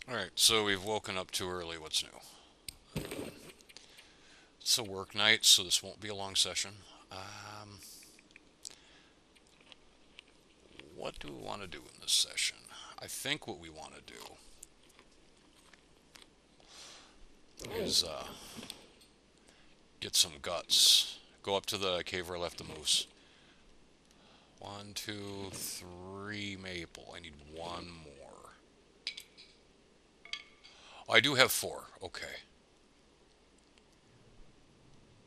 Alright, so we've woken up too early. What's new? It's a work night, so this won't be a long session. Um, what do we want to do in this session? I think what we want to do is get some guts. Go up to the cave where I left the moose. One, two, three maple. I need one more. Oh, I do have four. Okay.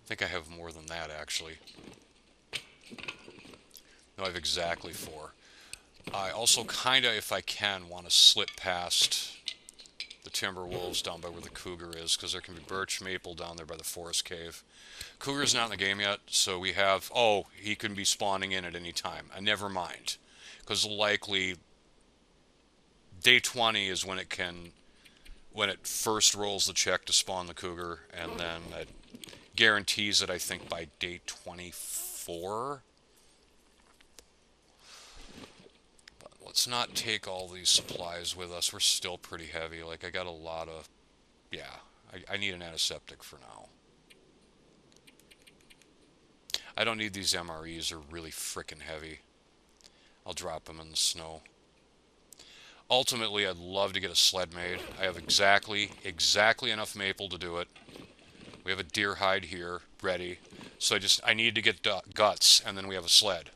I think I have more than that, actually. No, I have exactly four. I also kind of, if I can, want to slip past the timber wolves down by where the cougar is, because there can be birch maple down there by the forest cave. Cougar's not in the game yet, so we have. Oh, he can be spawning in at any time. Never mind, because likely day 20 is when it first rolls the check to spawn the cougar, and then it guarantees it. I think by day 24. Let's not take all these supplies with us. We're still pretty heavy. Like, I got a lot of. Yeah, I need an antiseptic for now. I don't need these MREs. They're really frickin' heavy. I'll drop them in the snow. Ultimately, I'd love to get a sled made. I have exactly enough maple to do it. We have a deer hide here ready. So I need to get guts, and then we have a sled.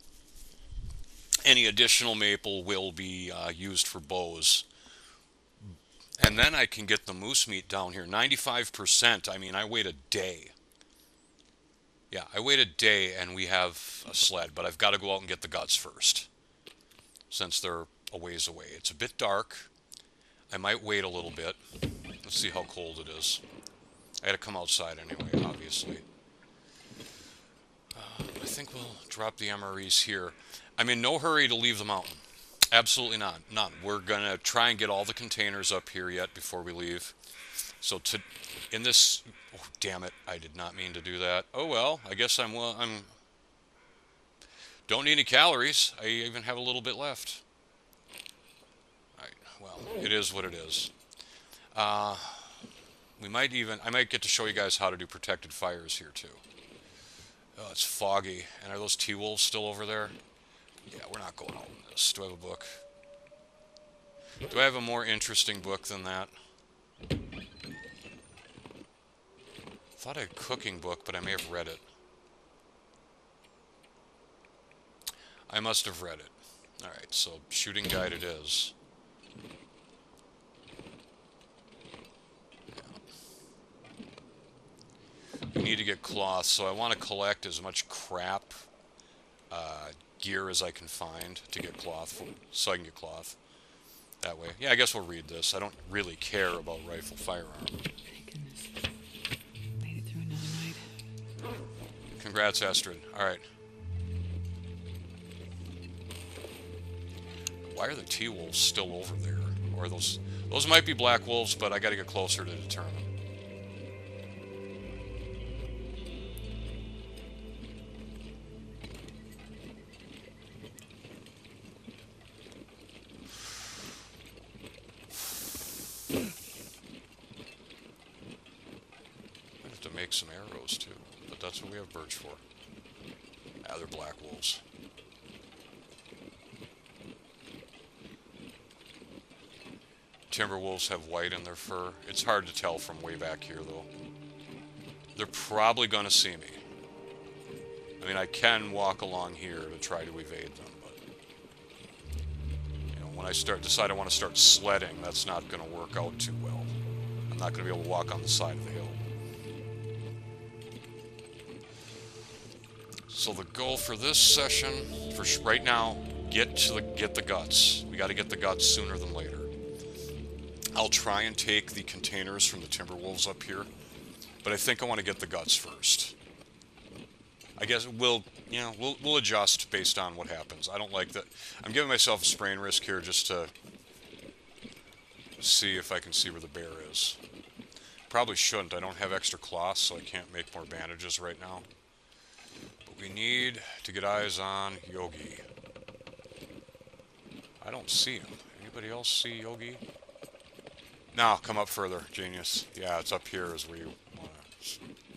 Any additional maple will be used for bows. And then I can get the moose meat down here. 95%. I mean, I wait a day. Yeah, I wait a day and we have a sled, but I've got to go out and get the guts first, since they're a ways away. It's a bit dark. I might wait a little bit. Let's see how cold it is. I gotta come outside anyway, obviously. I think we'll drop the MREs here. I'm in no hurry to leave the mountain. Absolutely not. None. We're gonna try and get all the containers up here yet before we leave. So in this, oh, damn it, I did not mean to do that. Oh well, I guess I'm don't need any calories. I even have a little bit left. All right, well, it is what it is. Uh, I might get to show you guys how to do protected fires here too. Oh, it's foggy. And are those T-wolves still over there? Yeah, we're not going out in this. Do I have a book? Do I have a more interesting book than that? Thought I had a cooking book, but I may have read it. I must have read it. Alright, so shooting guide it is. We need to get cloth, so I want to collect as much crap gear as I can find to get cloth, so I can get cloth. That way. Yeah, I guess we'll read this. I don't really care about rifle firearm. Thank goodness. Made it through another night. Congrats, Astrid. Alright. Why are the T-wolves still over there? Or those might be black wolves, but I gotta get closer to determine. I have to make some arrows too, but that's what we have birch for. Ah, they're black wolves. Timber wolves have white in their fur. It's hard to tell from way back here, though. They're probably going to see me. I mean, I can walk along here to try to evade them, but when I decide I want to start sledding, that's not going to work out too well. I'm not going to be able to walk on the side of the hill. So the goal for this session, for right now, get the guts. We got to get the guts sooner than later. I'll try and take the containers from the timber wolves up here, but I think I want to get the guts first. I guess we'll adjust based on what happens. I don't like that. I'm giving myself a sprain risk here just to see if I can see where the bear is. Probably shouldn't. I don't have extra cloth, so I can't make more bandages right now. But we need to get eyes on Yogi. I don't see him. Anybody else see Yogi? Now, come up further, genius. Yeah, it's up here is where you want to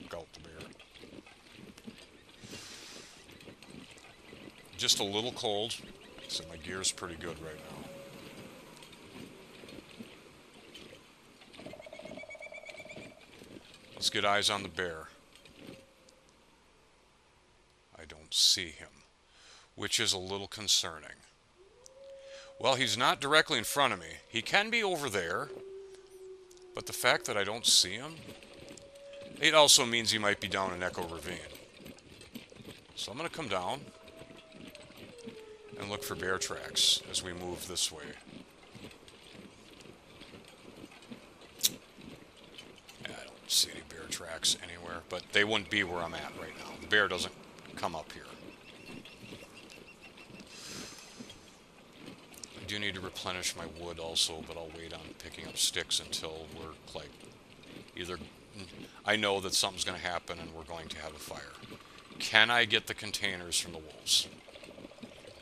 scout the bear. Just a little cold, so my gear's pretty good right now. Let's get eyes on the bear. I don't see him, which is a little concerning. Well, he's not directly in front of me. He can be over there, but the fact that I don't see him, it also means he might be down in Echo Ravine. So I'm going to come down and look for bear tracks as we move this way. I don't see any bear tracks anywhere, but they wouldn't be where I'm at right now. The bear doesn't come up here. I do need to replenish my wood also, but I'll wait on picking up sticks until we're like either I know that something's going to happen and we're going to have a fire. Can I get the containers from the wolves?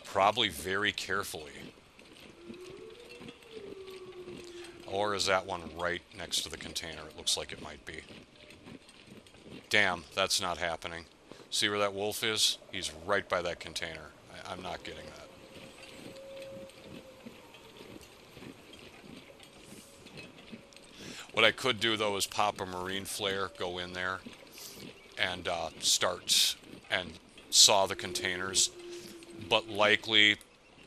Probably very carefully. Or is that one right next to the container? It looks like it might be. Damn, that's not happening. See where that wolf is? He's right by that container. I'm not getting that. What I could do, though, is pop a marine flare, go in there, and start and saw the containers. But likely,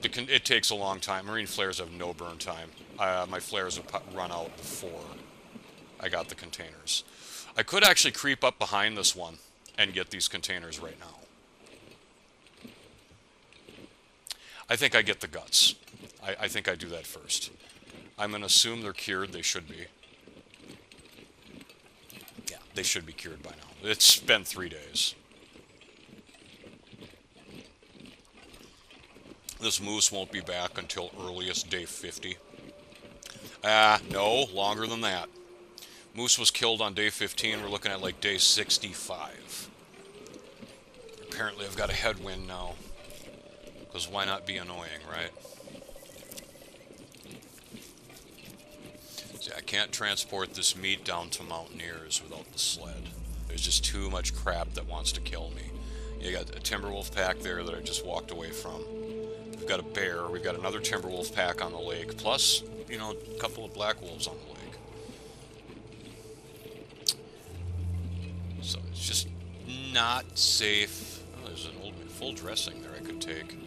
it takes a long time. Marine flares have no burn time. My flares have run out before I got the containers. I could actually creep up behind this one and get these containers right now. I think I get the guts. I think I do that first. I'm going to assume they're cured. They should be. Yeah, they should be cured by now. It's been 3 days. This moose won't be back until earliest day 50. No, longer than that. Moose was killed on day 15. We're looking at like day 65. Apparently I've got a headwind now. Because why not be annoying, right? See, I can't transport this meat down to Mountaineers without the sled. There's just too much crap that wants to kill me. You got a Timberwolf pack there that I just walked away from. We've got a bear. We've got another Timberwolf pack on the lake. Plus, you know, a couple of black wolves on the lake. So it's just not safe. Oh, there's an old full dressing there I could take.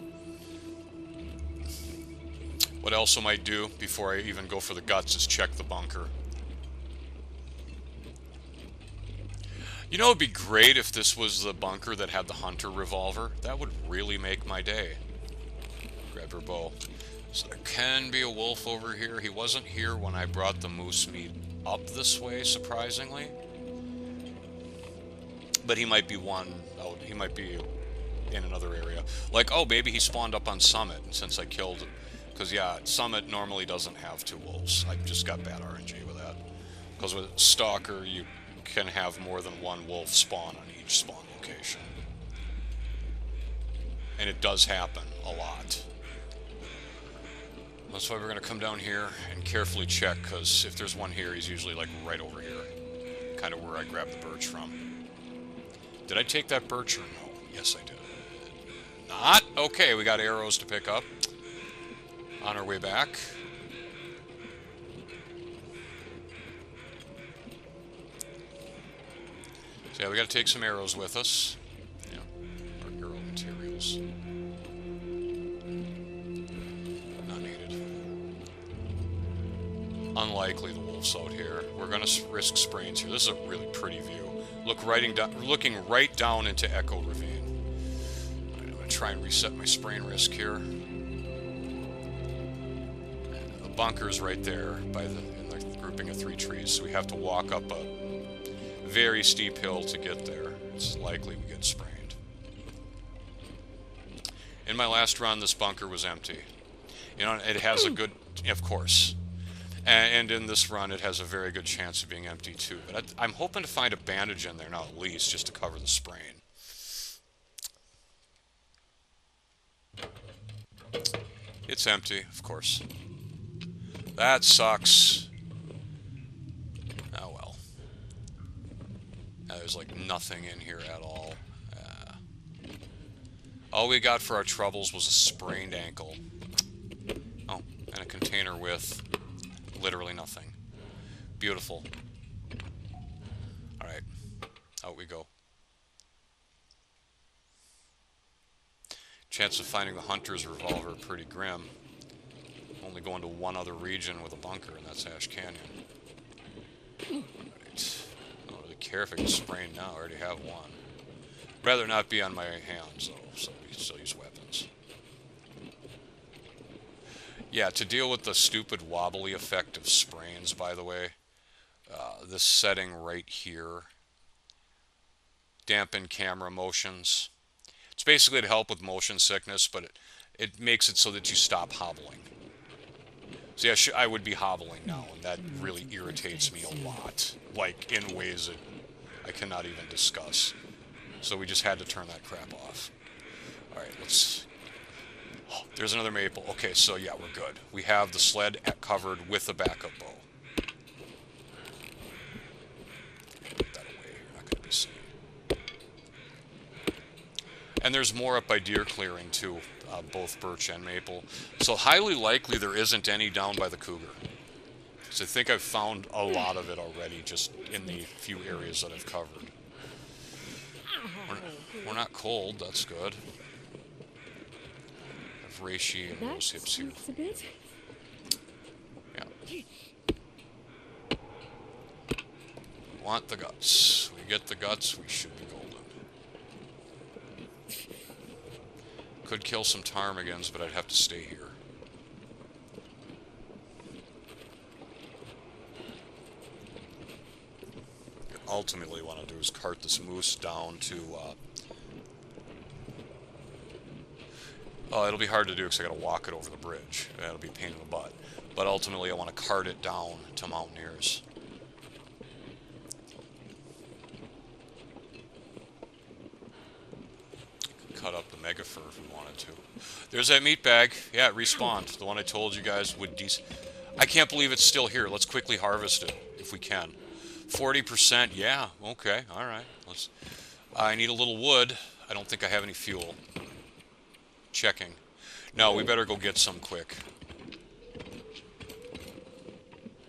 What else I might do before I even go for the guts is check the bunker. You know, it'd be great if this was the bunker that had the hunter revolver. That would really make my day. Grab her bow. So there can be a wolf over here. He wasn't here when I brought the moose meat up this way, surprisingly. But he might be one out. He might be in another area. Like, oh, maybe he spawned up on Summit since I killed him. Because, yeah, Summit normally doesn't have 2 wolves. I've just got bad RNG with that. Because with Stalker, you can have more than 1 wolf spawn on each spawn location. And it does happen a lot. That's why we're going to come down here and carefully check, because if there's one here, he's usually like right over here. Kind of where I grabbed the birch from. Did I take that birch or no? Yes, I did. Not? Okay, we got arrows to pick up. On our way back. So yeah, we got to take some arrows with us. Yeah, our arrow materials. Not needed. Unlikely the wolf's out here. We're going to risk sprains here. This is a really pretty view. Looking right down into Echo Ravine. Right, I'm going to try and reset my sprain risk here. The bunker's right there in the grouping of 3 trees, so we have to walk up a very steep hill to get there. It's likely we get sprained. In my last run, this bunker was empty. You know, it has a good, of course. And in this run, it has a very good chance of being empty too. But I'm hoping to find a bandage in there now at least, just to cover the sprain. It's empty, of course. That sucks. There's like nothing in here at all. All we got for our troubles was a sprained ankle. Oh, and a container with literally nothing. Beautiful. Alright, out we go. Chance of finding the hunter's revolver pretty grim. Only going to one other region with a bunker, and that's Ash Canyon. Alright. I don't really care if I get sprained now. I already have one. Rather not be on my hands, though, so we can still use weapons. Yeah, to deal with the stupid wobbly effect of sprains, by the way, this setting right here, dampen camera motions. It's basically to help with motion sickness, but it makes it so that you stop hobbling. So yeah, I would be hobbling now, and that really irritates me a lot. Like, in ways that I cannot even discuss. So we just had to turn that crap off. Alright, let's... Oh, there's another maple. Okay, so yeah, we're good. We have the sled covered with a backup bow. Put that away. You're not going to be seen. And there's more up by deer clearing, too. Both birch and maple. So highly likely there isn't any down by the cougar. So I think I've found a lot of it already, just in the few areas that I've covered. We're not cold, that's good. I have reishi and rose hips here. Yeah. We want the guts. We get the guts, we should be golden. Could kill some ptarmigans, but I'd have to stay here. Ultimately, what I want to do is cart this moose down to... Oh, it'll be hard to do because I got to walk it over the bridge. That'll be a pain in the butt. But ultimately, I want to cart it down to Mountaineers. Cut up the mega fur if we wanted to. There's that meat bag. Yeah, it respawned. The one I told you guys would I can't believe it's still here. Let's quickly harvest it if we can. 40%. Yeah. Okay. All right. I need a little wood. I don't think I have any fuel. Checking. No, we better go get some quick.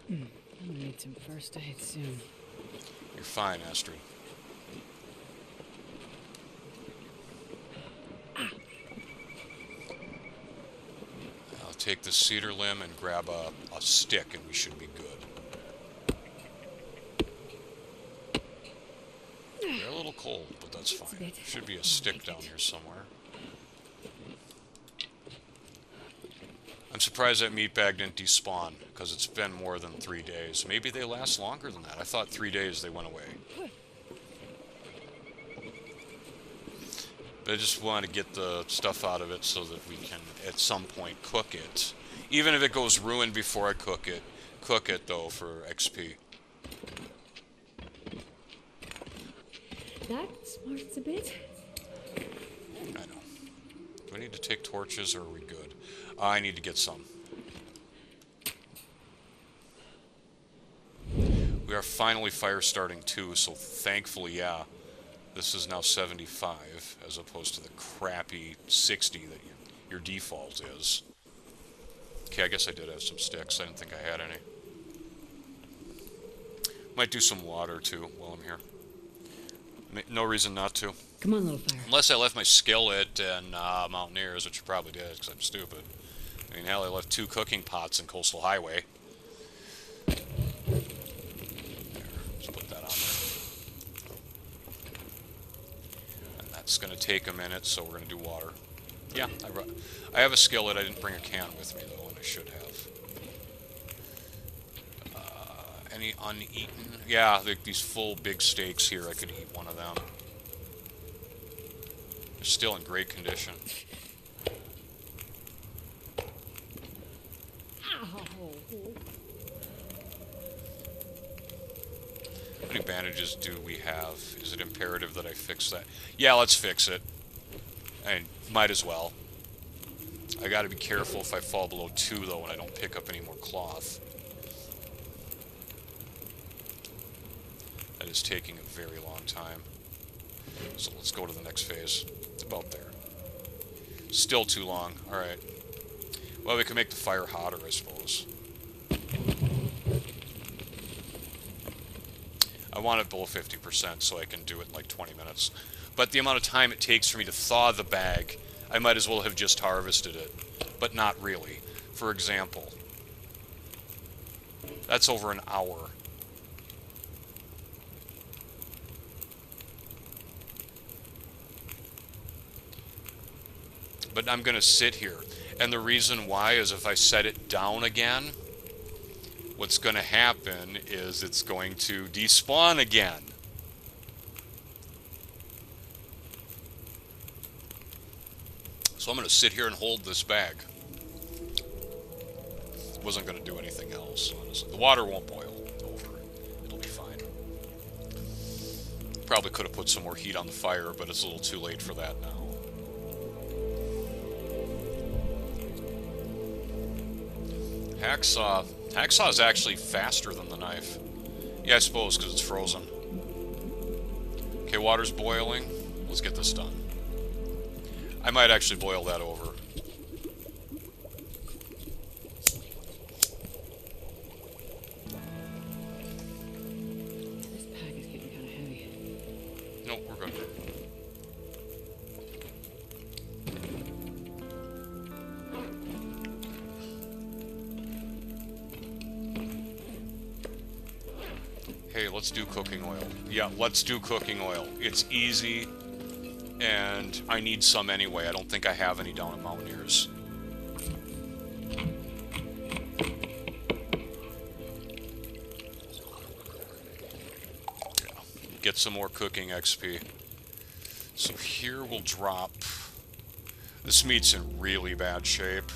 I'm gonna need some first aid soon. You're fine, Astrid. I'll take the cedar limb and grab a stick, and we should be good. They're a little cold, but that's fine. Should be a stick down here somewhere. I'm surprised that meat bag didn't despawn, because it's been more than 3 days. Maybe they last longer than that. I thought 3 days they went away. But I just want to get the stuff out of it so that we can, at some point, cook it. Even if it goes ruined before I cook it. Cook it, though, for XP. That smarts a bit. I know. Do I need to take torches, or are we good? I need to get some. We are finally fire starting too, so thankfully, yeah. This is now 75, as opposed to the crappy 60 that your default is. Okay, I guess I did have some sticks. I didn't think I had any. Might do some water, too, while I'm here. No reason not to. Come on, little fire. Unless I left my skillet in Mountaineers, which I probably did, because I'm stupid. I mean, hell, I left 2 cooking pots in Coastal Highway. There, just put that on there. And that's going to take a minute, so we're going to do water. Yeah, I have a skillet. I didn't bring a can with me, though, and I should have. Any uneaten? Yeah, these full big steaks here, I could eat one of them. They're still in great condition. How many bandages do we have? Is it imperative that I fix that? Yeah, let's fix it. I mean, might as well. I gotta be careful if I fall below 2, though, and I don't pick up any more cloth. That is taking a very long time. So let's go to the next phase. It's about there. Still too long. Alright. Well, we can make the fire hotter, I suppose. I want it below 50% so I can do it in like 20 minutes. But the amount of time it takes for me to thaw the bag, I might as well have just harvested it. But not really. For example, that's over an hour. But I'm going to sit here. And the reason why is if I set it down again, what's going to happen is it's going to despawn again. So I'm going to sit here and hold this bag. Wasn't going to do anything else, honestly. The water won't boil over. It'll be fine. Probably could have put some more heat on the fire, but it's a little too late for that now. Hacksaw. Hacksaw is actually faster than the knife. Yeah, I suppose, because it's frozen. Okay, water's boiling. Let's get this done. I might actually boil that over. This pack is getting kind of heavy. Nope, we're good. Hey, let's do cooking oil. Yeah, let's do cooking oil. It's easy, and I need some anyway. I don't think I have any down at Mountaineers. Yeah, get some more cooking XP. So here we'll drop... This meat's in really bad shape.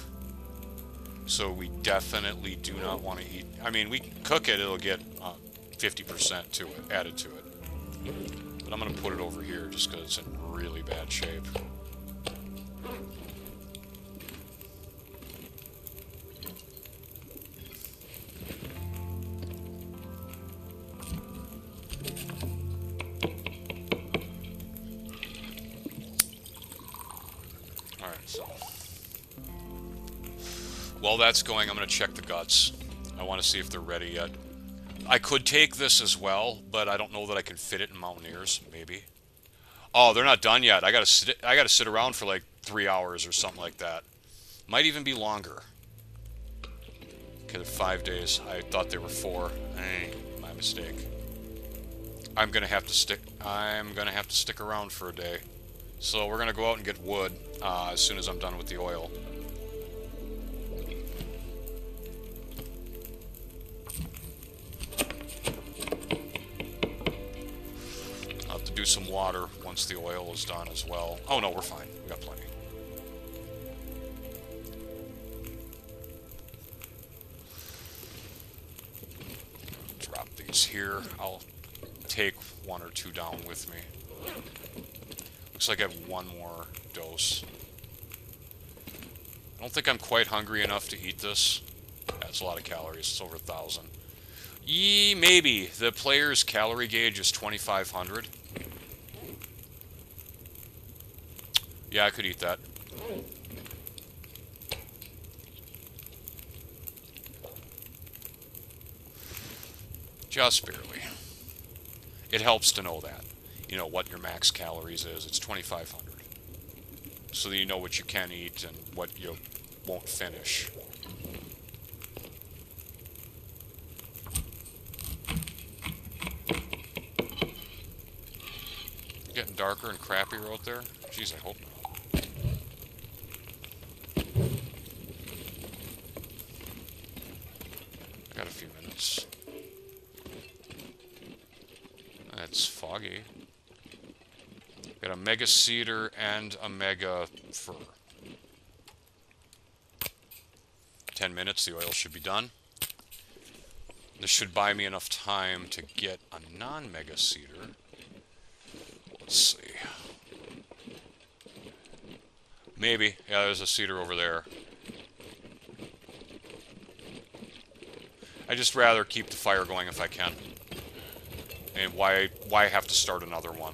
So we definitely do not want to eat... I mean, we can cook it, it'll get 50% to it, added to it. But I'm going to put it over here just because it's in really bad shape. Alright, so... While that's going, I'm going to check the guts. I want to see if they're ready yet. I could take this as well, but I don't know that I can fit it in Mountaineers. Maybe. Oh, they're not done yet. I gotta sit around for like 3 hours or something like that. Might even be longer. Okay, they're 5 days. I thought they were 4. My mistake. I'm gonna have to stick around for a day. So we're gonna go out and get wood as soon as I'm done with the oil. Do some water once the oil is done as well. Oh no, we're fine. We got plenty. Drop these here. I'll take 1 or 2 down with me. Looks like I have 1 more dose. I don't think I'm quite hungry enough to eat this. That's a lot of calories. It's over 1,000. Maybe. The player's calorie gauge is 2,500. Yeah, I could eat that. Just barely. It helps to know that. You know what your max calories is. It's 2,500. So that you know what you can eat and what you won't finish. Getting darker and crappier out there? Jeez, I hope not. I got a few minutes. It's foggy. Got a mega cedar and a mega fir. 10 minutes, the oil should be done. This should buy me enough time to get a non-mega cedar. Let's see. Maybe. Yeah, there's a cedar over there. I just rather keep the fire going if I can. And why have to start another one?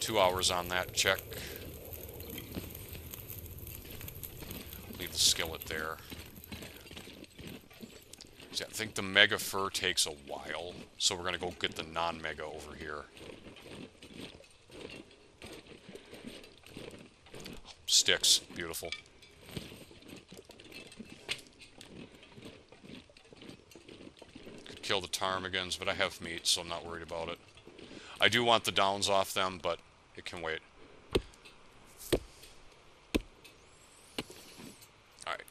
2 hours on that, check. Leave the skillet there. See, I think the mega fur takes a while, so we're gonna go get the non-mega over here. Sticks, beautiful. Could kill the ptarmigans, but I have meat, so I'm not worried about it. I do want the downs off them, but it can wait. Alright.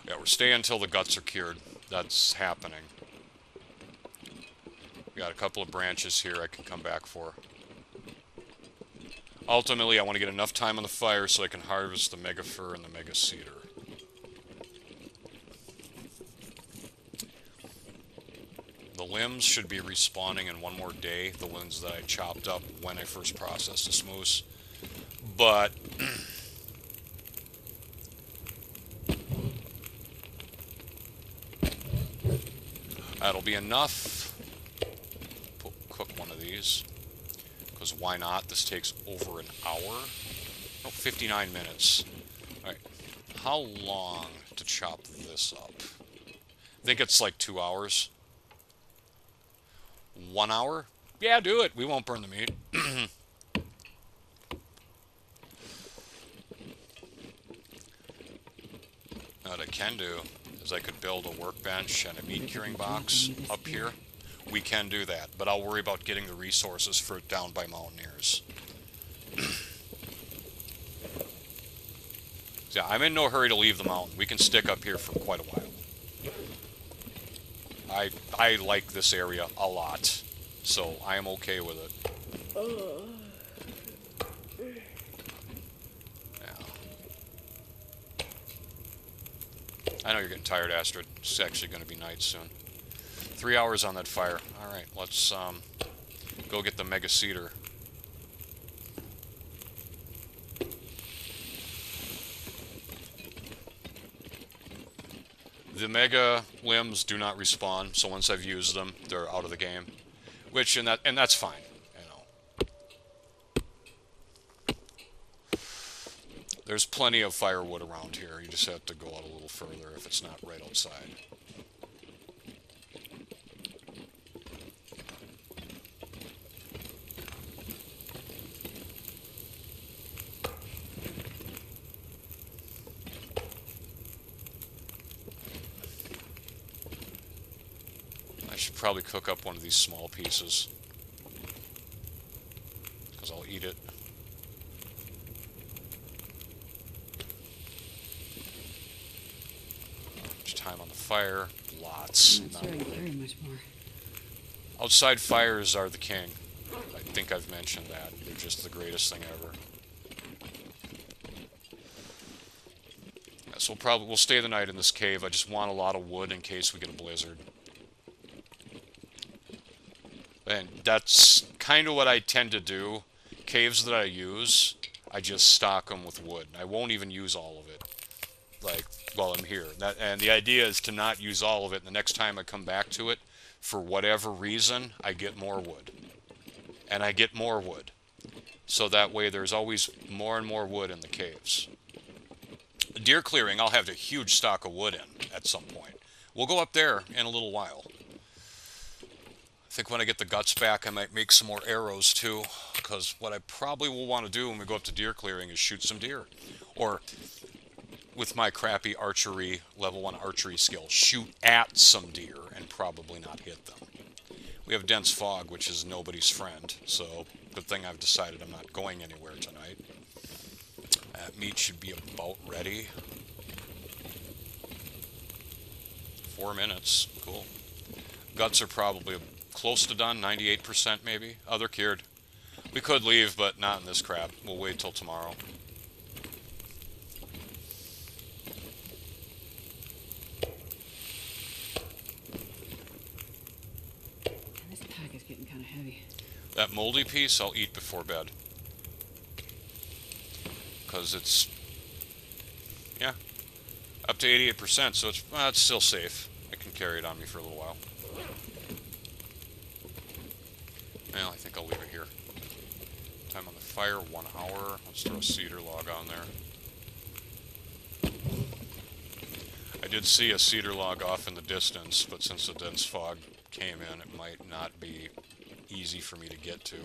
Yeah, we're staying until the guts are cured. That's happening. We got a couple of branches here I can come back for. Ultimately, I want to get enough time on the fire so I can harvest the mega fir and the mega cedar. The limbs should be respawning in one more day, the ones that I chopped up when I first processed this moose. But that'll be enough. Cook one of these. Because why not? This takes over an hour. No, 59 minutes. Alright. How long to chop this up? I think it's like 2 hours. 1 hour? Yeah, do it. We won't burn the meat. Now what I can do is I could build a workbench and a meat curing box up here. We can do that, but I'll worry about getting the resources for it down by mountaineers. Yeah, I'm in no hurry to leave the mountain. We can stick up here for quite a while. I like this area a lot, so I am okay with it. Yeah. I know you're getting tired, Astrid. It's actually going to be night soon. 3 hours on that fire. Alright, let's go get the mega cedar. The mega limbs do not respawn, so once I've used them, they're out of the game. Which, and that's fine, you know. There's plenty of firewood around here. You just have to go out a little further if it's not right outside. Probably cook up one of these small pieces because I'll eat it. Much time on the fire, lots. I'm not sure I can carry much more. Outside fires are the king. I think I've mentioned that. They're just the greatest thing ever. Yeah, so we'll stay the night in this cave. I just want a lot of wood in case we get a blizzard. And that's kind of what I tend to do. Caves that I use, I just stock them with wood. I won't even use all of it, like, while I'm here. And the idea is to not use all of it, and the next time I come back to it, for whatever reason, I get more wood. And I get more wood. So that way there's always more and more wood in the caves. Deer clearing, I'll have a huge stock of wood in at some point. We'll go up there in a little while. I think when I get the guts back, I might make some more arrows too, because what I probably will want to do when we go up to deer clearing is shoot some deer. Or, with my crappy archery, level 1 archery skill, shoot at some deer and probably not hit them. We have dense fog, which is nobody's friend, so good thing I've decided I'm not going anywhere tonight. Meat should be about ready. 4 minutes, cool. Guts are probably close to done, 98% maybe. Oh, they're cured. We could leave, but not in this crap. We'll wait till tomorrow. This pack is getting kind of heavy. That moldy piece I'll eat before bed. Because it's... yeah. Up to 88%, so it's still safe. I can carry it on me for a little while. Well, I think I'll leave it here. Time on the fire, 1 hour. Let's throw a cedar log on there. I did see a cedar log off in the distance, but since the dense fog came in, it might not be easy for me to get to.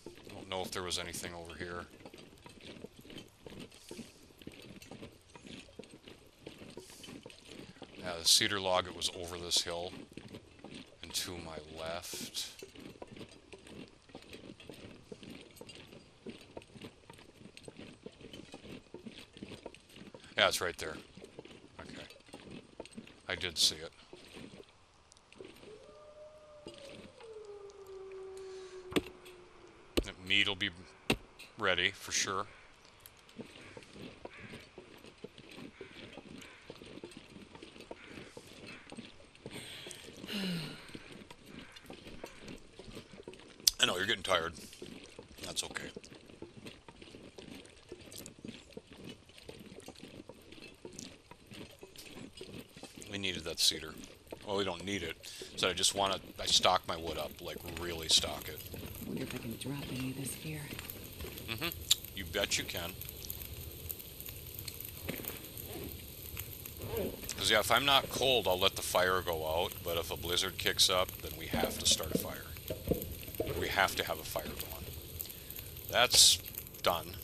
I don't know if there was anything over here. Yeah, the cedar log, it was over this hill and to my left. Yeah, it's right there. Okay. I did see it. The meat will be ready for sure. I know, you're getting tired. That's okay. We needed that cedar. Well, we don't need it. So I just want to, I stock my wood up, like really stock it. I wonder if I can drop any of this here. Mm-hmm. You bet you can. Because, yeah, if I'm not cold, I'll let the fire go out. But if a blizzard kicks up, then we have to start a fire. We have to have a fire going. That's done.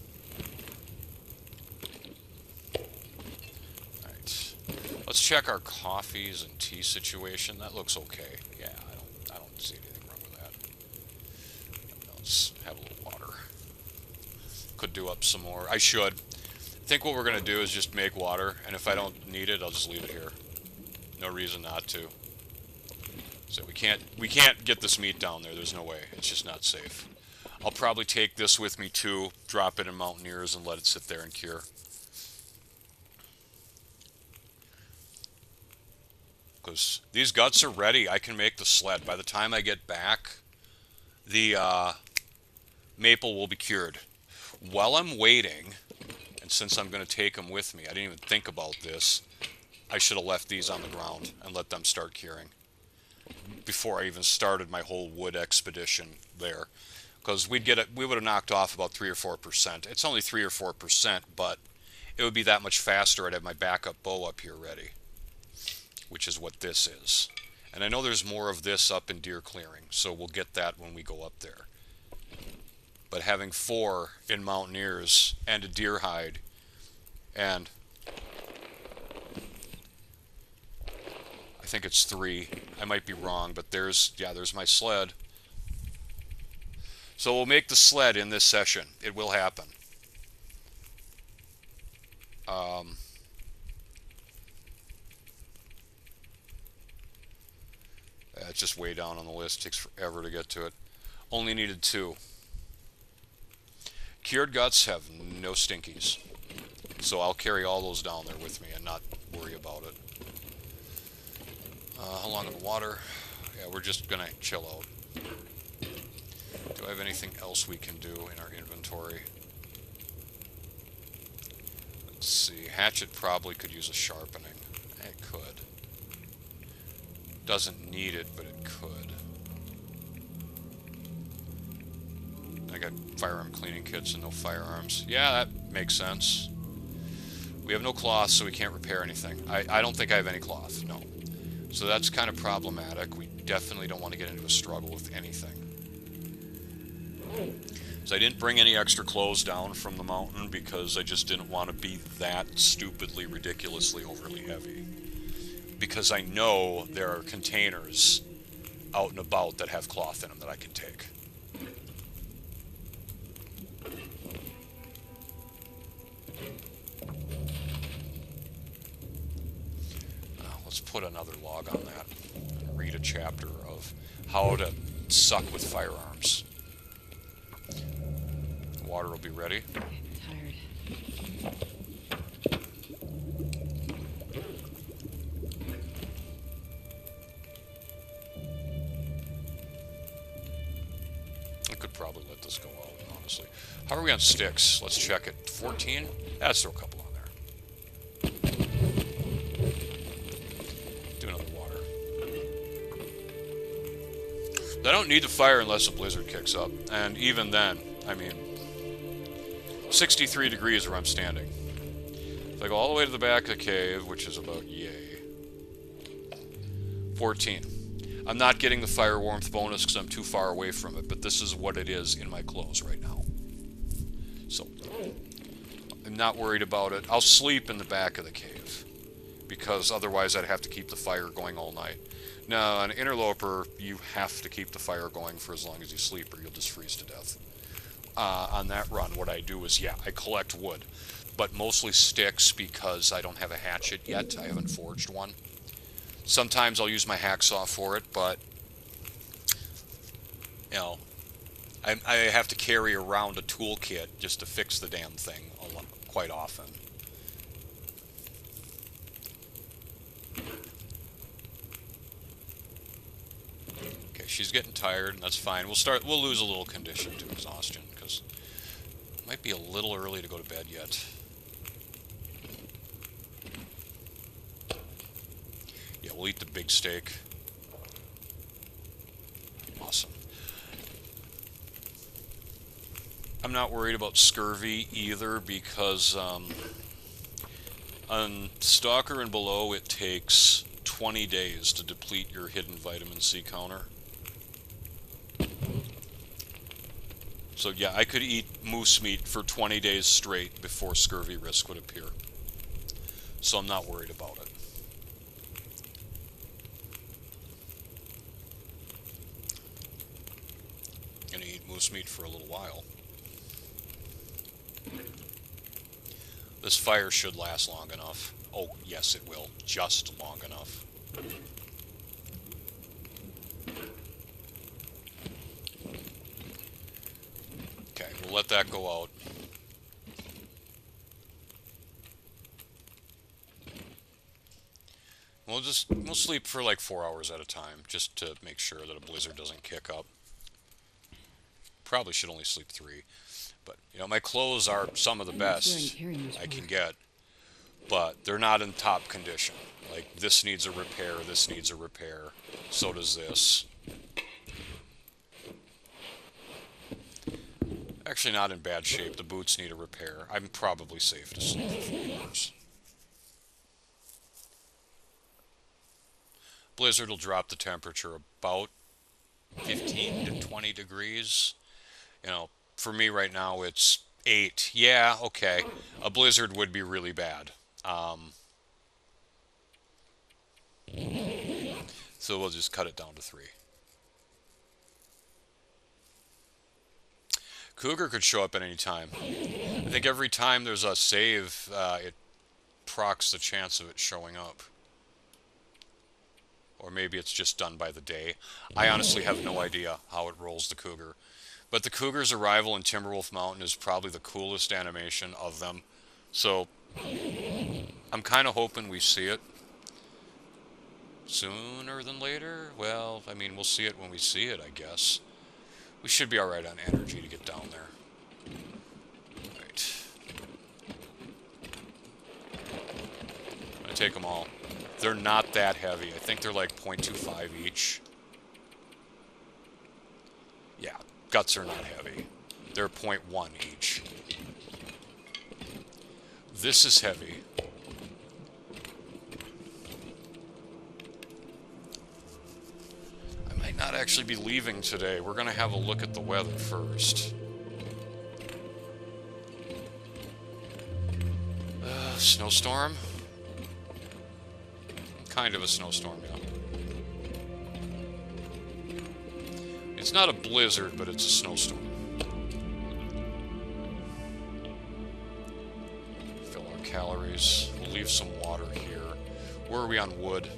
Alright. Let's check our coffees and tea situation. That looks okay. Yeah, I don't see anything wrong with that. Let's have a little water. Could do up some more. I should. I think what we're going to do is just make water, and if I don't need it, I'll just leave it here. No reason not to. So we can't get this meat down there. There's no way. It's just not safe. I'll probably take this with me too, drop it in Mountaineers and let it sit there and cure. Because these guts are ready. I can make the sled. By the time I get back, the maple will be cured. While I'm waiting, and since I'm going to take them with me, I didn't even think about this, I should have left these on the ground and let them start curing before I even started my whole wood expedition there. Because we would have knocked off about 3 or 4%. It's only 3 or 4%, but it would be that much faster. I'd have my backup bow up here ready, which is what this is. And I know there's more of this up in Deer Clearing, so we'll get that when we go up there. But having 4 in Mountaineers and a deer hide, and I think it's 3. I might be wrong, but there's my sled. So we'll make the sled in this session. It will happen. It's just way down on the list. It takes forever to get to it. Only needed 2. Cured guts have no stinkies. So I'll carry all those down there with me and not worry about it. How long in the water? Yeah, we're just going to chill out. Do I have anything else we can do in our inventory? Let's see. Hatchet probably could use a sharpening. It could. Doesn't need it, but it could. I got firearm cleaning kits and no firearms. Yeah, that makes sense. We have no cloth, so we can't repair anything. I don't think I have any cloth, no. So that's kind of problematic. We definitely don't want to get into a struggle with anything. So I didn't bring any extra clothes down from the mountain because I just didn't want to be that stupidly, ridiculously overly heavy. Because I know there are containers out and about that have cloth in them that I can take. Let's put another log on that and read a chapter of how to suck with firearms. Water will be ready. I'm tired. I could probably let this go out, honestly. How are we on sticks? Let's check it. 14? Let's throw a couple on there. I don't need the fire unless a blizzard kicks up. And even then, I mean, 63 degrees where I'm standing. If I go all the way to the back of the cave, which is about, yay, 14. I'm not getting the fire warmth bonus because I'm too far away from it, but this is what it is in my clothes right now. So, I'm not worried about it. I'll sleep in the back of the cave, because otherwise I'd have to keep the fire going all night. Now, an interloper, you have to keep the fire going for as long as you sleep, or you'll just freeze to death. On that run, what I do is, yeah, I collect wood, but mostly sticks because I don't have a hatchet yet. I haven't forged one. Sometimes I'll use my hacksaw for it, but, you know, I have to carry around a toolkit just to fix the damn thing quite often. Okay, she's getting tired, and that's fine. We'll lose a little condition to exhaustion, because it might be a little early to go to bed yet. Yeah, we'll eat the big steak. Awesome. I'm not worried about scurvy either, because on Stalker and below it takes 20 days to deplete your hidden vitamin C counter. So yeah, I could eat moose meat for 20 days straight before scurvy risk would appear. So I'm not worried about it. Gonna eat moose meat for a little while. This fire should last long enough. Oh, yes, it will. Just long enough. Okay, we'll let that go out. We'll sleep for like 4 hours at a time, just to make sure that a blizzard doesn't kick up. Probably should only sleep 3. But, you know, my clothes are some of the best I can get, but they're not in top condition. Like, this needs a repair, this needs a repair, so does this. Actually not in bad shape, the boots need a repair. I'm probably safe to sleep for 4 hours. Blizzard will drop the temperature about 15 to 20 degrees. You know, for me right now it's 8. Yeah, okay. A blizzard would be really bad. So we'll just cut it down to 3. Cougar could show up at any time. I think every time there's a save, it procs the chance of it showing up. Or maybe it's just done by the day. I honestly have no idea how it rolls the cougar. But the cougar's arrival in Timberwolf Mountain is probably the coolest animation of them. So, I'm kind of hoping we see it sooner than later. Well, I mean, we'll see it when we see it, I guess. We should be alright on energy to get down there. Right. I'm gonna take them all. They're not that heavy. I think they're like 0.25 each. Yeah, guts are not heavy. They're 0.1 each. This is heavy. I might not actually be leaving today. We're going to have a look at the weather first. Snowstorm? Kind of a snowstorm, yeah. It's not a blizzard, but it's a snowstorm. Fill our calories. We'll leave some water here. Where are we on wood?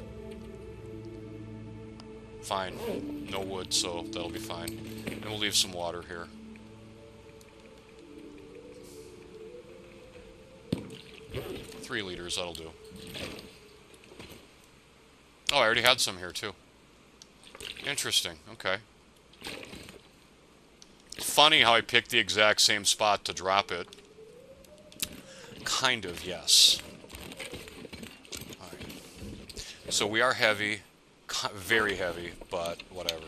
Fine. No wood, so that'll be fine. And we'll leave some water here. Three liters, that'll do. Oh, I already had some here, too. Interesting, okay. Funny how I picked the exact same spot to drop it. Kind of, yes. Alright. So we are heavy. Very heavy, but whatever.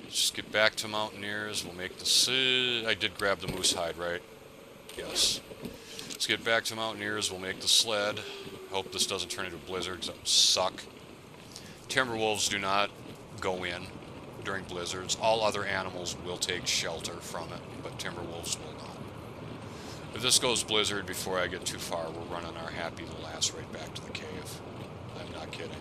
Just get back to Mountaineers. We'll make the... I did grab the moose hide, right? Yes. Let's get back to Mountaineers. We'll make the sled. Hope this doesn't turn into a blizzard, because that would suck. Timberwolves do not go in during blizzards. All other animals will take shelter from it, but timberwolves will not. If this goes blizzard before I get too far, we're running our happy little ass right back to the cave. I'm not kidding.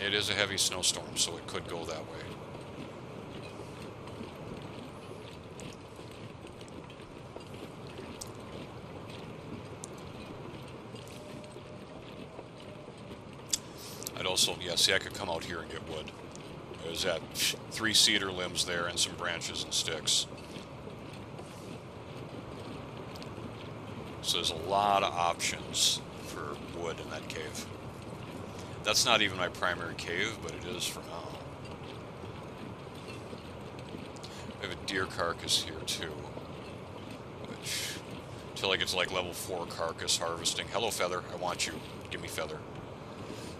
It is a heavy snowstorm, so it could go that way. I'd also, yeah, see, I could come out here and get wood. There's that 3 cedar limbs there and some branches and sticks. So there's a lot of options for wood in that cave. That's not even my primary cave, but it is for now. I have a deer carcass here too, which, until I get to like level 4 carcass harvesting. Hello, Feather, I want you. Give me Feather.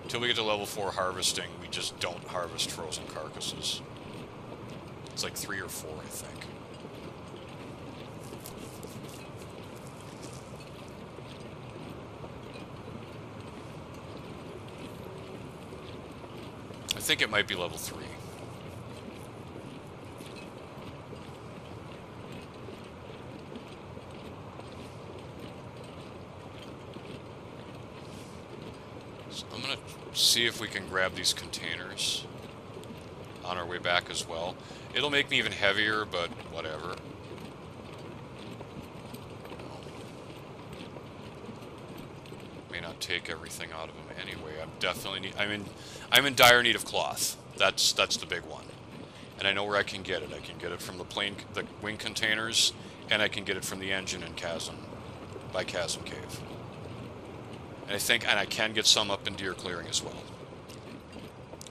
Until we get to level 4 harvesting, we just don't harvest frozen carcasses. It's like 3 or 4, I think. I think it might be level 3. So I'm going to see if we can grab these containers on our way back as well. It'll make me even heavier, but whatever. May not take everything out of them anyway. I'm in dire need of cloth. That's the big one, and I know where I can get it. I can get it from the wing containers, and I can get it from the engine in Chasm Cave. And I can get some up in Deer Clearing as well.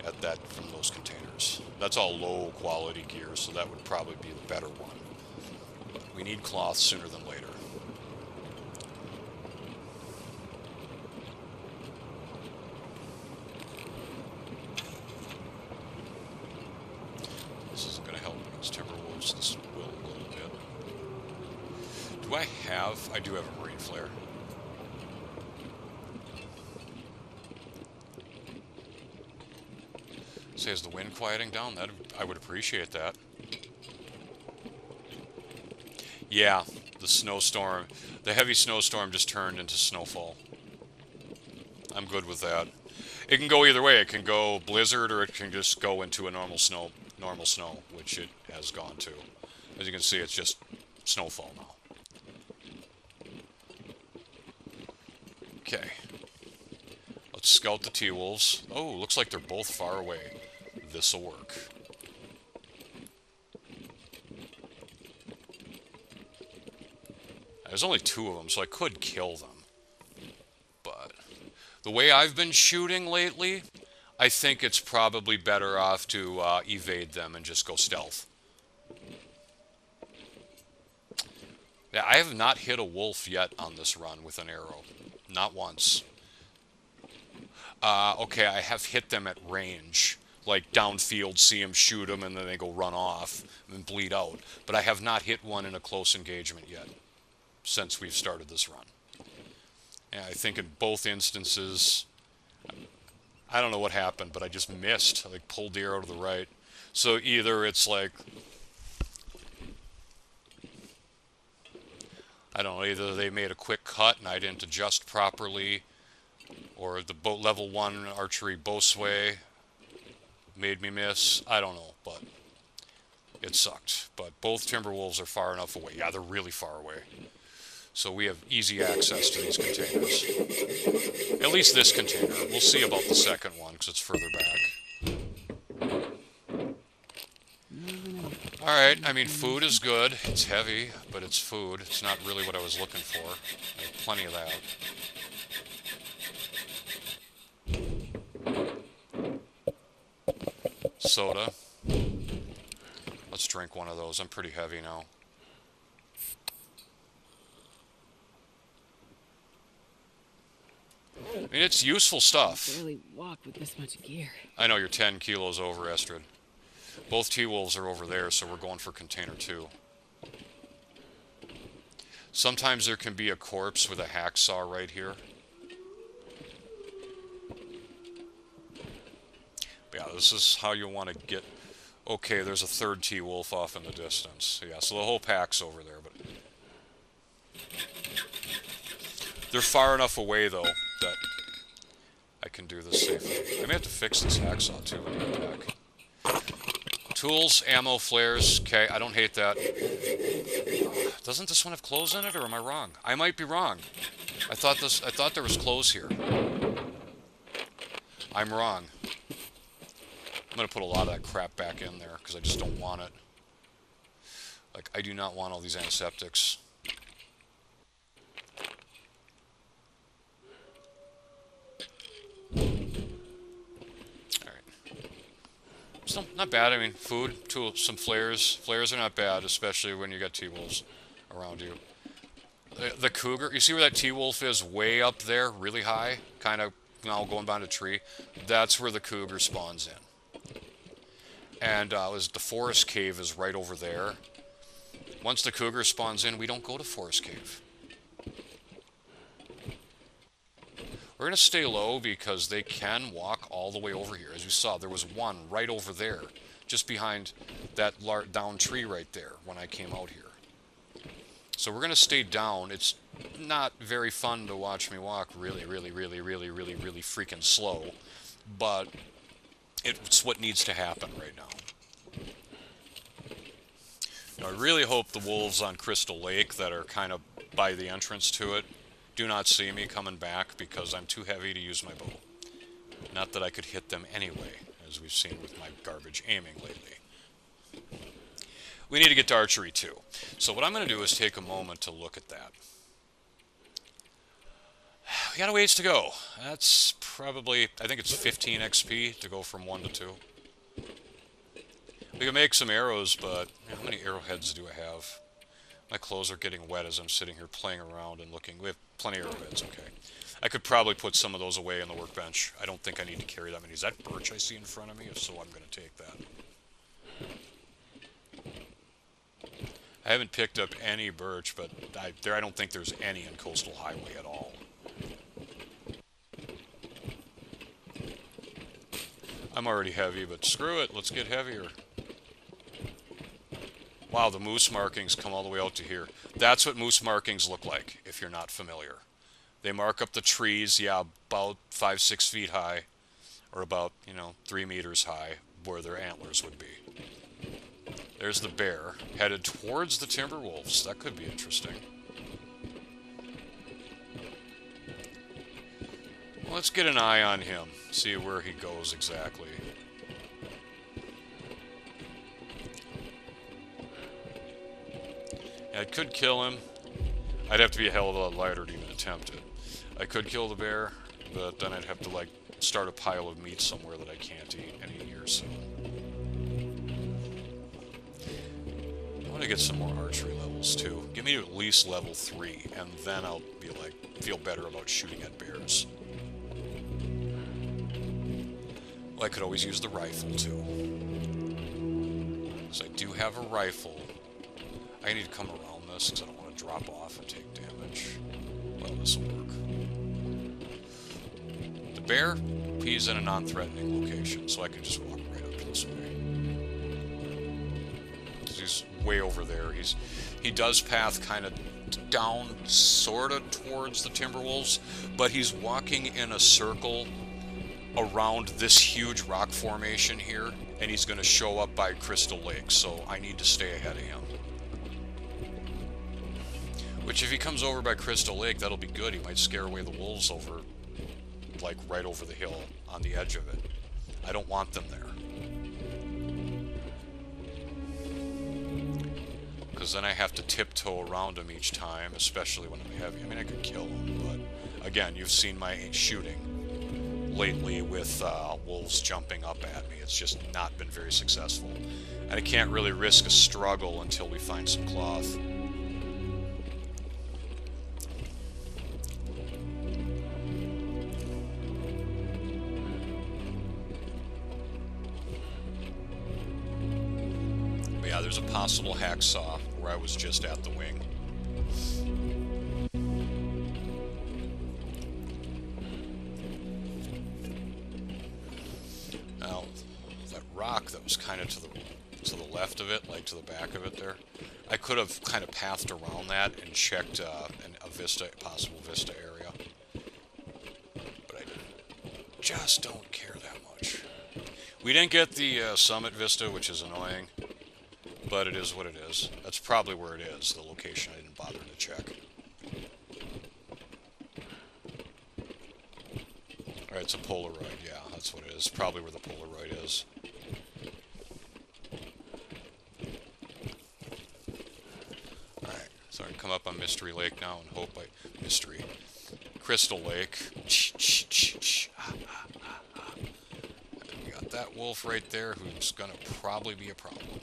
At that from those containers. That's all low quality gear, so that would probably be the better one. We need cloth sooner than later. This isn't going to help against Timberwolves. This will a little bit. Do I have? I do have a Marine Flare. Say, is the wind quieting down? I would appreciate that. Yeah, the snowstorm, the heavy snowstorm just turned into snowfall. I'm good with that. It can go either way. It can go blizzard, or it can just go into a normal snow, which it has gone to. As you can see, it's just snowfall now. Okay. Let's scout the T-Wolves. Oh, looks like they're both far away. This'll work. There's only 2 of them, so I could kill them. But the way I've been shooting lately, I think it's probably better off to evade them and just go stealth. Yeah, I have not hit a wolf yet on this run with an arrow. Not once. Okay, I have hit them at range. Like downfield, see them, shoot them, and then they go run off and bleed out. But I have not hit one in a close engagement yet since we've started this run. And I think in both instances, I don't know what happened, but I just missed. I like pulled the arrow to the right. So either it's like, I don't know, either they made a quick cut and I didn't adjust properly, or the level 1 archery bow sway made me miss. I don't know, but it sucked. But both Timberwolves are far enough away. Yeah, they're really far away. So we have easy access to these containers. At least this container. We'll see about the second one, because it's further back. Alright, I mean, food is good. It's heavy, but it's food. It's not really what I was looking for. I have plenty of that. Soda. Let's drink one of those. I'm pretty heavy now. I mean, it's useful stuff. Barely walk with this much gear. I know you're 10 kilos over, Estrid. Both T-Wolves are over there, so we're going for container 2. Sometimes there can be a corpse with a hacksaw right here. But yeah, this is how you want to get... Okay, there's a third T-Wolf off in the distance. Yeah, so the whole pack's over there, but... They're far enough away, though, that I can do this safely. I may have to fix this hacksaw, too, in the back. Tools, ammo, flares. Okay, I don't hate that. Doesn't this one have clothes in it, or am I wrong? I might be wrong. I thought there was clothes here. I'm wrong. I'm gonna put a lot of that crap back in there because I just don't want it. Like, I do not want all these antiseptics. Still not bad. I mean, food, some flares. Flares are not bad, especially when you got T-Wolves around you. The cougar, you see where that T-Wolf is way up there, really high, kind of now going behind a tree? That's where the cougar spawns in. And the forest cave is right over there. Once the cougar spawns in, we don't go to forest cave. We're going to stay low because they can walk all the way over here. As you saw, there was one right over there, just behind that down tree right there when I came out here. So we're going to stay down. It's not very fun to watch me walk really freaking slow, but it's what needs to happen right now. Now, I really hope the wolves on Crystal Lake that are kind of by the entrance to it do not see me coming back because I'm too heavy to use my bow. Not that I could hit them anyway, as we've seen with my garbage aiming lately. We need to get to archery too. So what I'm going to do is take a moment to look at that. We got a ways to go. That's probably, I think it's 15 XP to go from 1 to 2. We can make some arrows, but how many arrowheads do I have? My clothes are getting wet as I'm sitting here playing around and looking. We have plenty of arrowheads, okay. I could probably put some of those away on the workbench. I don't think I need to carry that many. Is that birch I see in front of me? If so, I'm going to take that. I haven't picked up any birch, but I don't think there's any in Coastal Highway at all. I'm already heavy, but screw it. Let's get heavier. Wow, the moose markings come all the way out to here. That's what moose markings look like, if you're not familiar. They mark up the trees, yeah, about 5-6 feet high, or about, 3 meters high, where their antlers would be. There's the bear, headed towards the timber wolves. That could be interesting. Well, let's get an eye on him, see where he goes exactly. I could kill him. I'd have to be a hell of a lot lighter to even attempt it. I could kill the bear, but then I'd have to, start a pile of meat somewhere that I can't eat anytime soon. I want to get some more archery levels, too. Give me at least level 3, and then I'll be feel better about shooting at bears. Well, I could always use the rifle, too. Because I do have a rifle. I need to come around this because I don't want to drop off and take damage. Well, this will work. The bear, he's in a non-threatening location, so I can just walk right up this way. He's way over there. He does path kind of down, sort of towards the Timberwolves, but he's walking in a circle around this huge rock formation here, and he's going to show up by Crystal Lake, so I need to stay ahead of him. Which, if he comes over by Crystal Lake, that'll be good. He might scare away the wolves over, right over the hill on the edge of it. I don't want them there. Because then I have to tiptoe around him each time, especially when I'm heavy. I mean, I could kill him, but again, you've seen my shooting lately with wolves jumping up at me. It's just not been very successful. And I can't really risk a struggle until we find some cloth. Yeah, there's a possible hacksaw where I was just at the wing. Now, that rock that was kind of to the left of it, like to the back of it there, I could have kind of pathed around that and checked a possible vista area. But I just don't care that much. We didn't get the summit vista, which is annoying, but it is what it is. That's probably where it is, the location I didn't bother to check. Alright, it's a Polaroid, yeah, that's what it is. Probably where the Polaroid is. Alright, so I can come up on Mystery Lake now and hope Mystery. Crystal Lake. And we got that wolf right there who's gonna probably be a problem.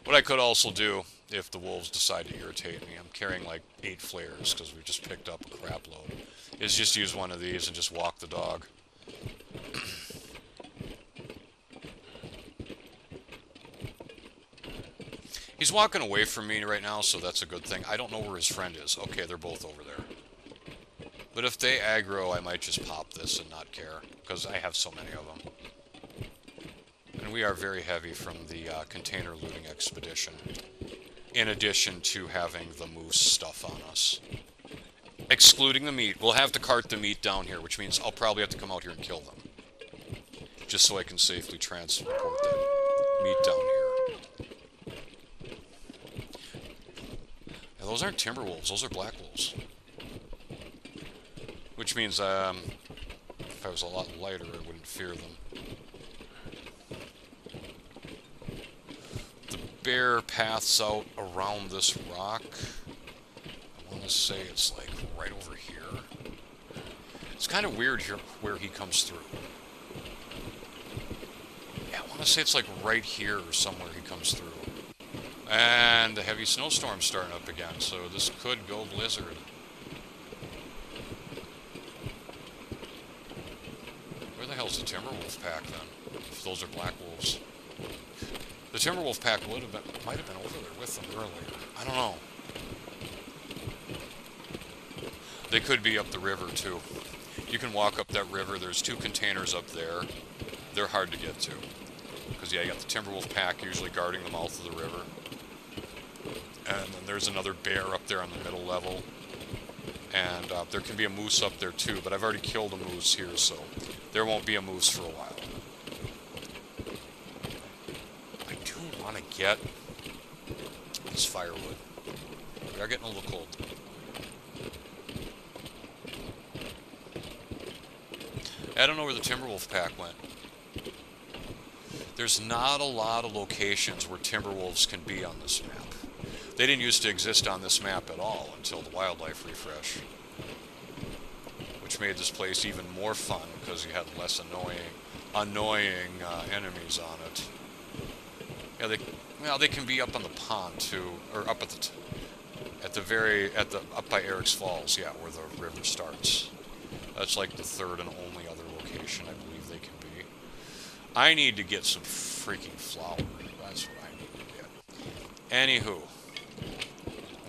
What I could also do, if the wolves decide to irritate me, I'm carrying like 8 flares because we just picked up a crap load, is just use one of these and just walk the dog. He's walking away from me right now, so that's a good thing. I don't know where his friend is. Okay, they're both over there. But if they aggro, I might just pop this and not care, because I have so many of them. And we are very heavy from the container looting expedition, in addition to having the moose stuff on us. Excluding the meat. We'll have to cart the meat down here, which means I'll probably have to come out here and kill them. Just so I can safely transport that meat down here. Now, those aren't timber wolves, those are black wolves. Which means if I was a lot lighter, I wouldn't fear them. The bear paths out around this rock. I want to say it's like right over here. It's kind of weird here where he comes through. Yeah, I want to say it's like right here or somewhere he comes through. And the heavy snowstorm's starting up again, so this could go blizzard. Where the hell's the Timberwolf pack then? If those are black wolves. The Timberwolf pack might have been over there with them earlier. I don't know. They could be up the river too. You can walk up that river. There's 2 containers up there. They're hard to get to. Because yeah, you got the Timberwolf pack usually guarding the mouth of the river. And then there's another bear up there on the middle level. And there can be a moose up there too, but I've already killed a moose here, so there won't be a moose for a while. I do want to get this firewood. We are getting a little cold. I don't know where the Timberwolf pack went. There's not a lot of locations where Timberwolves can be on this map. They didn't used to exist on this map at all until the wildlife refresh, which made this place even more fun because you had less annoying enemies on it. Yeah, they can be up on the pond too, or up up by Eric's Falls, yeah, where the river starts. That's like the 3rd and only other location I believe they can be. I need to get some freaking flour. That's what I need to get. Anywho.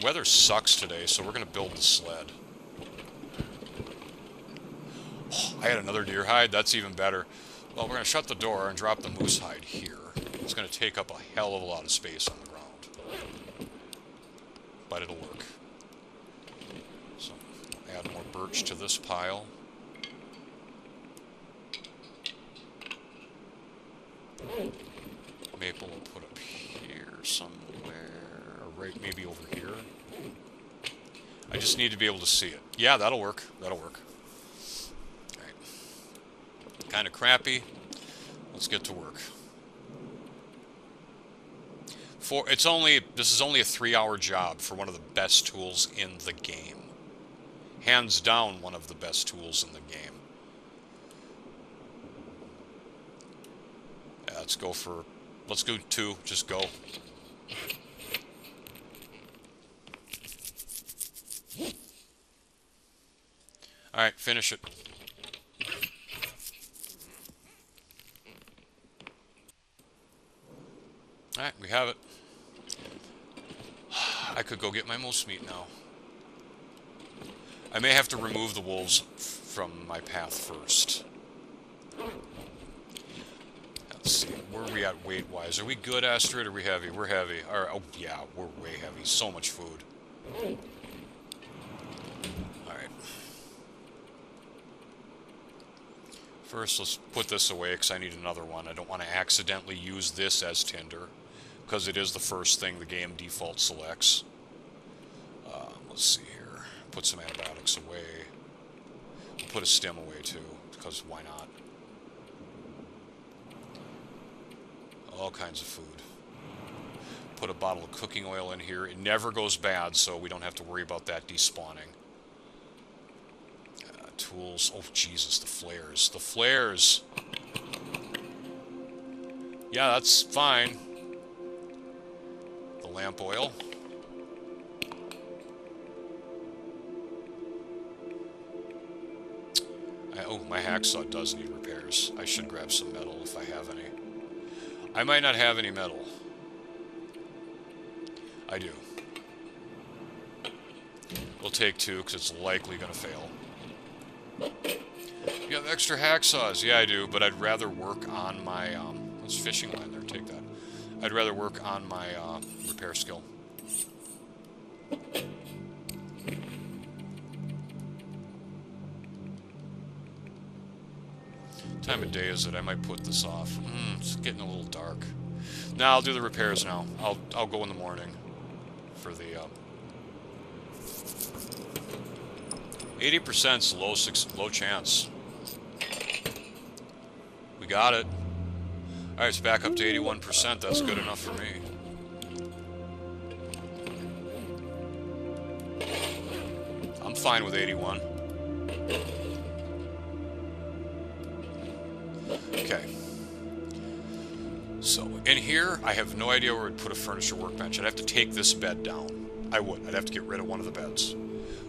Weather sucks today, so we're going to build the sled. Oh, I had another deer hide. That's even better. Well, we're going to shut the door and drop the moose hide here. It's going to take up a hell of a lot of space on the ground. But it'll work. So, add more birch to this pile. Maple will put up here somewhere. Right, maybe over here. I just need to be able to see it. Yeah, that'll work. That'll work. Alright. Kind of crappy. Let's get to work. This is only a 3-hour job for one of the best tools in the game. Hands down, one of the best tools in the game. Yeah, let's go 2. Just go. Alright, finish it. Alright, we have it. I could go get my moose meat now. I may have to remove the wolves from my path first. Let's see, where are we at weight-wise? Are we good, Astrid, or are we heavy? We're heavy. Or, oh, yeah, we're way heavy. So much food. Alright. First, let's put this away, because I need another one. I don't want to accidentally use this as tinder, because it is the first thing the game default selects. Let's see here. Put some antibiotics away. We'll put a stem away, too, because why not? All kinds of food. Put a bottle of cooking oil in here. It never goes bad, so we don't have to worry about that despawning. Tools. Oh, Jesus, the flares. The flares! Yeah, that's fine. The lamp oil. Oh, my hacksaw does need repairs. I should grab some metal if I have any. I might not have any metal. I do. We'll take 2, because it's likely going to fail. You have extra hacksaws? Yeah, I do, but I'd rather work on my, there's fishing line there, take that. I'd rather work on my, repair skill. Time of day is it? I might put this off. It's getting a little dark. Now I'll do the repairs now. I'll go in the morning for the 80%'s low chance. We got it. All right, it's back up to 81%. That's good enough for me. I'm fine with 81. Okay. So, in here, I have no idea where I'd put a furniture workbench. I'd have to take this bed down. I would. I'd have to get rid of one of the beds.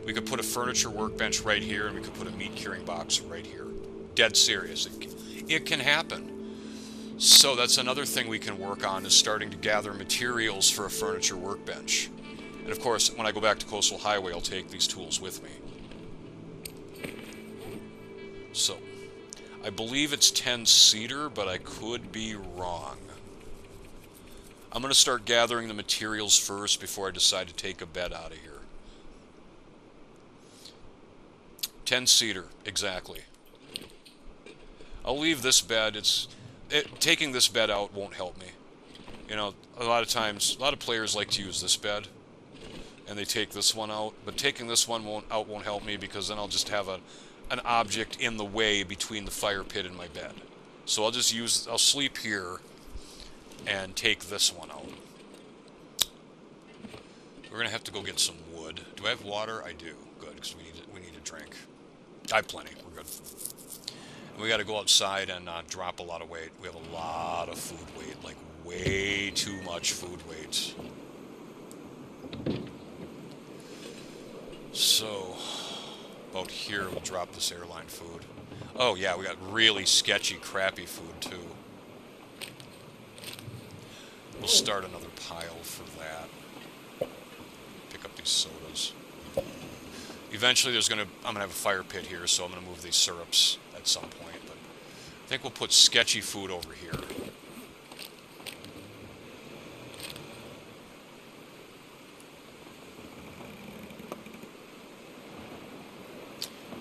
We could put a furniture workbench right here, and we could put a meat curing box right here. Dead serious. It can happen. So that's another thing we can work on, is starting to gather materials for a furniture workbench. And of course, when I go back to Coastal Highway, I'll take these tools with me. So, I believe it's 10 cedar, but I could be wrong. I'm going to start gathering the materials first before I decide to take a bed out of here. 10 cedar, exactly. I'll leave this bed. Taking this bed out won't help me. You know, a lot of times, a lot of players like to use this bed, and they take this one out. But taking this one out won't help me, because then I'll just have an object in the way between the fire pit and my bed. So I'll sleep here and take this one out. We're gonna have to go get some wood. Do I have water? I do. Good, because we need a drink. I have plenty. We're good. And we got to go outside and drop a lot of weight. We have a lot of food weight, like way too much food weight. So, about here, we'll drop this airline food. Oh yeah, we got really sketchy, crappy food too. We'll start another pile for that. Pick up these sodas. Eventually, I'm gonna have a fire pit here, so I'm gonna move these syrups at some point. But I think we'll put sketchy food over here.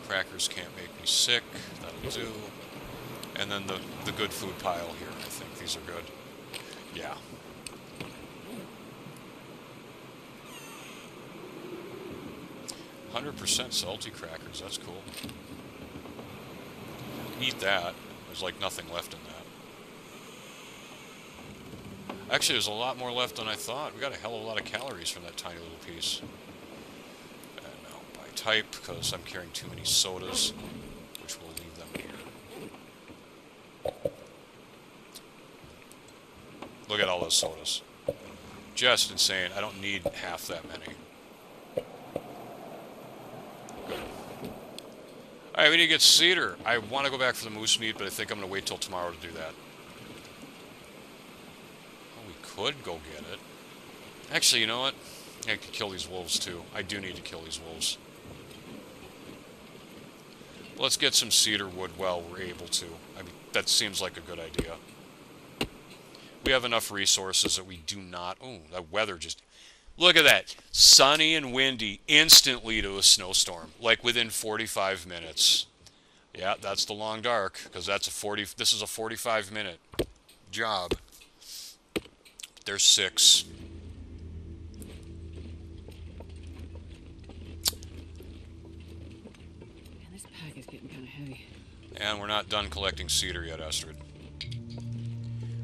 Crackers can't make me sick. That'll do. And then the good food pile here. I think these are good. Yeah. %, salty crackers, that's cool. Eat that. There's like nothing left in that. Actually, there's a lot more left than I thought. We got a hell of a lot of calories from that tiny little piece. And now by type, because I'm carrying too many sodas, which will leave them here. Look at all those sodas. Just insane. I don't need half that many. Alright, we need to get cedar. I want to go back for the moose meat, but I think I'm going to wait till tomorrow to do that. Oh, we could go get it. Actually, you know what? I could kill these wolves too. I do need to kill these wolves. Let's get some cedar wood while we're able to. I mean, that seems like a good idea. We have enough resources that we do not... Oh, that weather just... Look at that. Sunny and windy instantly to a snowstorm. Like within 45 minutes. Yeah, that's the long dark. Because that's a 40... This is a 45-minute job. There's 6. Man, this pack is getting kind of heavy. And we're not done collecting cedar yet, Astrid.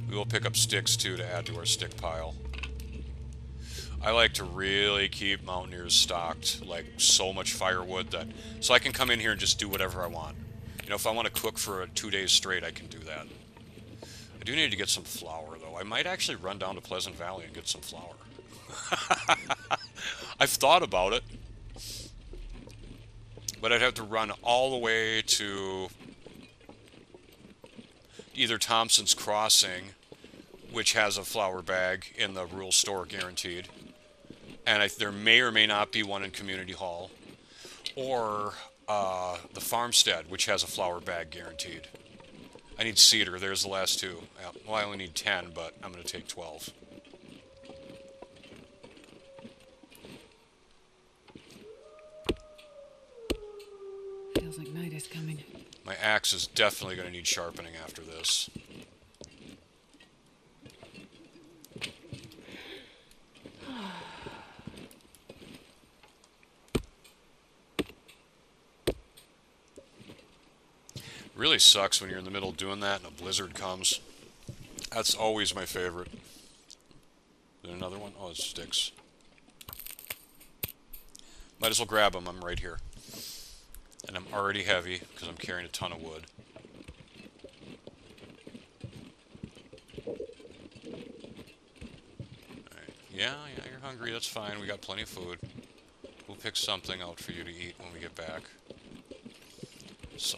We will pick up sticks, too, to add to our stick pile. I like to really keep Mountaineers stocked, like so much firewood that... So I can come in here and just do whatever I want. You know, if I want to cook for 2 days straight, I can do that. I do need to get some flour, though. I might actually run down to Pleasant Valley and get some flour. I've thought about it. But I'd have to run all the way to either Thompson's Crossing, which has a flour bag in the rural store guaranteed. And there may or may not be one in Community Hall. Or the Farmstead, which has a flour bag guaranteed. I need cedar. There's the last 2. Well, I only need 10, but I'm going to take 12. Feels like night is coming. My axe is definitely going to need sharpening after this. Really sucks when you're in the middle doing that and a blizzard comes. That's always my favorite. Is there another one? Oh, it sticks. Might as well grab them. I'm right here. And I'm already heavy because I'm carrying a ton of wood. Alright. Yeah, you're hungry. That's fine. We got plenty of food. We'll pick something out for you to eat when we get back. So.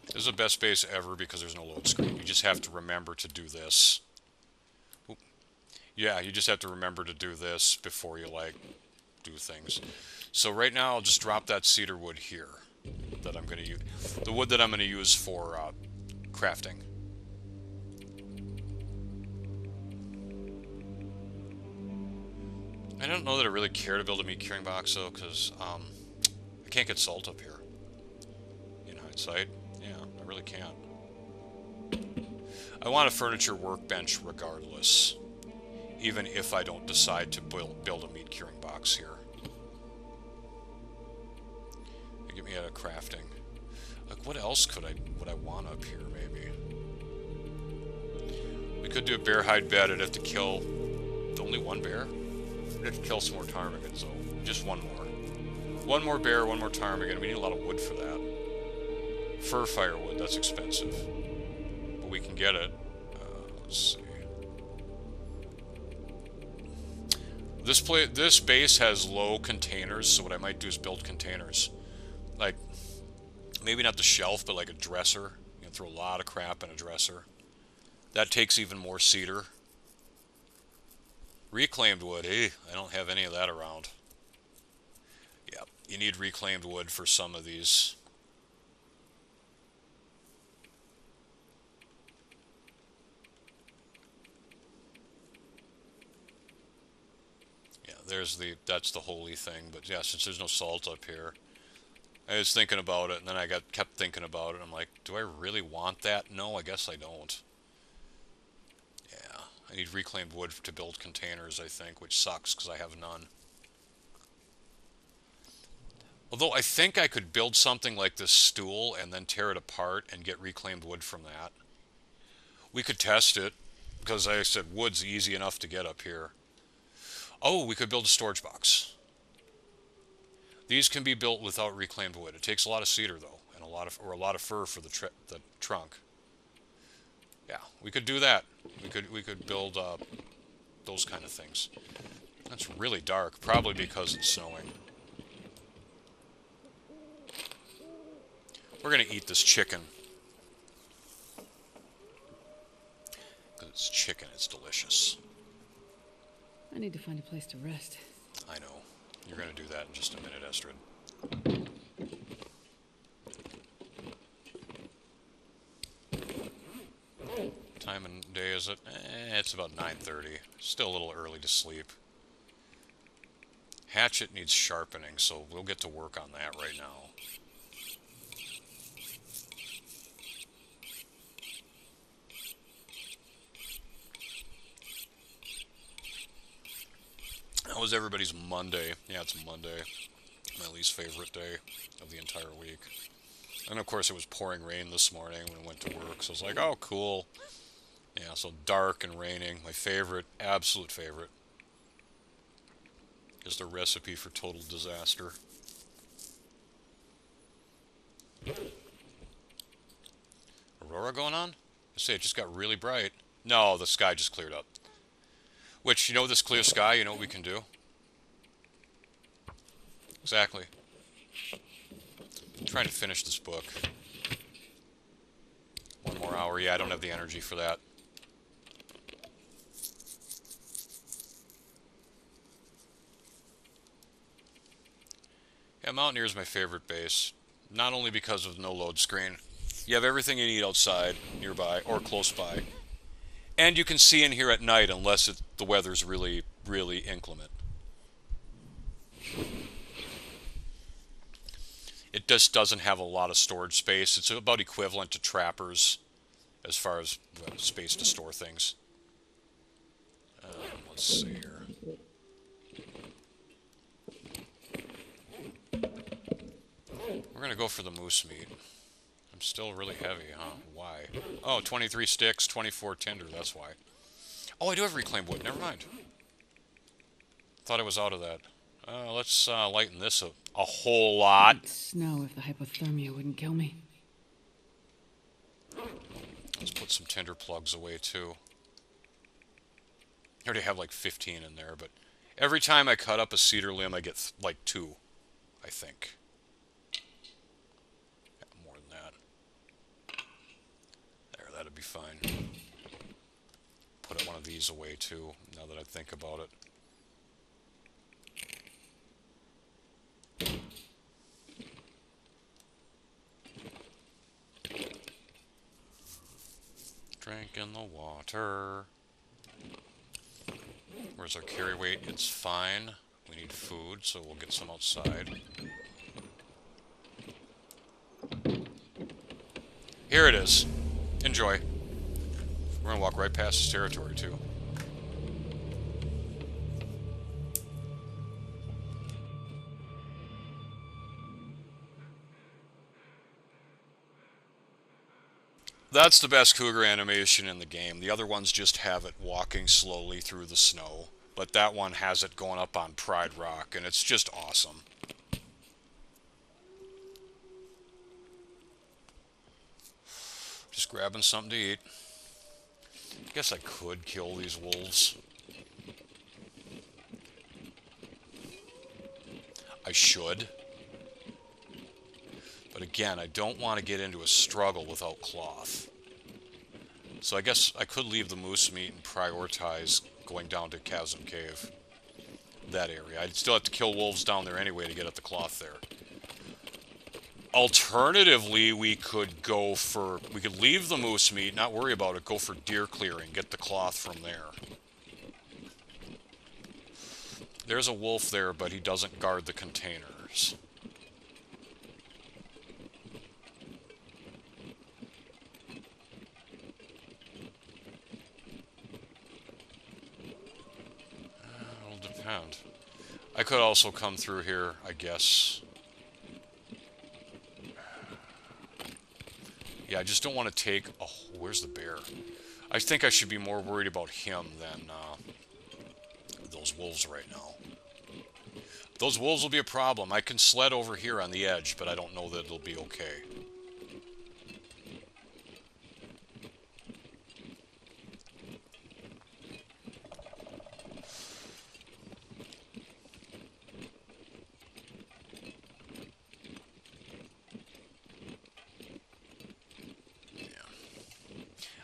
This is the best base ever because there's no load screen. You just have to remember to do this. Oop. Yeah, you just have to remember to do this before you, like, do things. So right now, I'll just drop that cedar wood here that I'm going to use. The wood that I'm going to use for crafting. I don't know that I really care to build a meat curing box, though, because I can't get salt up here. In hindsight. Yeah, I really can't. I want a furniture workbench regardless, even if I don't decide to build a meat curing box here. Get me out of crafting. Like, what else would I want up here, maybe? We could do a bear hide bed. I'd have to kill only one bear. I'd have to kill some more ptarmigans, so just one more. One more bear, one more ptarmigan. We need a lot of wood for that. Fir firewood, that's expensive. But we can get it. Let's see. This base has low containers, so what I might do is build containers. Like, maybe not the shelf, but like a dresser. You can throw a lot of crap in a dresser. That takes even more cedar. Reclaimed wood, I don't have any of that around. Yeah, you need reclaimed wood for some of these. Yeah, that's the holy thing, but yeah, since there's no salt up here. I was thinking about it, and then I kept thinking about it. I'm like, do I really want that? No, I guess I don't. Yeah, I need reclaimed wood to build containers, I think, which sucks because I have none. Although I think I could build something like this stool and then tear it apart and get reclaimed wood from that. We could test it, because like I said, wood's easy enough to get up here. Oh, we could build a storage box. These can be built without reclaimed wood. It takes a lot of cedar though, and a lot of fir for the trunk. Yeah, we could do that. We could build those kind of things. That's really dark, probably because it's snowing. We're gonna eat this chicken. 'Cause it's I need to find a place to rest. I know. You're going to do that in just a minute, Estrid. Time and day is it? It's about 9:30. Still a little early to sleep. Hatchet needs sharpening, so we'll get to work on that right now. How was everybody's Monday? Yeah, it's Monday. My least favorite day of the entire week. And of course it was pouring rain this morning when I went to work, so I was like, oh, cool. Yeah, so dark and raining. My favorite, absolute favorite. Just a recipe for total disaster. Aurora going on? I say it just got really bright. No, the sky just cleared up. Which, you know, this clear sky, you know what we can do? Exactly. I'm trying to finish this book. One more hour. Yeah, I don't have the energy for that. Yeah, Mountaineer is my favorite base. Not only because of no load screen. You have everything you need outside, nearby, or close by. And you can see in here at night unless the weather's really, really inclement. It just doesn't have a lot of storage space. It's about equivalent to trappers as far as space to store things. Let's see here. We're going to go for the moose meat. I'm still really heavy, huh? Why? Oh, 23 sticks, 24 tinder, that's why. Oh, I do have reclaimed wood. Never mind. Thought I was out of that. Let's lighten this a whole lot. It'd snow if the hypothermia wouldn't kill me. Let's put some tinder plugs away, too. I already have like 15 in there, but every time I cut up a cedar limb, I get like 2, I think. Yeah, more than that. There, that'd be fine. Put one of these away, too, now that I think about it. Drinking the water. Where's our carry weight? It's fine. We need food, so we'll get some outside. Here it is. Enjoy. We're gonna walk right past this territory, too. That's the best cougar animation in the game. The other ones just have it walking slowly through the snow. But that one has it going up on Pride Rock, and it's just awesome. Just grabbing something to eat. I guess I could kill these wolves. I should. But again, I don't want to get into a struggle without cloth. So I guess I could leave the moose meat and prioritize going down to Chasm Cave. That area. I'd still have to kill wolves down there anyway to get at the cloth there. Alternatively, we could leave the moose meat, not worry about it, go for deer clearing, get the cloth from there. There's a wolf there, but he doesn't guard the containers. I could also come through here, I guess. Yeah, I just don't want to take... Oh, where's the bear? I think I should be more worried about him than those wolves right now. Those wolves will be a problem. I can sled over here on the edge, but I don't know that it'll be okay.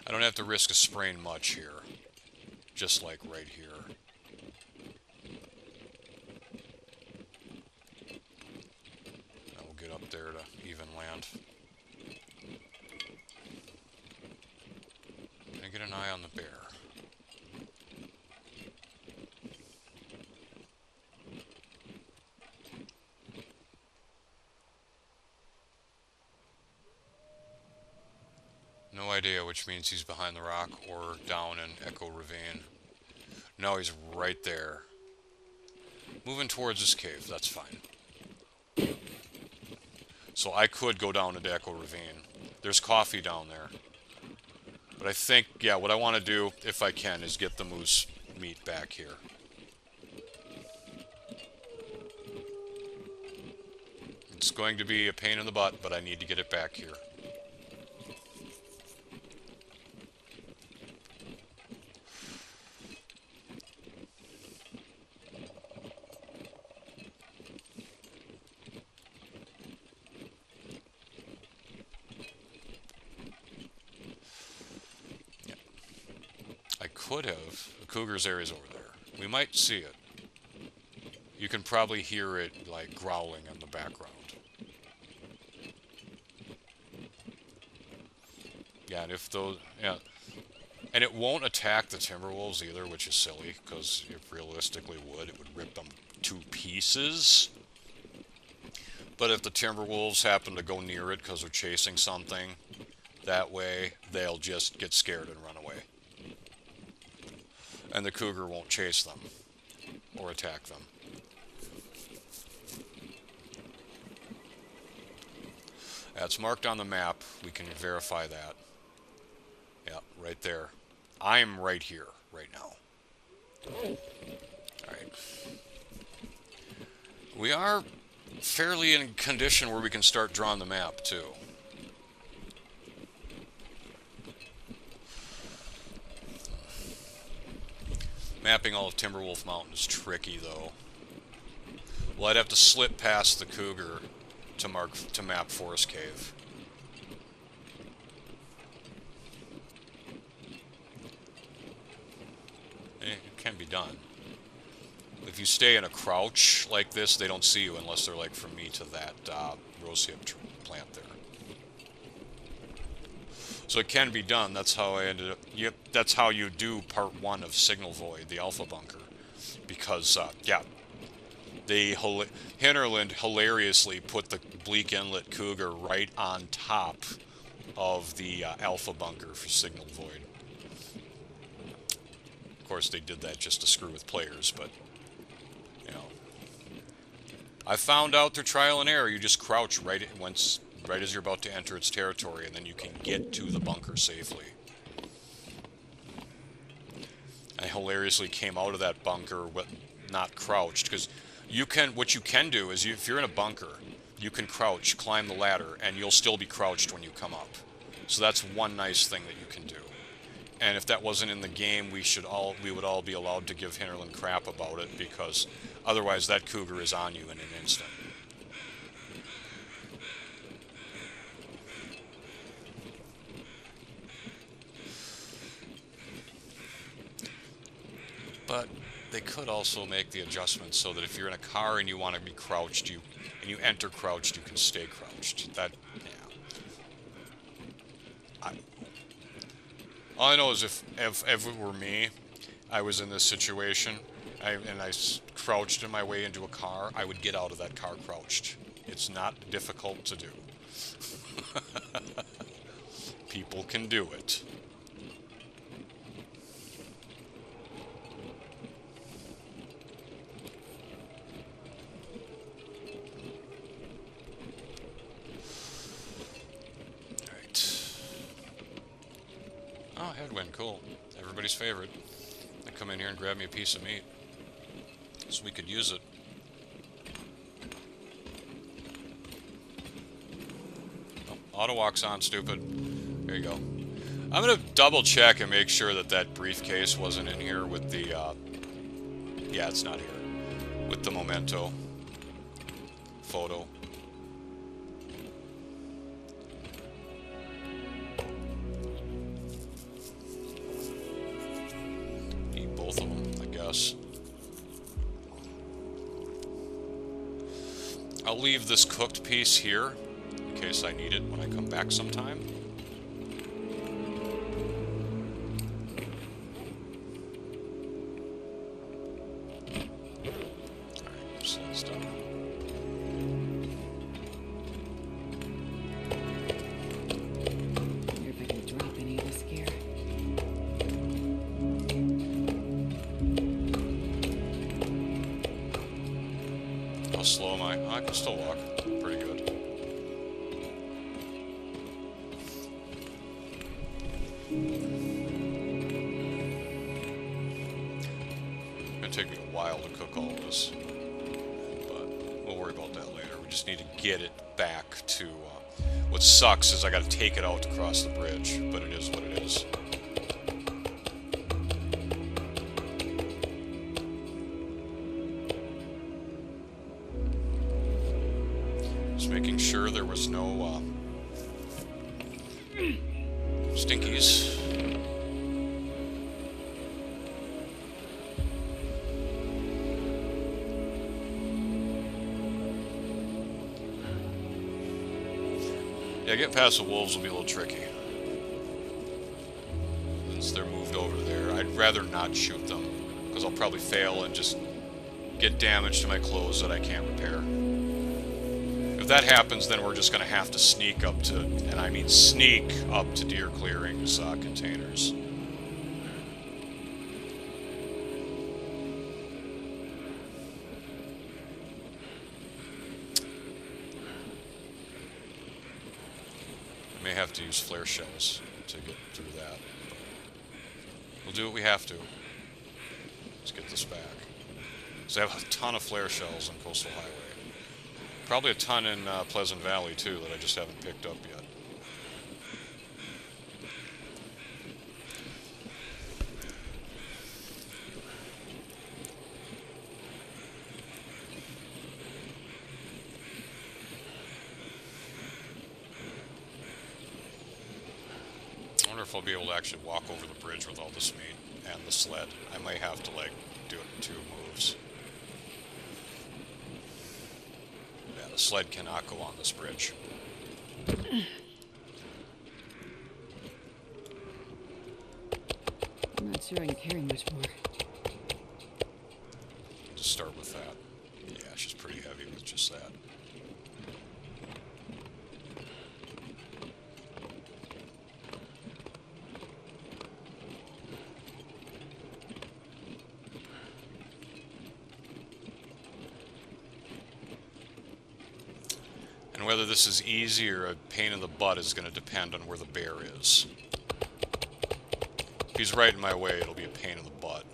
I don't have to risk a sprain much here. Just like right here. there to even land. Can I get an eye on the bear? No idea, which means he's behind the rock or down in Echo Ravine. No, he's right there. Moving towards this cave, that's fine. So I could go down into Echo Ravine. There's coffee down there. But I think, yeah, what I want to do, if I can, is get the moose meat back here. It's going to be a pain in the butt, but I need to get it back here. Could have. The cougar's area's over there. We might see it. You can probably hear it, like, growling in the background. Yeah, and if those... Yeah. And it won't attack the timber wolves either, which is silly, because it realistically would. It would rip them to pieces. But if the timber wolves happen to go near it because they're chasing something, that way they'll just get scared and run away. And the cougar won't chase them or attack them. That's marked on the map. We can verify that. Yeah, right there. I'm right here, right now. Alright. We are fairly in condition where we can start drawing the map, too. Mapping all of Timberwolf Mountain is tricky, though. Well, I'd have to slip past the cougar to map Forest Cave. It can be done. If you stay in a crouch like this, they don't see you unless they're like from me to that rosehip plant there. So it can be done. That's how I ended up. Yep, that's how you do part 1 of Signal Void, the Alpha Bunker. Because, yeah, Hinterland hilariously put the Bleak Inlet Cougar right on top of the Alpha Bunker for Signal Void. Of course, they did that just to screw with players, but, you know. I found out through trial and error, you just crouch right as you're about to enter its territory, and then you can get to the bunker safely. I hilariously came out of that bunker with not crouched, because what you can do is, if you're in a bunker, you can crouch, climb the ladder, and you'll still be crouched when you come up. So that's one nice thing that you can do. And if that wasn't in the game, we would all be allowed to give Hinterland crap about it, because otherwise that cougar is on you in an instant. But they could also make the adjustment so that if you're in a car and you want to be crouched, and you enter crouched, you can stay crouched. That, yeah. All I know is if it were me, I was in this situation, and I crouched in my way into a car, I would get out of that car crouched. It's not difficult to do. People can do it. Oh, headwind, cool. Everybody's favorite. They come in here and grab me a piece of meat. So we could use it. Oh, auto walk's on, stupid. There you go. I'm gonna double check and make sure that that briefcase wasn't in here with the, yeah, it's not here. With the memento photo. Both of them, I guess. I'll leave this cooked piece here in case I need it when I come back sometime. Alright, sled's done. Wonder if I can drop any of this gear. How slow am I? I can still walk. Pretty good. It's gonna take me a while to cook all of this, but we'll worry about that later. We just need to get it back to. What sucks is I gotta take it out to cross the bridge, but it is what it is. Just making sure there was no stinkies. Yeah, getting past the wolves will be a little tricky. Since they're moved over there, I'd rather not shoot them, because I'll probably fail and just get damage to my clothes that I can't repair. If that happens, then we're just going to have to sneak up to, and I mean sneak up to deer clearings containers. May have to use flare shells to get through that. We'll do what we have to. Let's get this back. So I have a ton of flare shells on Coastal Highway. Probably a ton in Pleasant Valley too that I just haven't picked up yet. I wonder if I'll be able to actually walk over the bridge with all this meat and the sled. I might have to like do it in 2 moves. Yeah, the sled cannot go on this bridge. I'm not sure I can carry much more. Just start with that. Yeah, she's pretty heavy with just that. And whether this is easy or a pain in the butt is going to depend on where the bear is. If he's right in my way, it'll be a pain in the butt.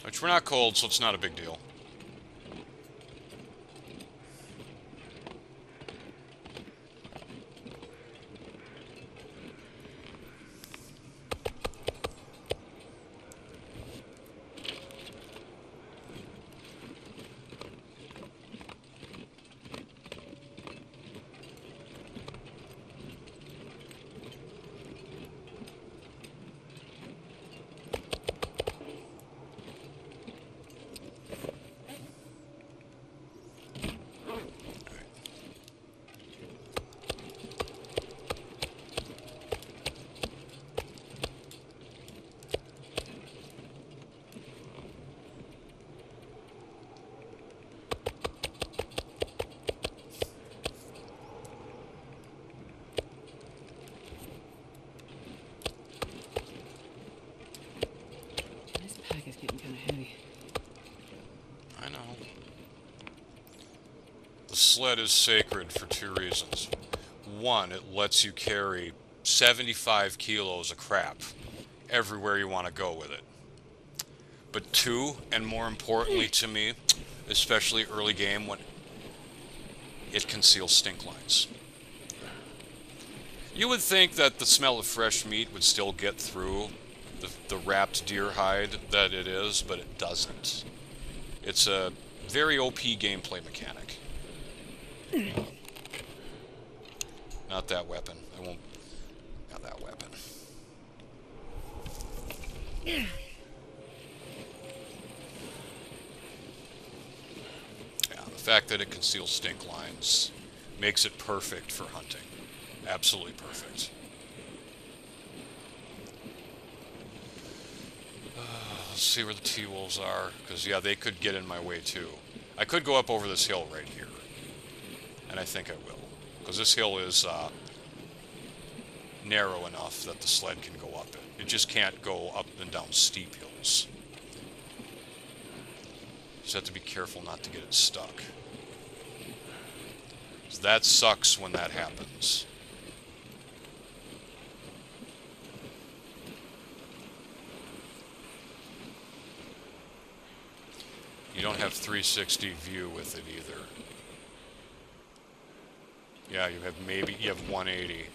Which we're not cold, so it's not a big deal. This pack is getting kind of heavy. I know. The sled is sacred for 2 reasons. One, it lets you carry 75 kilos of crap everywhere you want to go with it. But 2, and more importantly to me, especially early game, when it conceals stink lines. You would think that the smell of fresh meat would still get through the wrapped deer hide that it is, but it doesn't. It's a very OP gameplay mechanic. Not that weapon. I won't... Not that weapon. fact that it conceals stink lines makes it perfect for hunting. Absolutely perfect. Let's see where the T-wolves are, because yeah, they could get in my way too. I could go up over this hill right here, and I think I will, because this hill is narrow enough that the sled can go up it. It just can't go up and down steep hills. Just have to be careful not to get it stuck. So that sucks when that happens. You don't have 360 view with it either. Yeah, you have 180.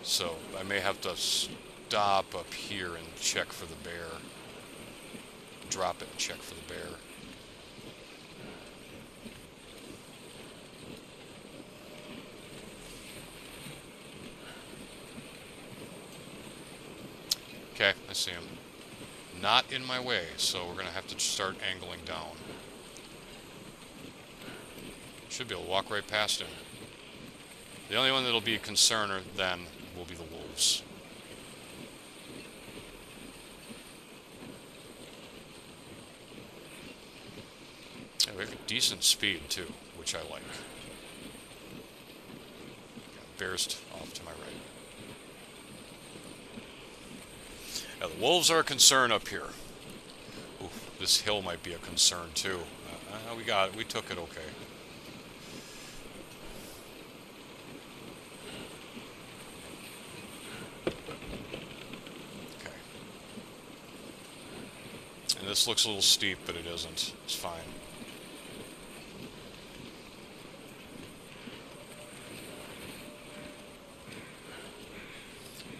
So I may have to stop up here and check for the bear. Drop it and check for the bear. Okay, I see him. Not in my way, so we're going to have to start angling down. Should be able to walk right past him. The only one that'll be a concern then will be the wolves. Yeah, we have a decent speed too, which I like. Yeah, bear's off to my right. Now, the wolves are a concern up here. Ooh, this hill might be a concern too. We got it. We took it okay. Okay. And this looks a little steep, but it isn't. It's fine.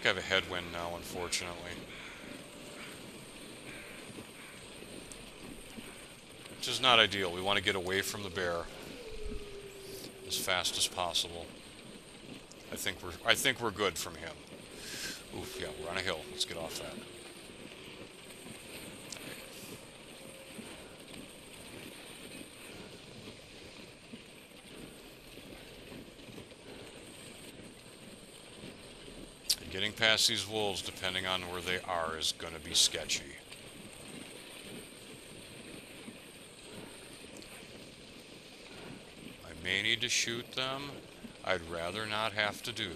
I have a headwind now, unfortunately. Which is not ideal. We want to get away from the bear as fast as possible. I think we're good from him. Oof, yeah, we're on a hill. Let's get off that. Getting past these wolves, depending on where they are, is going to be sketchy. I may need to shoot them. I'd rather not have to do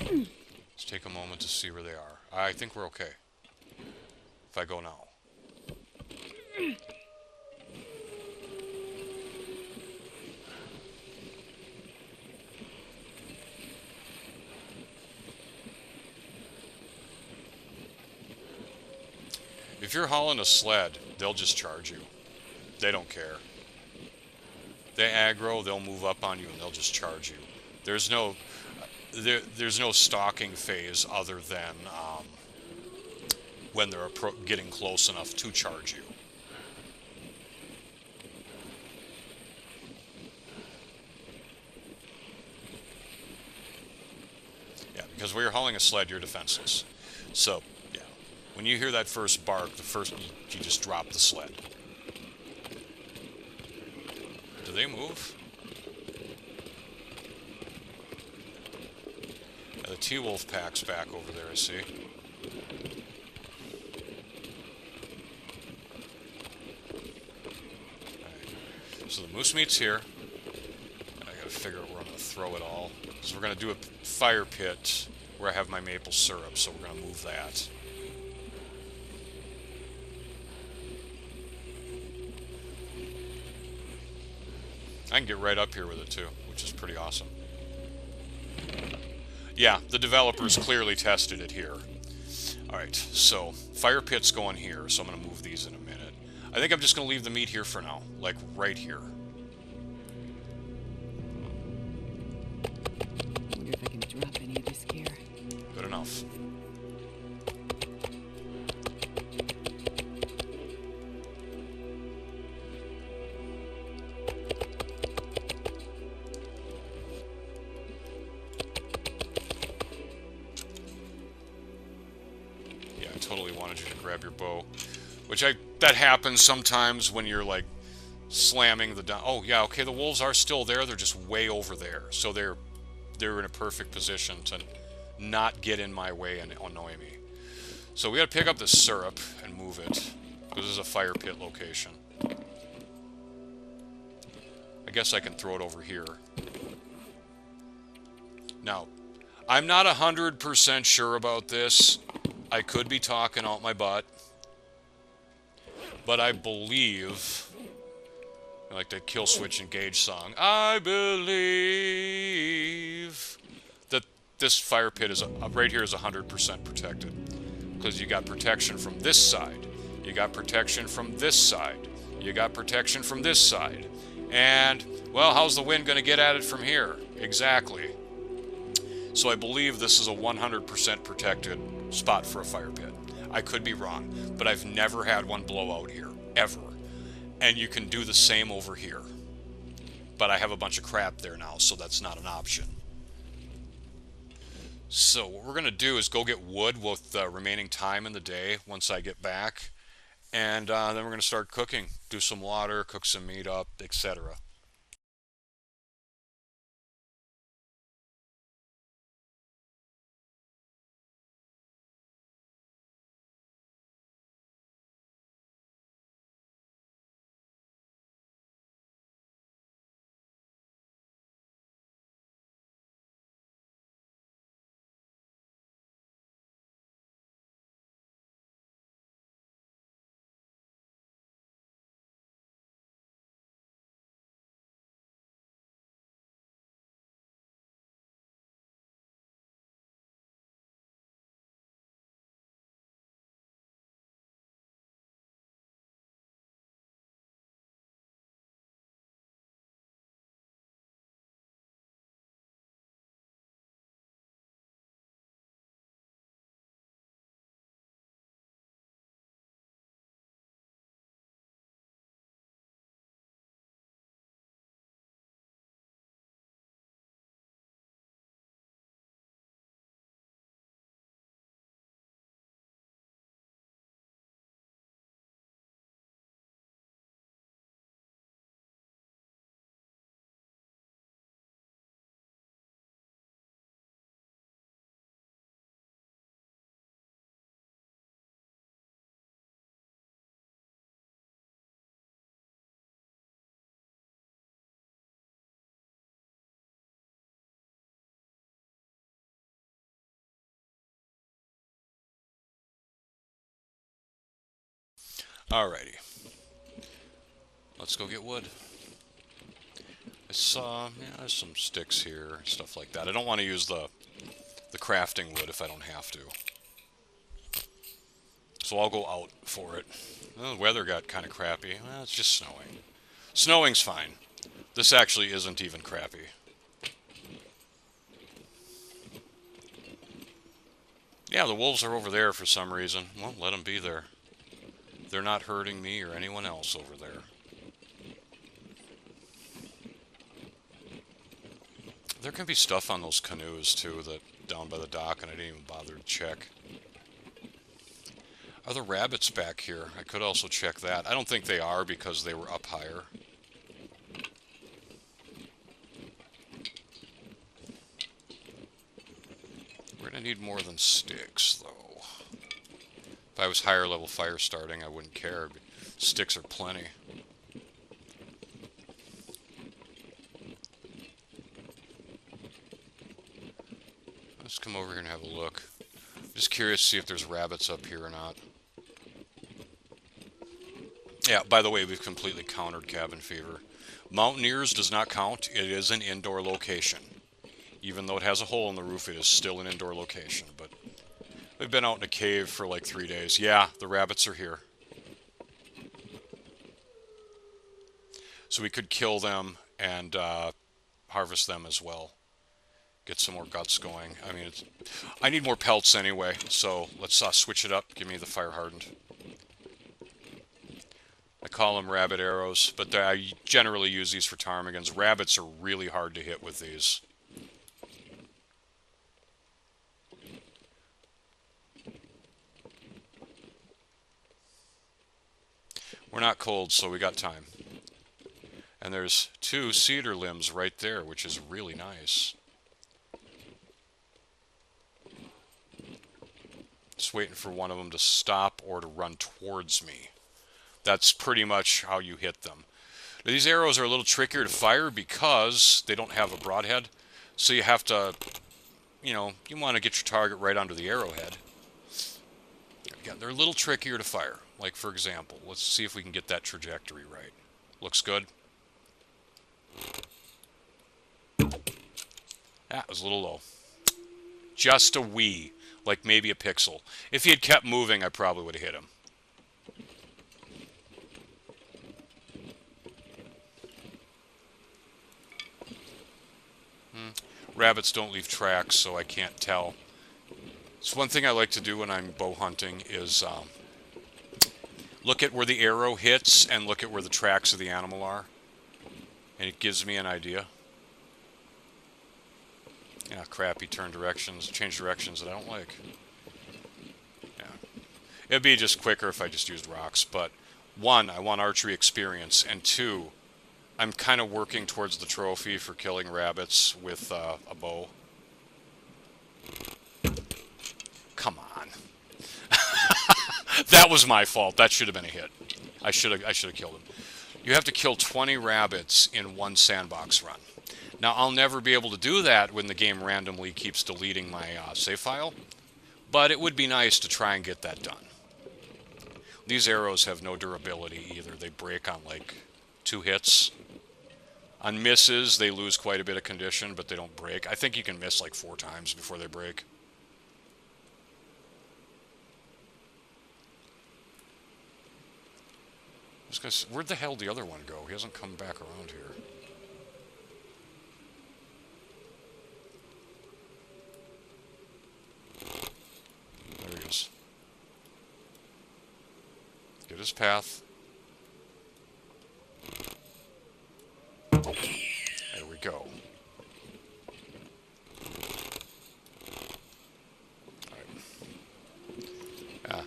that. Let's take a moment to see where they are. I think we're okay. If I go now. If you're hauling a sled, they'll just charge you. They don't care. They aggro, they'll move up on you, and they'll just charge you. There's no stalking phase other than when they're getting close enough to charge you. Yeah, because when you're hauling a sled, you're defenseless. So, yeah. When you hear that first bark, you just drop the sled. Do they move? The T-wolf pack's back over there, I see. Right. So the moose meat's here. I gotta figure out where I'm gonna throw it all. Because we're gonna do a fire pit where I have my maple syrup, so we're gonna move that. I can get right up here with it too, which is pretty awesome. Yeah, the developers clearly tested it here. Alright, so fire pit's going here, so I'm going to move these in a minute. I think I'm just going to leave the meat here for now, like right here. Wonder if I can drop any of this gear. Good enough. Totally wanted you to grab your bow. Which that happens sometimes when you're like slamming the down. Oh yeah, okay, the wolves are still there. They're just way over there, so they're in a perfect position to not get in my way and annoy me. So we got to pick up the syrup and move it. This is a fire pit location. I guess I can throw it over here. Now, I'm not 100% sure about this. I could be talking out my butt. But I believe, like the Kill Switch Engage song, I believe that this fire pit is right here is 100% protected. Because you got protection from this side. You got protection from this side. You got protection from this side. And, well, how's the wind going to get at it from here? Exactly. So I believe this is a 100% protected spot for a fire pit. I could be wrong, but I've never had one blow out here, ever. And you can do the same over here. But I have a bunch of crap there now, so that's not an option. So what we're going to do is go get wood with the remaining time in the day once I get back. And then we're going to start cooking. Do some water, cook some meat up, etc. Alrighty. Let's go get wood. I saw, yeah, there's some sticks here, stuff like that. I don't want to use the crafting wood if I don't have to. So I'll go out for it. Well, the weather got kind of crappy. Well, it's just snowing. Snowing's fine. This actually isn't even crappy. Yeah, the wolves are over there for some reason. Well, let them be there. They're not hurting me or anyone else over there. There can be stuff on those canoes, too, that down by the dock, and I didn't even bother to check. Are the rabbits back here? I could also check that. I don't think they are because they were up higher. We're going to need more than sticks, though. If I was higher level fire starting, I wouldn't care. But sticks are plenty. Let's come over here and have a look. Just curious to see if there's rabbits up here or not. Yeah, by the way, we've completely countered cabin fever. Mountaineers does not count. It is an indoor location. Even though it has a hole in the roof, it is still an indoor location. But we've been out in a cave for like 3 days. Yeah, the rabbits are here. So we could kill them and harvest them as well. Get some more guts going. I mean, I need more pelts anyway, so let's switch it up. Give me the fire hardened. I call them rabbit arrows, but I generally use these for ptarmigans. Rabbits are really hard to hit with these. We're not cold, so we got time. And there's 2 cedar limbs right there, which is really nice. Just waiting for one of them to stop or to run towards me. That's pretty much how you hit them. These arrows are a little trickier to fire because they don't have a broadhead. So you have to, you want to get your target right under the arrowhead. Yeah, they're a little trickier to fire. Like, for example, let's see if we can get that trajectory right. Looks good. That was a little low. Just a wee. Like maybe a pixel. If he had kept moving, I probably would have hit him. Rabbits don't leave tracks, so I can't tell. It's one thing I like to do when I'm bow hunting is look at where the arrow hits and look at where the tracks of the animal are. And it gives me an idea. Yeah, crap, he changed directions that I don't like. Yeah. It'd be just quicker if I just used rocks, but 1, I want archery experience, and 2, I'm kind of working towards the trophy for killing rabbits with a bow. Come on. That was my fault. That should have been a hit. I should have killed him. You have to kill 20 rabbits in 1 sandbox run. Now, I'll never be able to do that when the game randomly keeps deleting my save file, but it would be nice to try and get that done. These arrows have no durability either. They break on like 2 hits. On misses, they lose quite a bit of condition, but they don't break. I think you can miss like 4 times before they break. Where'd the hell did the other one go? He hasn't come back around here. There he is. Get his path. There we go. Alright. Yeah.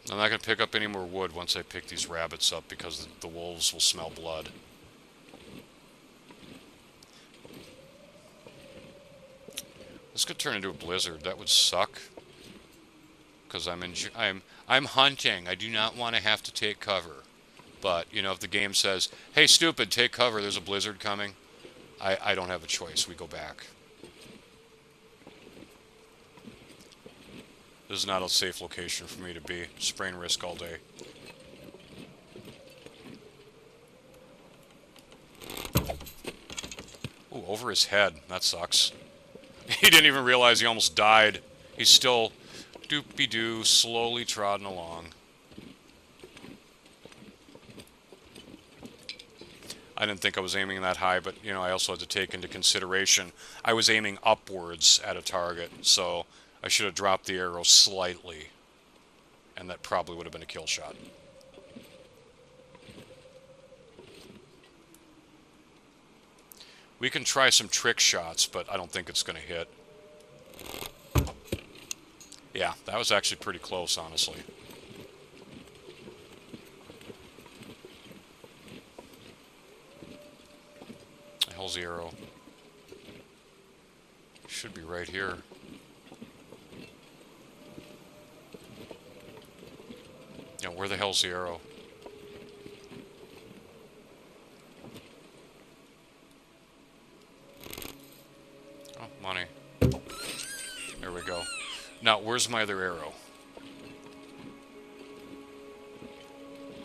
I'm not going to pick up any more wood once I pick these rabbits up because the wolves will smell blood. This could turn into a blizzard. That would suck. Because I'm hunting. I do not want to have to take cover. But, if the game says, hey, stupid, take cover, there's a blizzard coming, I don't have a choice. We go back. This is not a safe location for me to be. Sprain risk all day. Ooh, over his head. That sucks. He didn't even realize he almost died. He's still doopy-doo, slowly trotting along. I didn't think I was aiming that high, but, I also had to take into consideration I was aiming upwards at a target, so I should have dropped the arrow slightly, and that probably would have been a kill shot. We can try some trick shots, but I don't think it's going to hit. Yeah, that was actually pretty close, honestly. The hell's the arrow? Should be right here. Yeah, where the hell's the arrow? Oh, money. There we go. Now, where's my other arrow?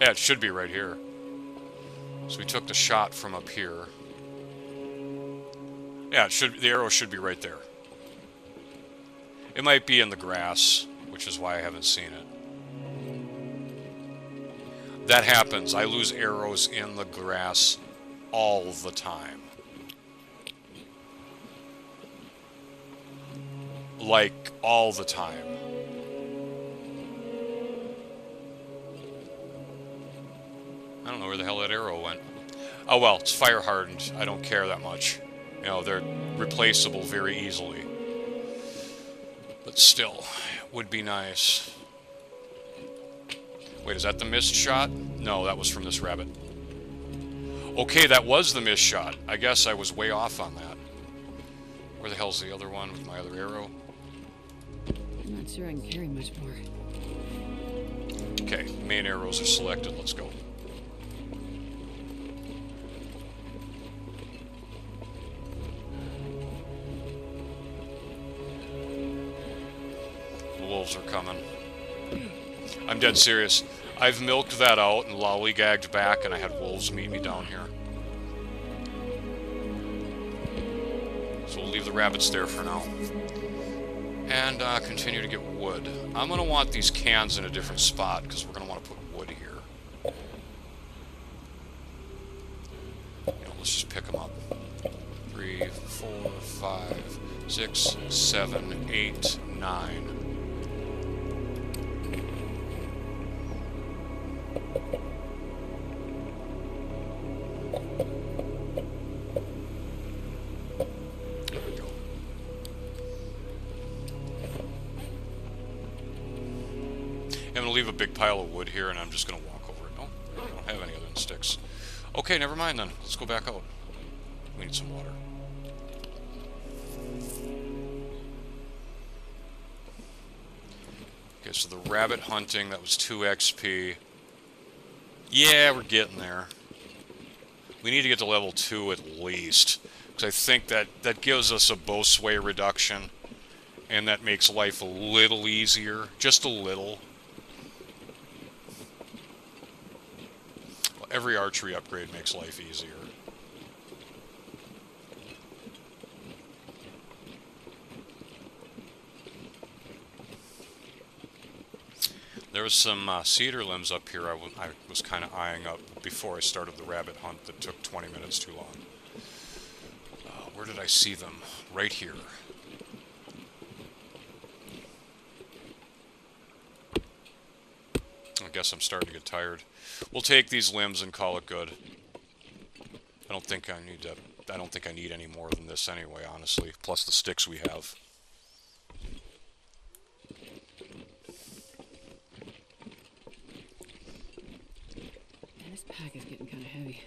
Yeah, it should be right here. So we took the shot from up here. Yeah, the arrow should be right there. It might be in the grass, which is why I haven't seen it. That happens. I lose arrows in the grass all the time. Like, all the time. I don't know where the hell that arrow went. Oh well, it's fire hardened. I don't care that much. They're replaceable very easily. But still, would be nice. Wait, is that the missed shot? No, that was from this rabbit. Okay, that was the missed shot. I guess I was way off on that. Where the hell's the other one with my other arrow? I'm not sure I can carry much more. Okay, main arrows are selected. Let's go. The wolves are coming. I'm dead serious. I've milked that out and lollygagged back, and I had wolves meet me down here. So we'll leave the rabbits there for now. And continue to get wood. I'm going to want these cans in a different spot, because we're going to want to put wood here. You know, let's just pick them up. 3, 4, 5, 6, 7, 8, 9. I'm going to leave a big pile of wood here, and I'm just going to walk over it. No, I don't have any other than sticks. Okay, never mind then. Let's go back out. We need some water. Okay, so the rabbit hunting, that was 2 XP. Yeah, we're getting there. We need to get to level 2 at least, because I think that gives us a bow sway reduction, and that makes life a little easier. Just a little. Every archery upgrade makes life easier. There was some cedar limbs up here I was kind of eyeing up before I started the rabbit hunt that took 20 minutes too long. Where did I see them? Right here. I guess I'm starting to get tired. We'll take these limbs and call it good. I don't think I need any more than this anyway, honestly. Plus the sticks we have. Man, this pack is getting kind of heavy.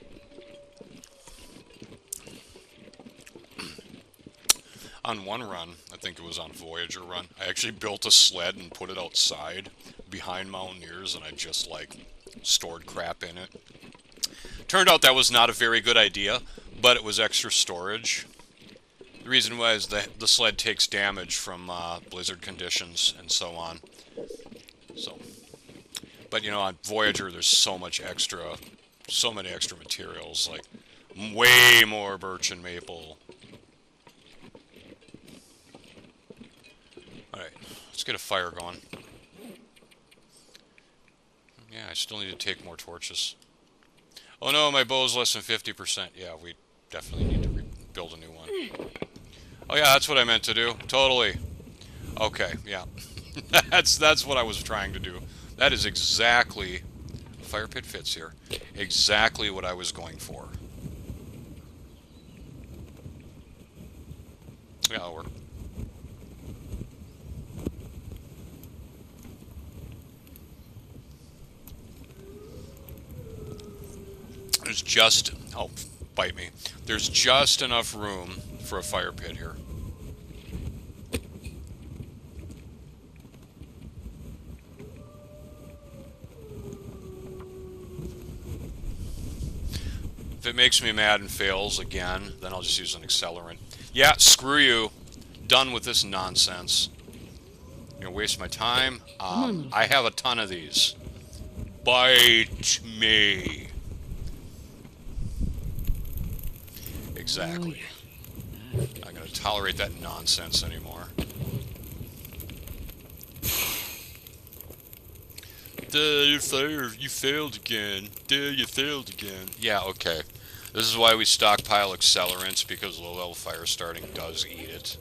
On one run, I think it was on Voyager run, I actually built a sled and put it outside behind Mountaineers, and I just like stored crap in it. Turned out that was not a very good idea, but it was extra storage. The reason was that the sled takes damage from blizzard conditions and so on. So, but you know, on Voyager there's so many extra materials, like way more birch and maple. Alright, let's get a fire going. Yeah, I still need to take more torches. Oh no, my bow's less than 50%. Yeah, we definitely need to build a new one. Oh yeah, that's what I meant to do. Totally. Okay, yeah. That's what I was trying to do. That is exactly... Fire pit fits here. Exactly what I was going for. Yeah, that'll work. There's just... Oh, bite me. There's just enough room for a fire pit here. If it makes me mad and fails again, then I'll just use an accelerant. Yeah, screw you. Done with this nonsense. You're gonna waste my time. I have a ton of these. Bite me. Exactly. Oh, yeah. I'm not gonna tolerate that nonsense anymore. You failed again. You failed again. Yeah, okay. This is why we stockpile accelerants, because low-level fire starting does eat it.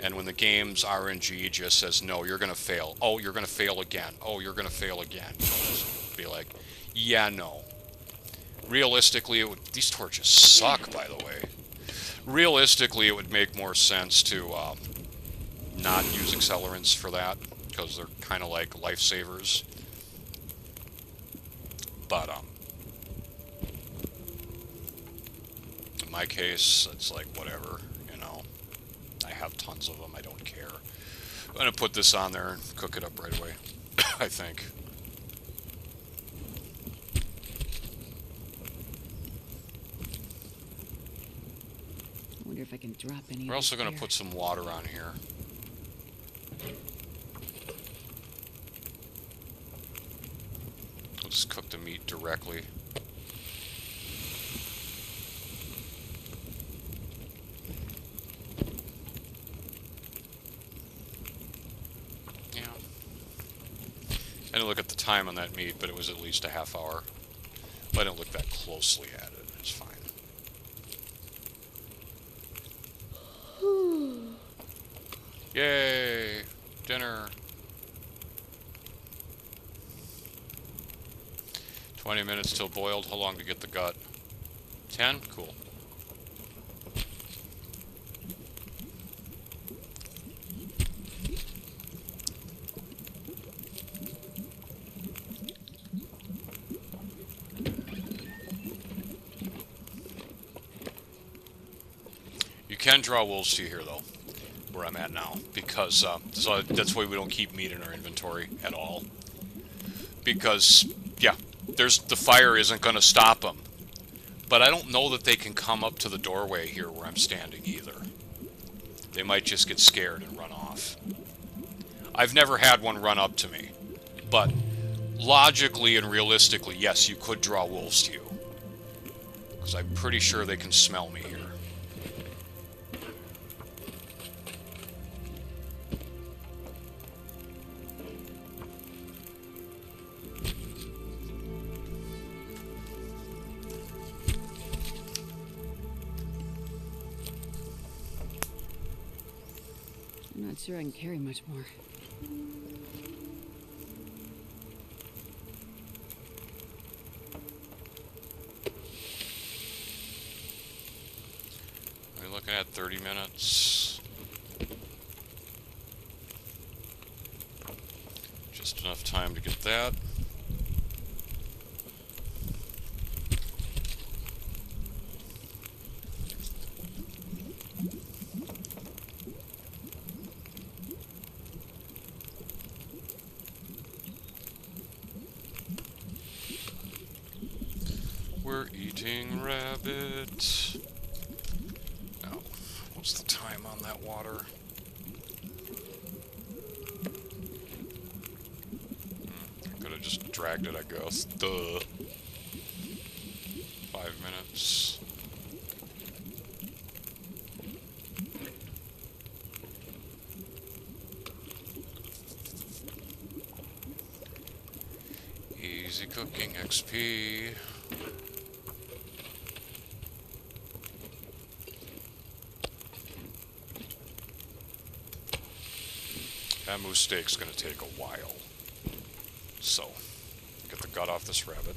And when the game's RNG just says, no, you're gonna fail. Oh, you're gonna fail again. Oh, you're gonna fail again. Just be like, yeah, no. Realistically, it would... These torches suck, by the way. Realistically, it would make more sense to not use accelerants for that, because they're kind of like lifesavers. But, in my case, it's like, whatever, you know. I have tons of them, I don't care. I'm going to put this on there and cook it up right away, I think. I wonder if I can drop any. We're also going to put some water on here. We'll just cook the meat directly. Yeah. I didn't look at the time on that meat, but it was at least a half hour. But I didn't look that closely at it. It's fine. Yay! Dinner. 20 minutes till boiled. How long to get the gut? 10? Cool. You can draw wolves to here, though, where I'm at now, because so that's why we don't keep meat in our inventory at all. Because, yeah, the fire isn't going to stop them. But I don't know that they can come up to the doorway here where I'm standing either. They might just get scared and run off. I've never had one run up to me, but logically and realistically, yes, you could draw wolves to you. Because I'm pretty sure they can smell me here. I'm not sure I can carry much more. We're looking at 30 minutes. Just enough time to get that. We're eating rabbit. Oh, what's the time on that water? Could have just dragged it, I guess. Duh. 5 minutes. Easy cooking XP. That moose steak's gonna take a while. So, get the gut off this rabbit.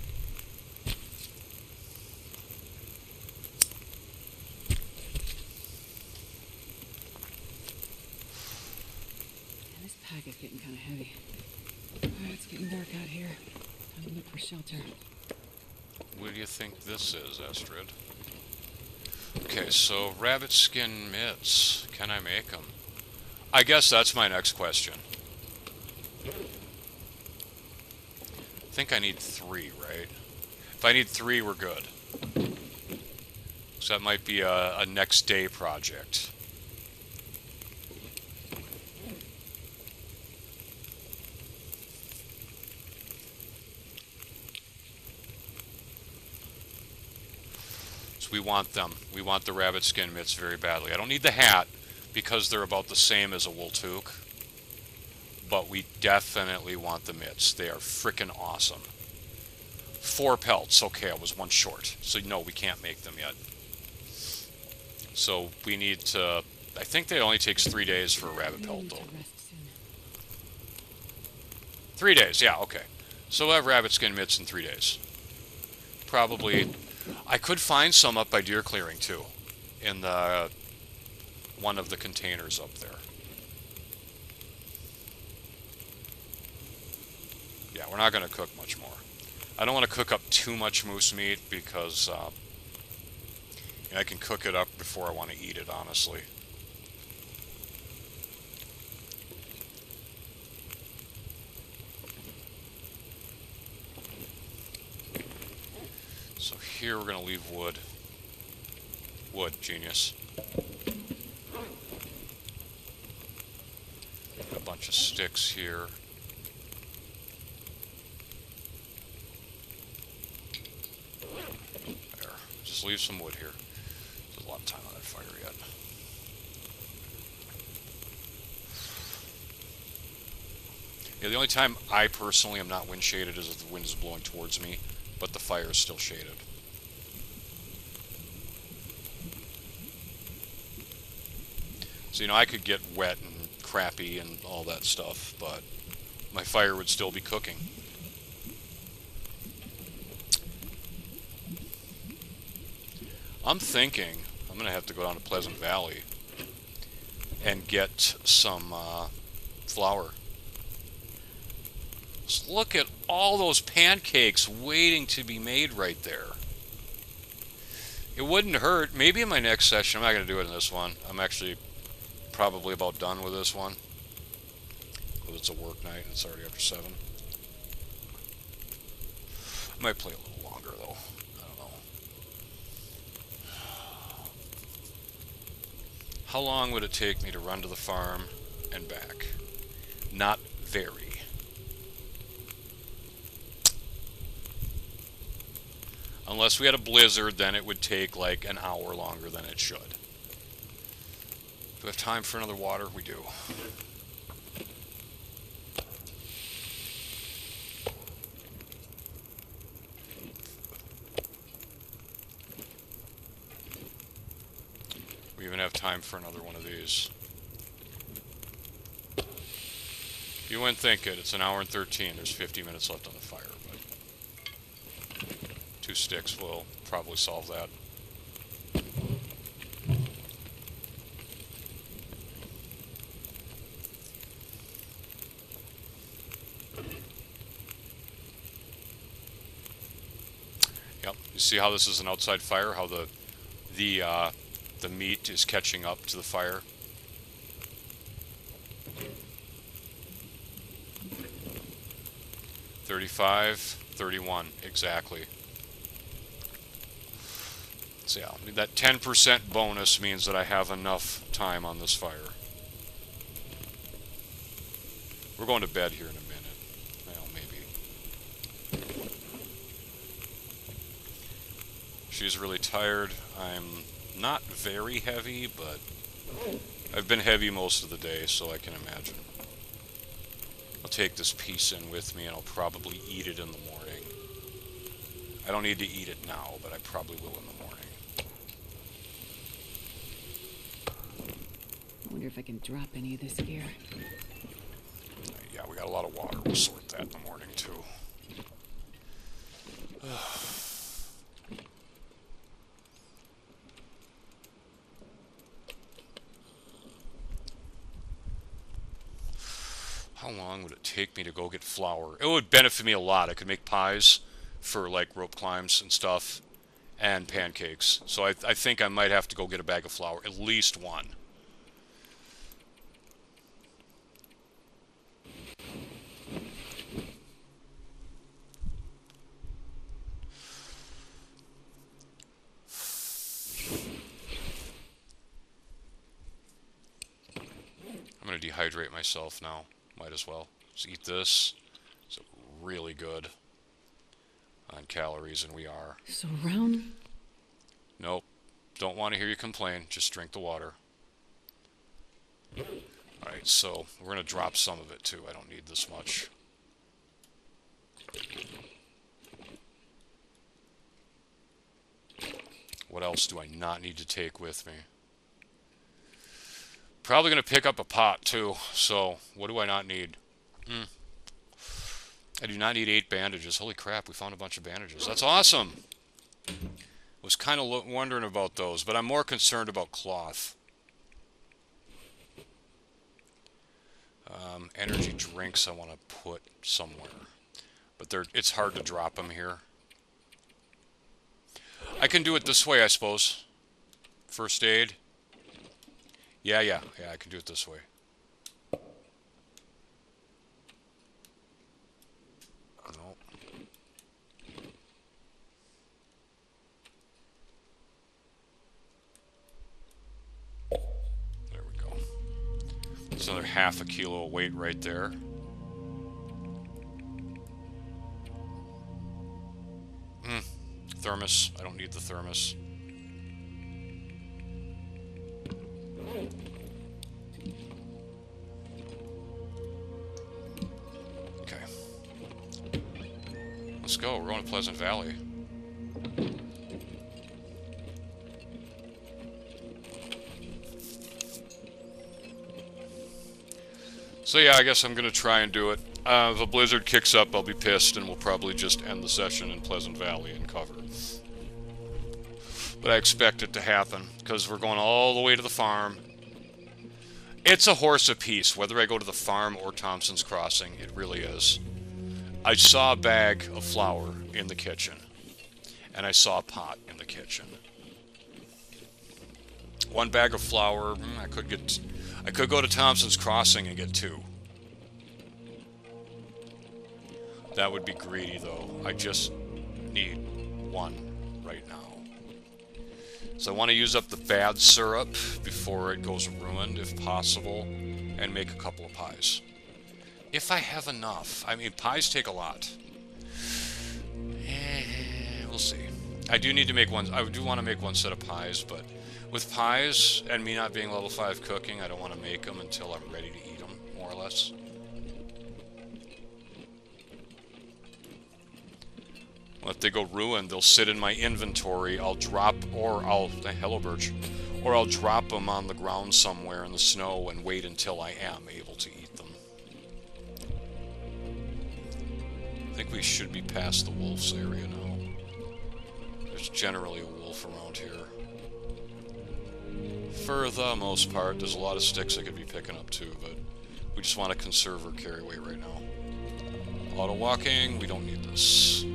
Man, this pack is getting kind of heavy. Alright, it's getting dark out here. Time to look for shelter. What do you think this is, Astrid? Okay, so rabbit skin mitts. Can I make them? I guess that's my next question. I think I need 3, right? If I need 3, we're good. So that might be a next day project. So we want them. We want the rabbit skin mitts very badly. I don't need the hat, because they're about the same as a wool toque. But we definitely want the mitts. They are frickin' awesome. 4 pelts. Okay, I was 1 short. So no, we can't make them yet. So we need to... I think it only takes 3 days for a rabbit pelt, though. 3 days, yeah, okay. So we'll have rabbit skin mitts in 3 days. Probably... I could find some up by deer clearing, too. In the... one of the containers up there. we're not going to cook much more. I don't want to cook up too much moose meat because I can cook it up before I want to eat it, honestly. So here we're going to leave wood. Wood, genius. A bunch of sticks here. There. Just leave some wood here. There's a lot of time on that fire yet. Yeah, the only time I personally am not wind shaded is if the wind is blowing towards me, but the fire is still shaded. So, I could get wet and crappy and all that stuff, but my fire would still be cooking. I'm thinking I'm going to have to go down to Pleasant Valley and get some flour. Just look at all those pancakes waiting to be made right there. It wouldn't hurt. Maybe in my next session, I'm not going to do it in this one. I'm actually probably about done with this one. Because it's a work night and it's already after 7. I might play a little longer though. I don't know. How long would it take me to run to the farm and back? Not very. Unless we had a blizzard, then it would take like an hour longer than it should. Do we have time for another water? We do. We even have time for another one of these. You wouldn't think it. It's an hour and 13. There's 50 minutes left on the fire, but 2 sticks will probably solve that. Yep. You see how this is an outside fire? How the meat is catching up to the fire. $35.31 exactly. So yeah, that 10% bonus means that I have enough time on this fire. We're going to bed here in a minute. Well, maybe. She's really tired. I'm not very heavy, but I've been heavy most of the day, so I can imagine. I'll take this piece in with me, and I'll probably eat it in the morning. I don't need to eat it now, but I probably will in the morning. I wonder if I can drop any of this gear. Yeah, we got a lot of water. We'll sort that in the morning, too. How long would it take me to go get flour? It would benefit me a lot. I could make pies for like rope climbs and stuff and pancakes. So I think I might have to go get a bag of flour, at least one. I'm going to dehydrate myself now. Might as well. Just eat this. It's really good on calories, and we are. So round? Nope. Don't want to hear you complain. Just drink the water. Alright, so we're going to drop some of it, too. I don't need this much. What else do I not need to take with me? Probably going to pick up a pot, too. So, what do I not need? I do not need 8 bandages. Holy crap, we found a bunch of bandages. That's awesome! Was kind of wondering about those, but I'm more concerned about cloth. Energy drinks I want to put somewhere. but it's hard to drop them here. I can do it this way, I suppose. First aid. Yeah, I can do it this way. No. There we go. It's another half a kilo of weight right there. Thermos. I don't need the thermos. Okay. Let's go. We're going to Pleasant Valley. So yeah, I guess I'm going to try and do it. If a blizzard kicks up, I'll be pissed, and we'll probably just end the session in Pleasant Valley and cover. But I expect it to happen, because we're going all the way to the farm. It's a horse apiece, whether I go to the farm or Thompson's Crossing. It really is. I saw a bag of flour in the kitchen, and I saw a pot in the kitchen. One bag of flour, I could go to Thompson's Crossing and get 2. That would be greedy, though. I just need 1 right now. So I want to use up the bad syrup before it goes ruined, if possible, and make a couple of pies. If I have enough. I mean, pies take a lot. We'll see. I do need to make one. I do want to make 1 set of pies, but with pies and me not being level 5 cooking, I don't want to make them until I'm ready to eat them, more or less. Well, if they go ruined, they'll sit in my inventory. I'll drop, hello birch, or I'll drop them on the ground somewhere in the snow and wait until I am able to eat them. I think we should be past the wolves area now. There's generally a wolf around here. For the most part, there's a lot of sticks I could be picking up too, but we just want to conserve our carry weight right now. Auto walking, we don't need this.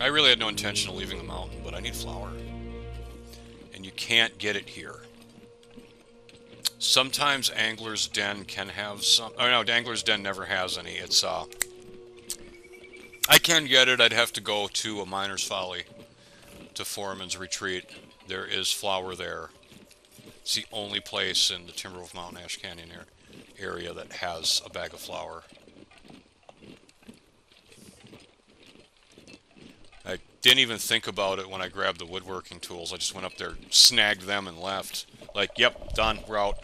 I really had no intention of leaving the mountain, but I need flour. And you can't get it here. Sometimes Angler's Den can have some... Oh no, Angler's Den never has any. It's, I can get it. I'd have to go to a Miner's Folly, to Foreman's Retreat. There is flour there. It's the only place in the Timberwolf Mountain Ash Canyon area that has a bag of flour. I didn't even think about it when I grabbed the woodworking tools. I just went up there, snagged them, and left. Like, yep, done, we're out.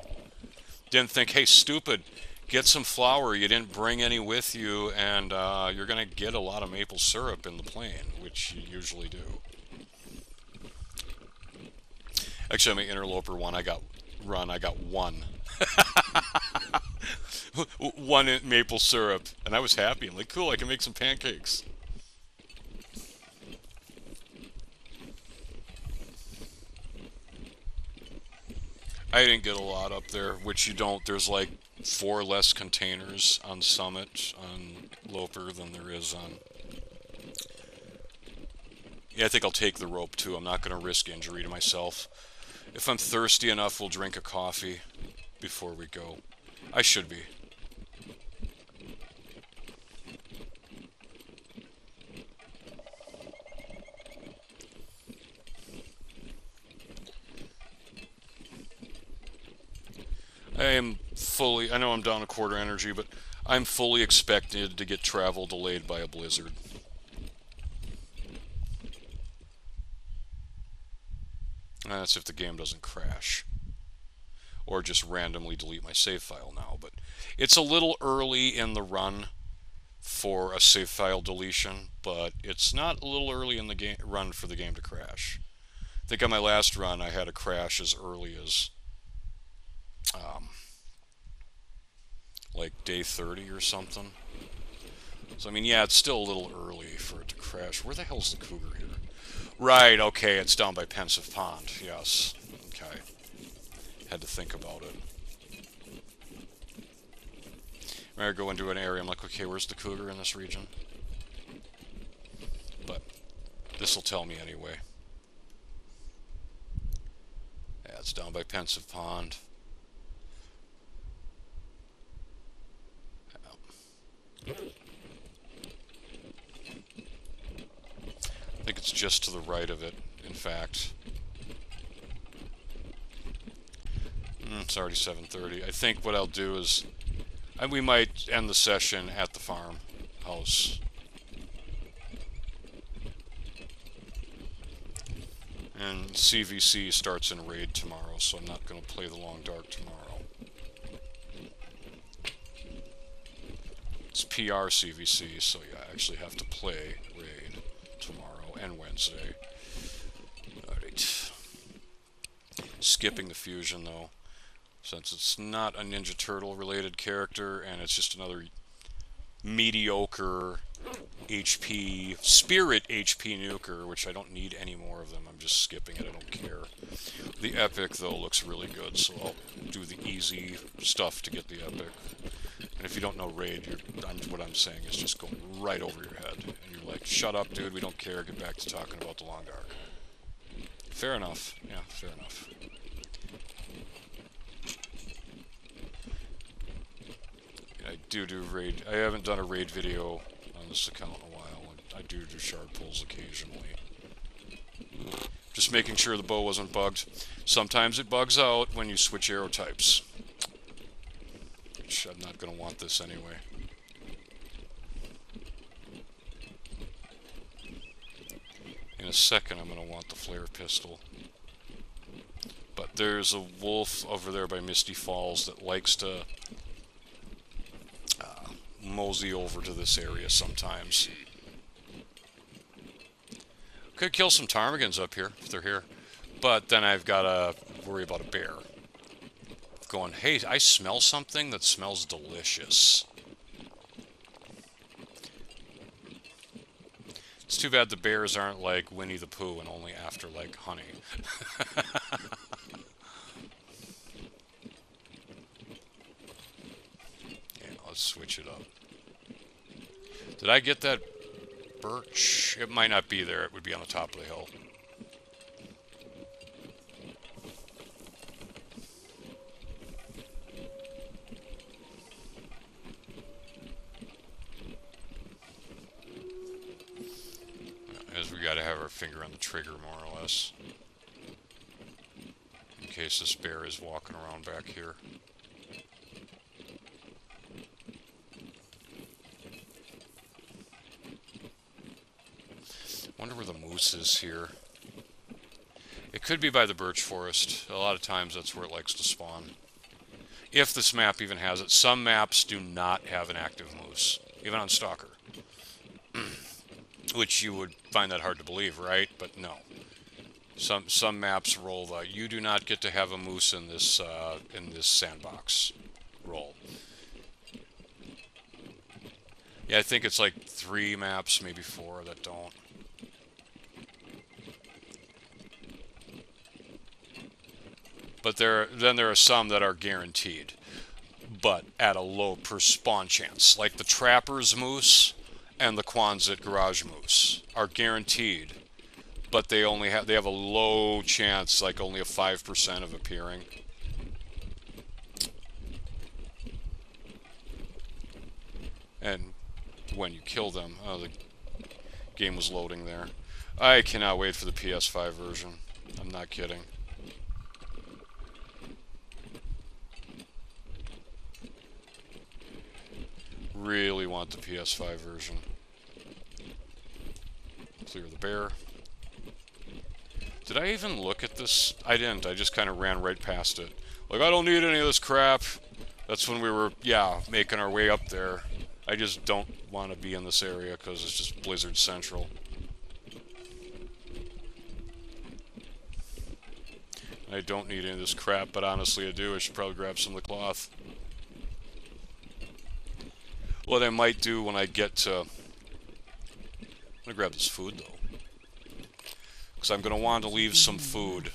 Didn't think, hey, stupid, get some flour. You didn't bring any with you, and you're going to get a lot of maple syrup in the plane, which you usually do. Actually, I'm an interloper one. I got 1. 1 maple syrup, and I was happy. I'm like, cool, I can make some pancakes. I didn't get a lot up there, which you don't. There's like 4 less containers on Summit, on Loper, than there is on... Yeah, I think I'll take the rope too. I'm not going to risk injury to myself. If I'm thirsty enough, we'll drink a coffee before we go. I should be. I know I'm down a quarter energy, but I'm fully expected to get travel delayed by a blizzard. And that's if the game doesn't crash. Or just randomly delete my save file now. But it's a little early in the run for a save file deletion, but it's not a little early in the run for the game to crash. I think on my last run I had a crash as early as like day 30 or something. So I mean, yeah, it's still a little early for it to crash. crash. Where the hell's the cougar here? Right, okay, it's down by Pensive Pond. Yes. Okay. Had to think about it. I go into an area, I'm like, okay, where's the cougar in this region? But this will tell me anyway. Yeah, it's down by Pensive Pond. Yeah. I think it's just to the right of it, in fact. It's already 7:30. I think what I'll do is, we might end the session at the farmhouse. And CVC starts in raid tomorrow, so I'm not going to play the Long Dark tomorrow. It's PR CVC, so yeah, I actually have to play raid tomorrow and Wednesday. Alright. Skipping the fusion though, since it's not a Ninja Turtle related character and it's just another mediocre HP, Spirit HP nuker, which I don't need any more of them. I'm just skipping it, I don't care. The Epic though looks really good, so I'll do the easy stuff to get the Epic. And if you don't know raid, what I'm saying is just going right over your head. And you're like, shut up dude, we don't care, get back to talking about the Long Dark. Fair enough, yeah, fair enough. I do raid. I haven't done a raid video on this account in a while. I do shard pulls occasionally. Just making sure the bow wasn't bugged. Sometimes it bugs out when you switch arrow types. Which I'm not going to want this anyway. In a second I'm going to want the flare pistol. But there's a wolf over there by Misty Falls that likes to mosey over to this area sometimes. Could kill some ptarmigans up here if they're here, but then I've got to worry about a bear. Going, hey, I smell something that smells delicious. It's too bad the bears aren't like Winnie the Pooh and only after like honey. Yeah, let's switch it up. Did I get that birch? It might not be there. It would be on the top of the hill. As we gotta have our finger on the trigger, more or less. In case this bear is walking around back here. Wonder where the moose is here. It could be by the birch forest. A lot of times that's where it likes to spawn. If this map even has it. Some maps do not have an active moose. Even on Stalker. Which you would find that hard to believe, right? But no. Some maps roll the you do not get to have a moose in this sandbox roll. Yeah, I think it's like 3 maps, maybe 4 that don't. But then there are some that are guaranteed, but at a low per spawn chance. Like the Trapper's Moose and the Quonset Garage Moose are guaranteed, but they have a low chance, like only a 5% of appearing. And when you kill them, oh, the game was loading there. I cannot wait for the PS5 version. I'm not kidding. Really want the PS5 version. Clear the bear. Did I even look at this? I didn't. I just kind of ran right past it. Like, I don't need any of this crap. That's when we were, yeah, making our way up there. I just don't want to be in this area because it's just Blizzard Central. I don't need any of this crap, but honestly I do. I should probably grab some of the cloth. What I might do when I get to gonna grab this food though, because I'm gonna want to leave some food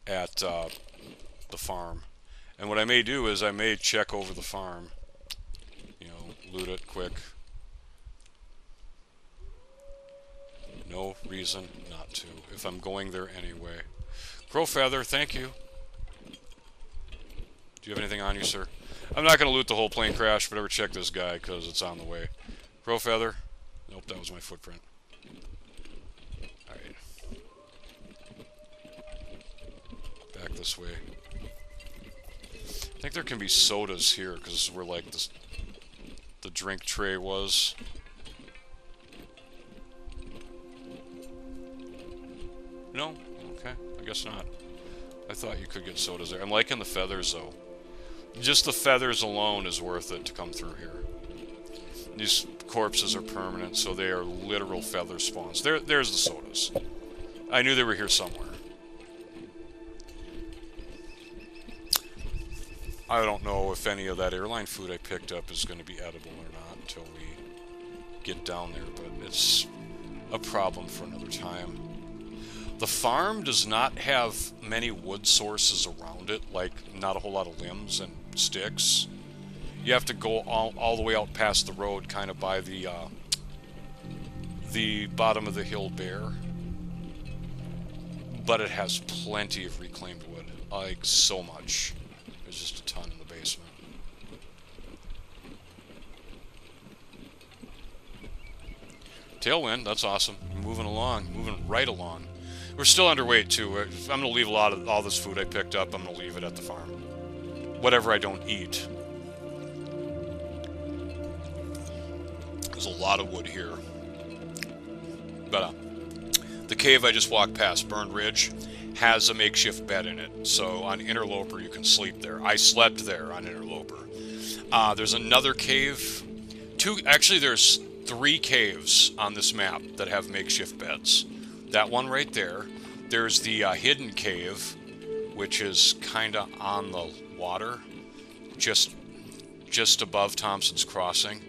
at the farm. And what I may do is I may check over the farm. You know, loot it quick. No reason not to, if I'm going there anyway. Crow feather, thank you. Do you have anything on you, sir? I'm not going to loot the whole plane crash, but ever check this guy, because it's on the way. Crow feather. Nope, that was my footprint. Alright. Back this way. I think there can be sodas here, because this is where, like, the drink tray was. No? Okay, I guess not. I thought you could get sodas there. I'm liking the feathers, though. Just the feathers alone is worth it to come through here. These corpses are permanent, so they are literal feather spawns. There's the sodas. I knew they were here somewhere. I don't know if any of that airline food I picked up is going to be edible or not until we get down there, but it's a problem for another time. The farm does not have many wood sources around it, like not a whole lot of limbs and sticks. You have to go all the way out past the road, kind of by the bottom of the hill bare. But it has plenty of reclaimed wood, like so much. There's just a ton in the basement. Tailwind, that's awesome. Moving along, moving right along. We're still underweight too. I'm gonna leave a lot of all this food I picked up. I'm gonna leave it at the farm. Whatever I don't eat. There's a lot of wood here. But the cave I just walked past, Burned Ridge, has a makeshift bed in it. So on Interloper you can sleep there. I slept there on Interloper. There's another cave. Actually there's 3 caves on this map that have makeshift beds. That one right there. There's the hidden cave, which is kind of on the water, just above Thompson's Crossing,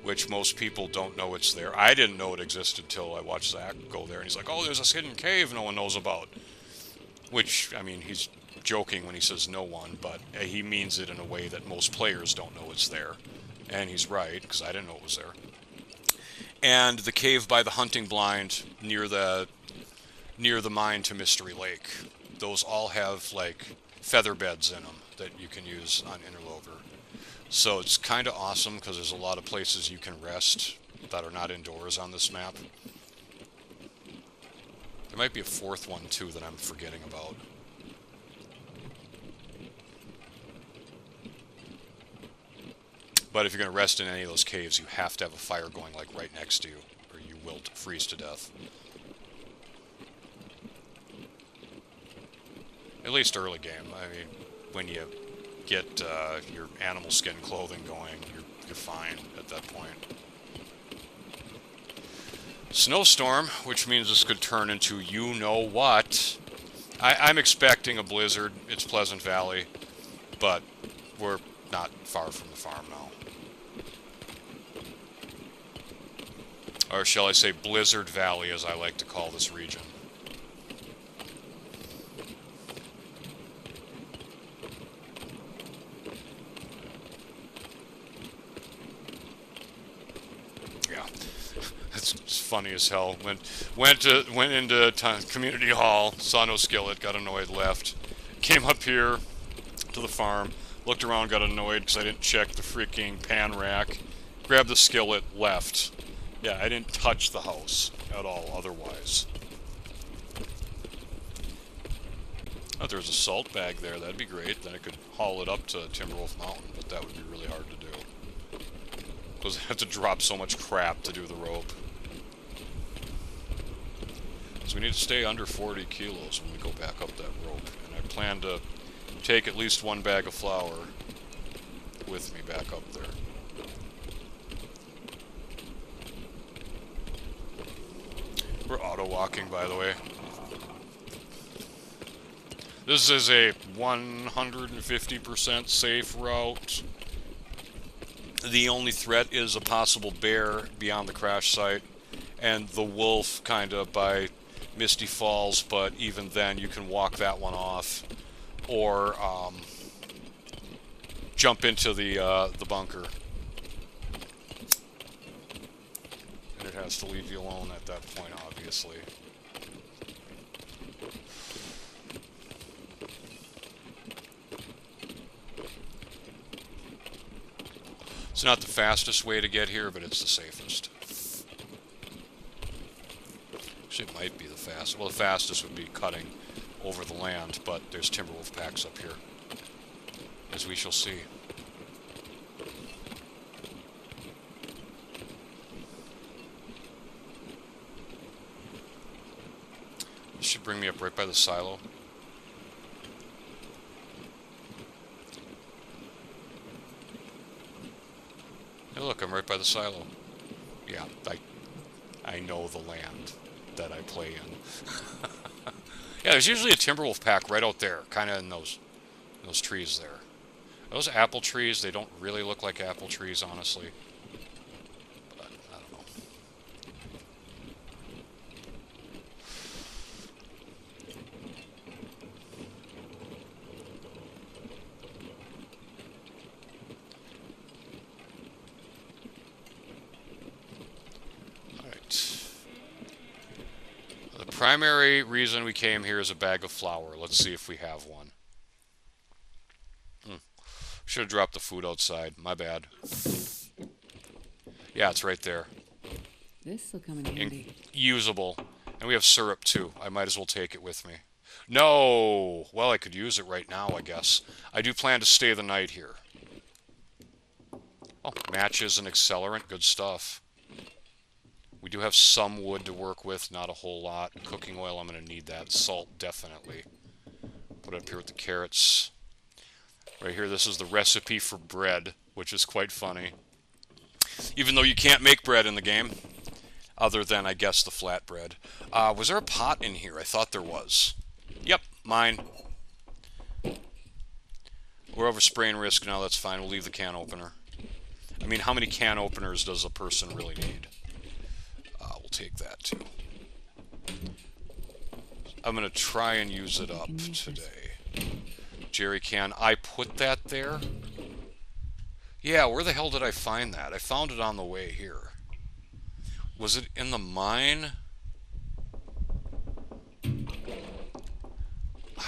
which most people don't know it's there. I didn't know it existed till I watched Zach go there, and he's like, "Oh, there's this hidden cave no one knows about." Which, I mean, he's joking when he says no one, but he means it in a way that most players don't know it's there. And he's right, because I didn't know it was there. And the cave by the hunting blind near the mine to Mystery Lake. Those all have like feather beds in them that you can use on Interloper. So it's kind of awesome because there's a lot of places you can rest that are not indoors on this map. There might be a 4th one too that I'm forgetting about. But if you're going to rest in any of those caves, you have to have a fire going like right next to you, or you will freeze to death. At least early game. I mean, when you get your animal skin clothing going, you're fine at that point. Snowstorm, which means this could turn into you-know-what. I'm expecting a blizzard. It's Pleasant Valley, but we're not far from the farm now. Or shall I say Blizzard Valley, as I like to call this region. Yeah, it's funny as hell. Went into community hall, saw no skillet, got annoyed, left. Came up here to the farm, looked around, got annoyed because I didn't check the freaking pan rack. Grabbed the skillet, left. Yeah, I didn't touch the house at all otherwise. Oh, there's a salt bag there. That'd be great. Then I could haul it up to Timberwolf Mountain, but that would be really hard to do. Because I have to drop so much crap to do the rope. So we need to stay under 40 kilos when we go back up that rope. And I plan to take at least 1 bag of flour with me back up there. We're auto-walking, by the way. This is a 150% safe route. The only threat is a possible bear beyond the crash site, and the wolf kind of by Misty Falls, but even then you can walk that one off, or jump into the bunker, and it has to leave you alone at that point, obviously. It's not the fastest way to get here, but it's the safest. Actually, it might be the fastest. Well, the fastest would be cutting over the land, but there's Timberwolf packs up here, as we shall see. This should bring me up right by the silo. Hey, look, I'm right by the silo. Yeah, I know the land that I play in. Yeah, there's usually a Timberwolf pack right out there, kind of in those trees there. Those apple trees, they don't really look like apple trees, honestly. But, I don't know. Alright. The primary reason we came here is a bag of flour. Let's see if we have one. Should have dropped the food outside. My bad. Yeah, it's right there. This will come in handy. Usable. And we have syrup, too. I might as well take it with me. No! Well, I could use it right now, I guess. I do plan to stay the night here. Oh, matches and accelerant. Good stuff. We do have some wood to work with, not a whole lot. Cooking oil, I'm going to need that. Salt, definitely. Put it up here with the carrots. Right here, this is the recipe for bread, which is quite funny. Even though you can't make bread in the game, other than, I guess, the flatbread. Was there a pot in here? I thought there was. Yep, mine. We're over spraying risk now, that's fine. We'll leave the can opener. I mean, how many can openers does a person really need? We'll take that, too. I'm going to try and use it up today. Jerry can. I put that there? Yeah, where the hell did I find that? I found it on the way here. Was it in the mine? I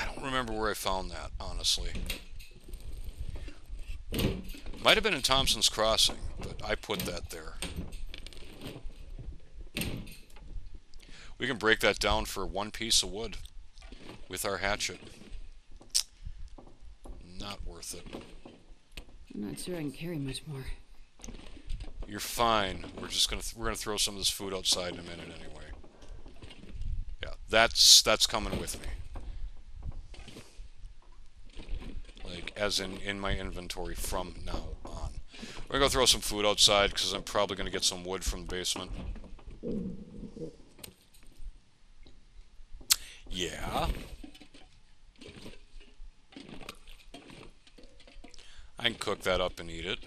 don't remember where I found that, honestly. Might have been in Thompson's Crossing, but I put that there. We can break that down for one piece of wood with our hatchet. Not worth it. I'm not sure I can carry much more. You're fine. We're gonna throw some of this food outside in a minute anyway. Yeah, that's coming with me. Like, as in my inventory from now on. We're gonna go throw some food outside because I'm probably gonna get some wood from the basement. Yeah. I can cook that up and eat it.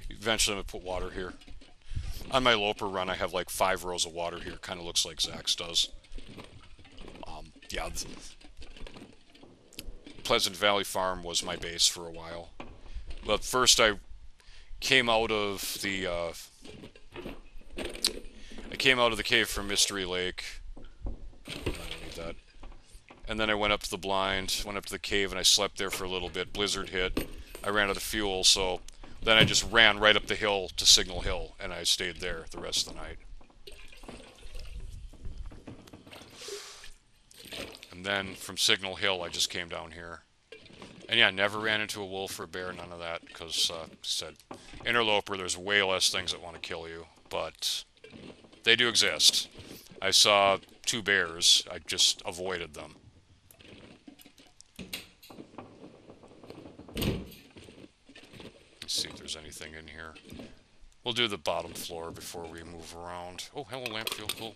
Eventually I'm going to put water here. On my Loper run I have like 5 rows of water here. Kind of looks like Zach's does. Yeah. Pleasant Valley Farm was my base for a while. But first I came out of the cave from Mystery Lake. I don't need that. And then I went up to the blind, went up to the cave, and I slept there for a little bit. Blizzard hit. I ran out of fuel, so then I just ran right up the hill to Signal Hill, and I stayed there the rest of the night. And then from Signal Hill, I just came down here. And yeah, never ran into a wolf or a bear, none of that, because, said, interloper, there's way less things that want to kill you, but they do exist. I saw 2 bears, I just avoided them. Let's see if there's anything in here. We'll do the bottom floor before we move around. Oh, hello, lamp field, cool.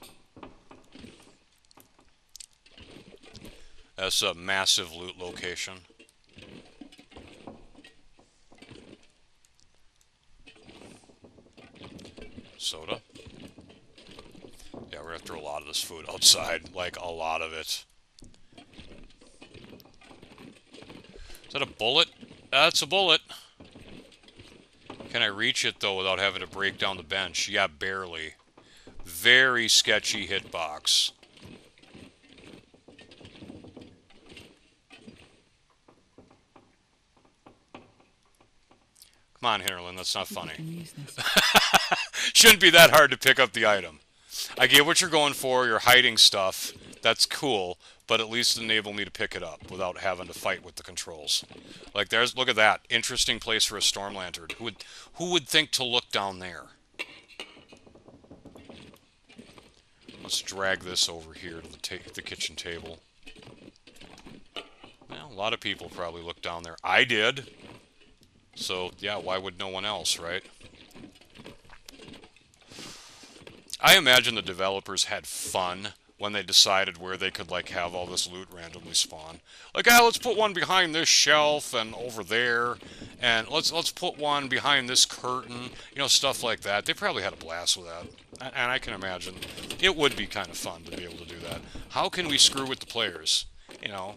That's a massive loot location. Soda. Yeah, we're gonna throw a lot of this food outside, like a lot of it. Is that a bullet? That's a bullet. Can I reach it, though, without having to break down the bench? Yeah, barely. Very sketchy hitbox. Come on, Hinterland, that's not funny. Shouldn't be that hard to pick up the item. I get what you're going for, you're hiding stuff. That's cool, but at least enable me to pick it up without having to fight with the controls. Like, look at that. Interesting place for a storm lantern. Who would think to look down there? Let's drag this over here to the kitchen table. Well, a lot of people probably look down there. I did. So, yeah, why would no one else, right? I imagine the developers had fun when they decided where they could, like, have all this loot randomly spawn. Like, ah, let's put one behind this shelf and over there, and let's put one behind this curtain, you know, stuff like that. They probably had a blast with that, and I can imagine it would be kind of fun to be able to do that. How can we screw with the players, you know?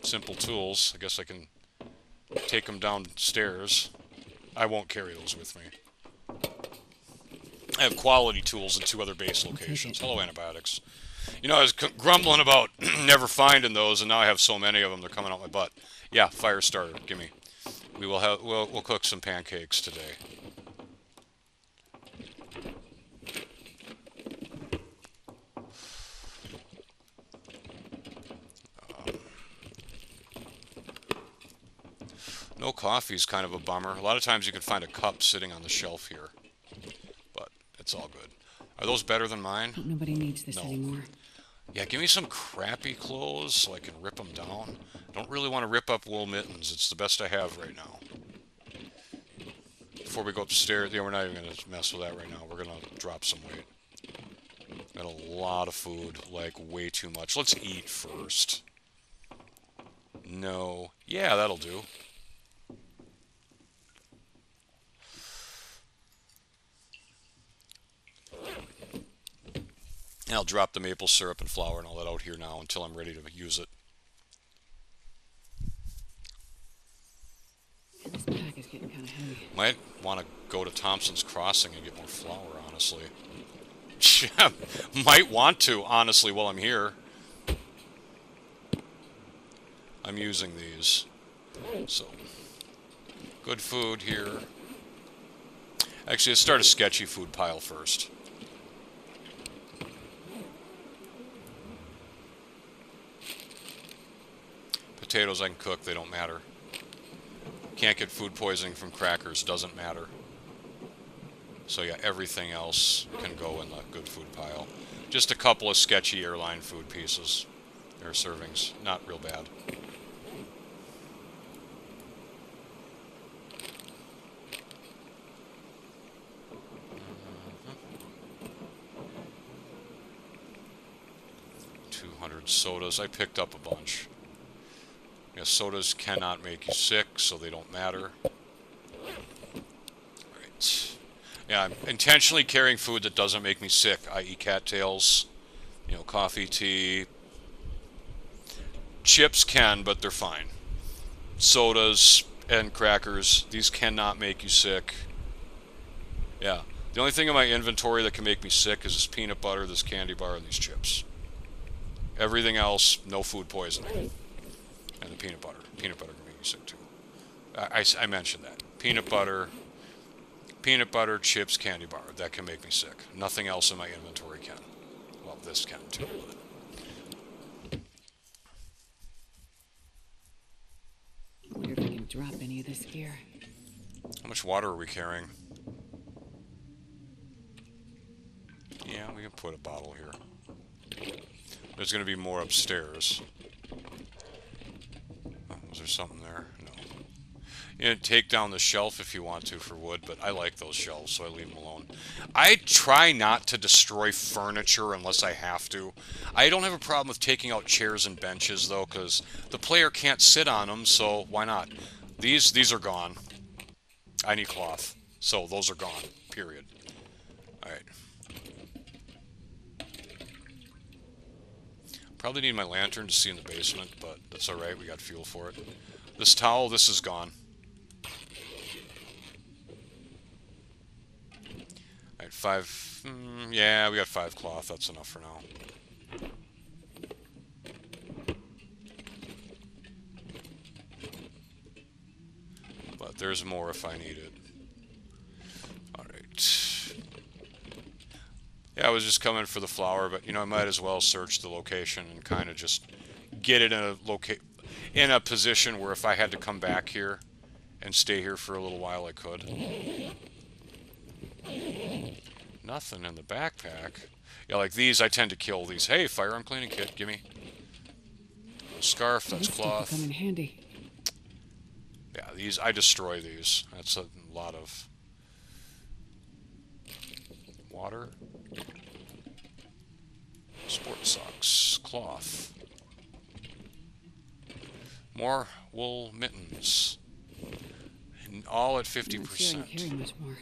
Simple tools. I guess I can take them downstairs. I won't carry those with me. I have quality tools in 2 other base locations. Hello, antibiotics. You know, I was grumbling about never finding those, and now I have so many of them, they're coming out my butt. Yeah, fire starter, gimme. We'll cook some pancakes today. No coffee is kind of a bummer. A lot of times you can find a cup sitting on the shelf here. But it's all good. Are those better than mine? Hope nobody needs this anymore. Yeah, give me some crappy clothes so I can rip them down. Don't really want to rip up wool mittens. It's the best I have right now. Before we go upstairs, yeah, we're not even going to mess with that right now. We're going to drop some weight. Got a lot of food, like way too much. Let's eat first. No. Yeah, that'll do. I'll drop the maple syrup and flour and all that out here now until I'm ready to use it. This pack is getting kind of heavy. Might want to go to Thompson's Crossing and get more flour, honestly. Might want to, honestly, while I'm here. I'm using these. So, good food here. Actually, let's start a sketchy food pile first. Potatoes I can cook, they don't matter. Can't get food poisoning from crackers, doesn't matter. So yeah, everything else can go in the good food pile. Just a couple of sketchy airline food pieces. Or servings, not real bad. Sodas. I picked up a bunch. Yeah, sodas cannot make you sick, so they don't matter. Right. Yeah, I'm intentionally carrying food that doesn't make me sick, i.e. cattails, you know, coffee, tea. Chips can, but they're fine. Sodas and crackers, these cannot make you sick. Yeah. The only thing in my inventory that can make me sick is this peanut butter, this candy bar, and these chips. Everything else, no food poisoning. And the peanut butter. Peanut butter can make you sick too. I mentioned that. Peanut butter, chips, candy bar. That can make me sick. Nothing else in my inventory can. Well, this can too. I wonder if I can drop any of this gear. How much water are we carrying? Yeah, we can put a bottle here. There's going to be more upstairs. Oh, was there something there? No. You know, take down the shelf if you want to for wood, but I like those shelves, so I leave them alone. I try not to destroy furniture unless I have to. I don't have a problem with taking out chairs and benches, though, because the player can't sit on them, so why not? These are gone. I need cloth. So those are gone. Period. Alright. Probably need my lantern to see in the basement, but that's alright. We got fuel for it. This towel, this is gone. Alright, 5... yeah, we got 5 cloth. That's enough for now. But there's more if I need it. Alright. Yeah, I was just coming for the flour, but, you know, I might as well search the location and kind of just get it in a position where if I had to come back here and stay here for a little while, I could. Nothing in the backpack. Yeah, like these, I tend to kill these. Hey, firearm cleaning kit, gimme. Scarf, that's This stuff will cloth. come in handy. Yeah, these, I destroy these. That's a lot of water. Sport socks, cloth. More wool mittens. And all at I don't see I can carry 50%. much more.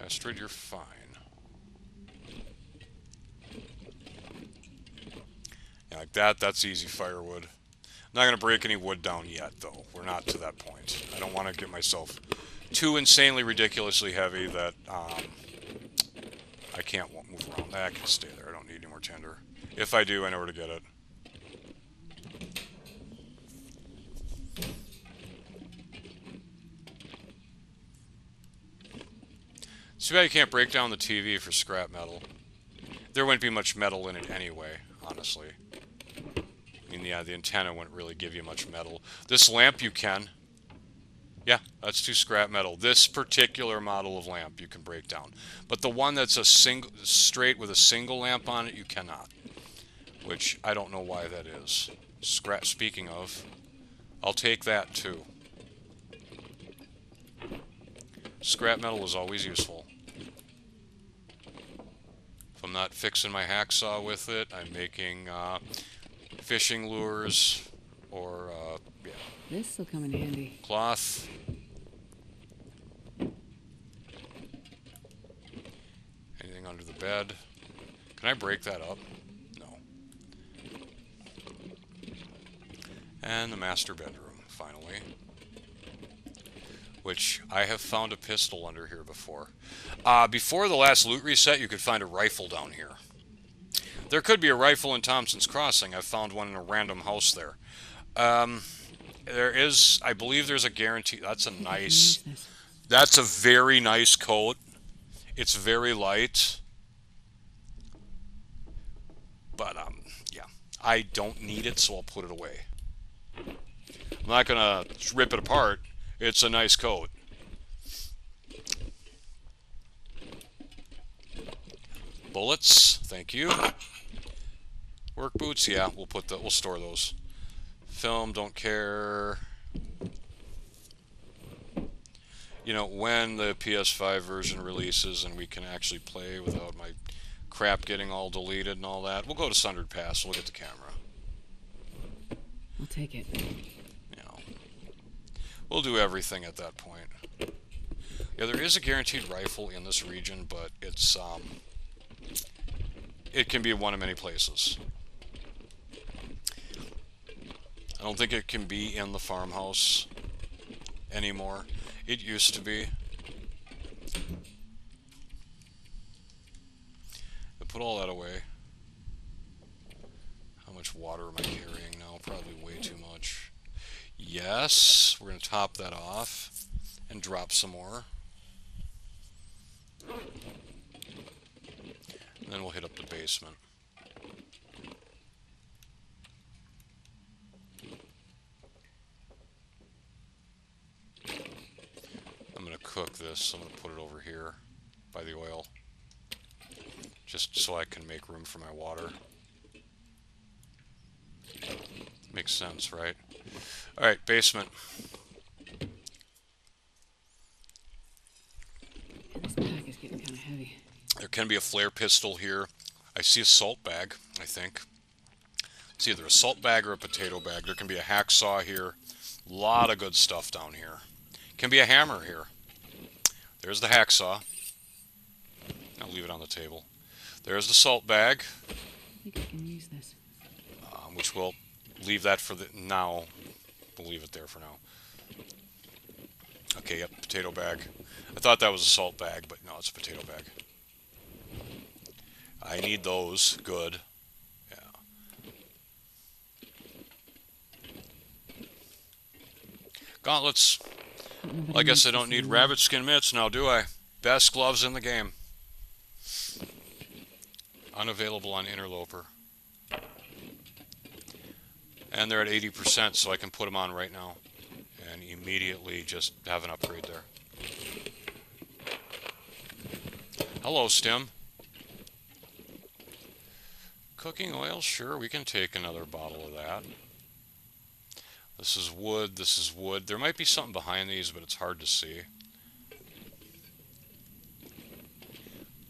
Astrid, you're fine. Yeah, like that's easy firewood. I'm not going to break any wood down yet, though. We're not to that point. I don't want to get myself too insanely ridiculously heavy that I can't move around. I can stay there. I don't need any more tinder. If I do, I know where to get it. Too bad you can't break down the TV for scrap metal. There wouldn't be much metal in it anyway, honestly. I mean, yeah, the antenna wouldn't really give you much metal. This lamp you can. Yeah, that's 2 scrap metal. This particular model of lamp you can break down. But the one that's a single, straight with a single lamp on it, you cannot. Which, I don't know why that is. Speaking of, I'll take that too. Scrap metal is always useful. If I'm not fixing my hacksaw with it, I'm making fishing lures or, yeah. This will come in handy. Cloth. Anything under the bed. Can I break that up? No. And the master bedroom, finally. Which I have found a pistol under here before. Before the last loot reset, you could find a rifle down here. There could be a rifle in Thompson's Crossing. I found one in a random house there. There is, I believe there's a guarantee. That's a nice, that's a very nice coat. It's very light. But, yeah. I don't need it, so I'll put it away. I'm not going to rip it apart. It's a nice coat. Bullets, thank you. Work boots, yeah, we'll store those. Film, don't care. You know, when the PS5 version releases and we can actually play without my crap getting all deleted and all that, we'll go to Sundered Pass, we'll get the camera. I'll take it. You know, we'll do everything at that point. Yeah, there is a guaranteed rifle in this region, but it's, it can be one of many places. I don't think it can be in the farmhouse anymore. It used to be. I put all that away. How much water am I carrying now? Probably way too much. Yes, we're going to top that off and drop some more. And then we'll hit up the basement. I'm going to cook this. I'm going to put it over here by the oil. Just so I can make room for my water. Makes sense, right? Alright, basement. This pack is getting kind of heavy. There can be a flare pistol here. I see a salt bag, I think. It's either a salt bag or a potato bag. There can be a hacksaw here. A lot of good stuff down here. Can be a hammer here. There's the hacksaw. I'll leave it on the table. There's the salt bag, I think I can use this. which we'll leave that for the now. We'll leave it there for now. Okay, yep, potato bag. I thought that was a salt bag, but no, it's a potato bag. I need those. Good. Yeah. Gauntlets. Well, I guess I don't need rabbit skin mitts now, do I? Best gloves in the game. Unavailable on Interloper. And they're at 80%, so I can put them on right now. And immediately just have an upgrade there. Hello, Stim. Cooking oil, sure, we can take another bottle of that. This is wood, this is wood. There might be something behind these, but it's hard to see.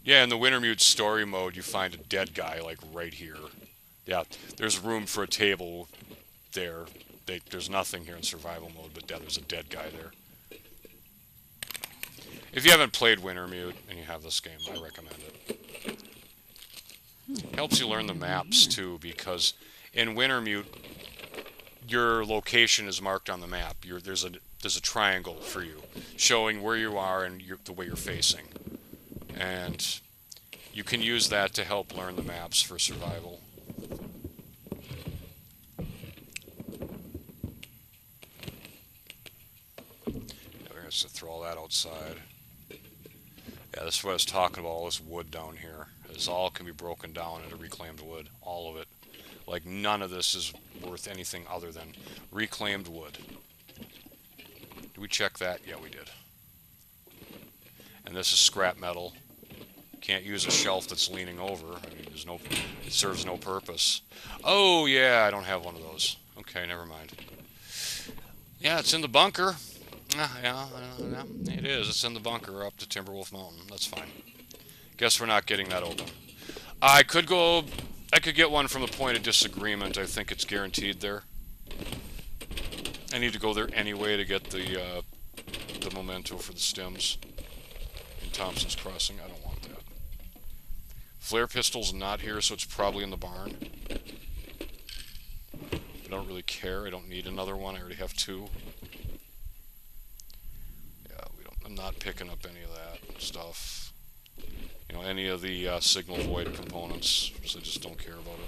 Yeah, in the Wintermute story mode, you find a dead guy, like, right here. Yeah, there's room for a table there. There's nothing here in survival mode, but yeah, there's a dead guy there. If you haven't played Wintermute and you have this game, I recommend it. Helps you learn the maps, too, because in Wintermute, your location is marked on the map. There's a triangle for you, showing where you are and the way you're facing. And you can use that to help learn the maps for survival. We're going to throw all that outside. Yeah, this is what I was talking about, all this wood down here. This all can be broken down into reclaimed wood. All of it. Like, none of this is worth anything other than reclaimed wood. Did we check that? Yeah, we did. And this is scrap metal. Can't use a shelf that's leaning over. I mean, it serves no purpose. Oh, yeah, I don't have one of those. Okay, never mind. Yeah, it's in the bunker. Yeah, it is. It's in the bunker up to Timberwolf Mountain. That's fine. Guess we're not getting that open. I could get one from the point of disagreement. I think it's guaranteed there. I need to go there anyway to get the memento for the stems in Thompson's Crossing. I don't want that. Flare pistol's not here, so it's probably in the barn. I don't really care. I don't need another one. I already have two. Yeah, I'm not picking up any of that stuff. You know, any of the Signal Void components, so I just don't care about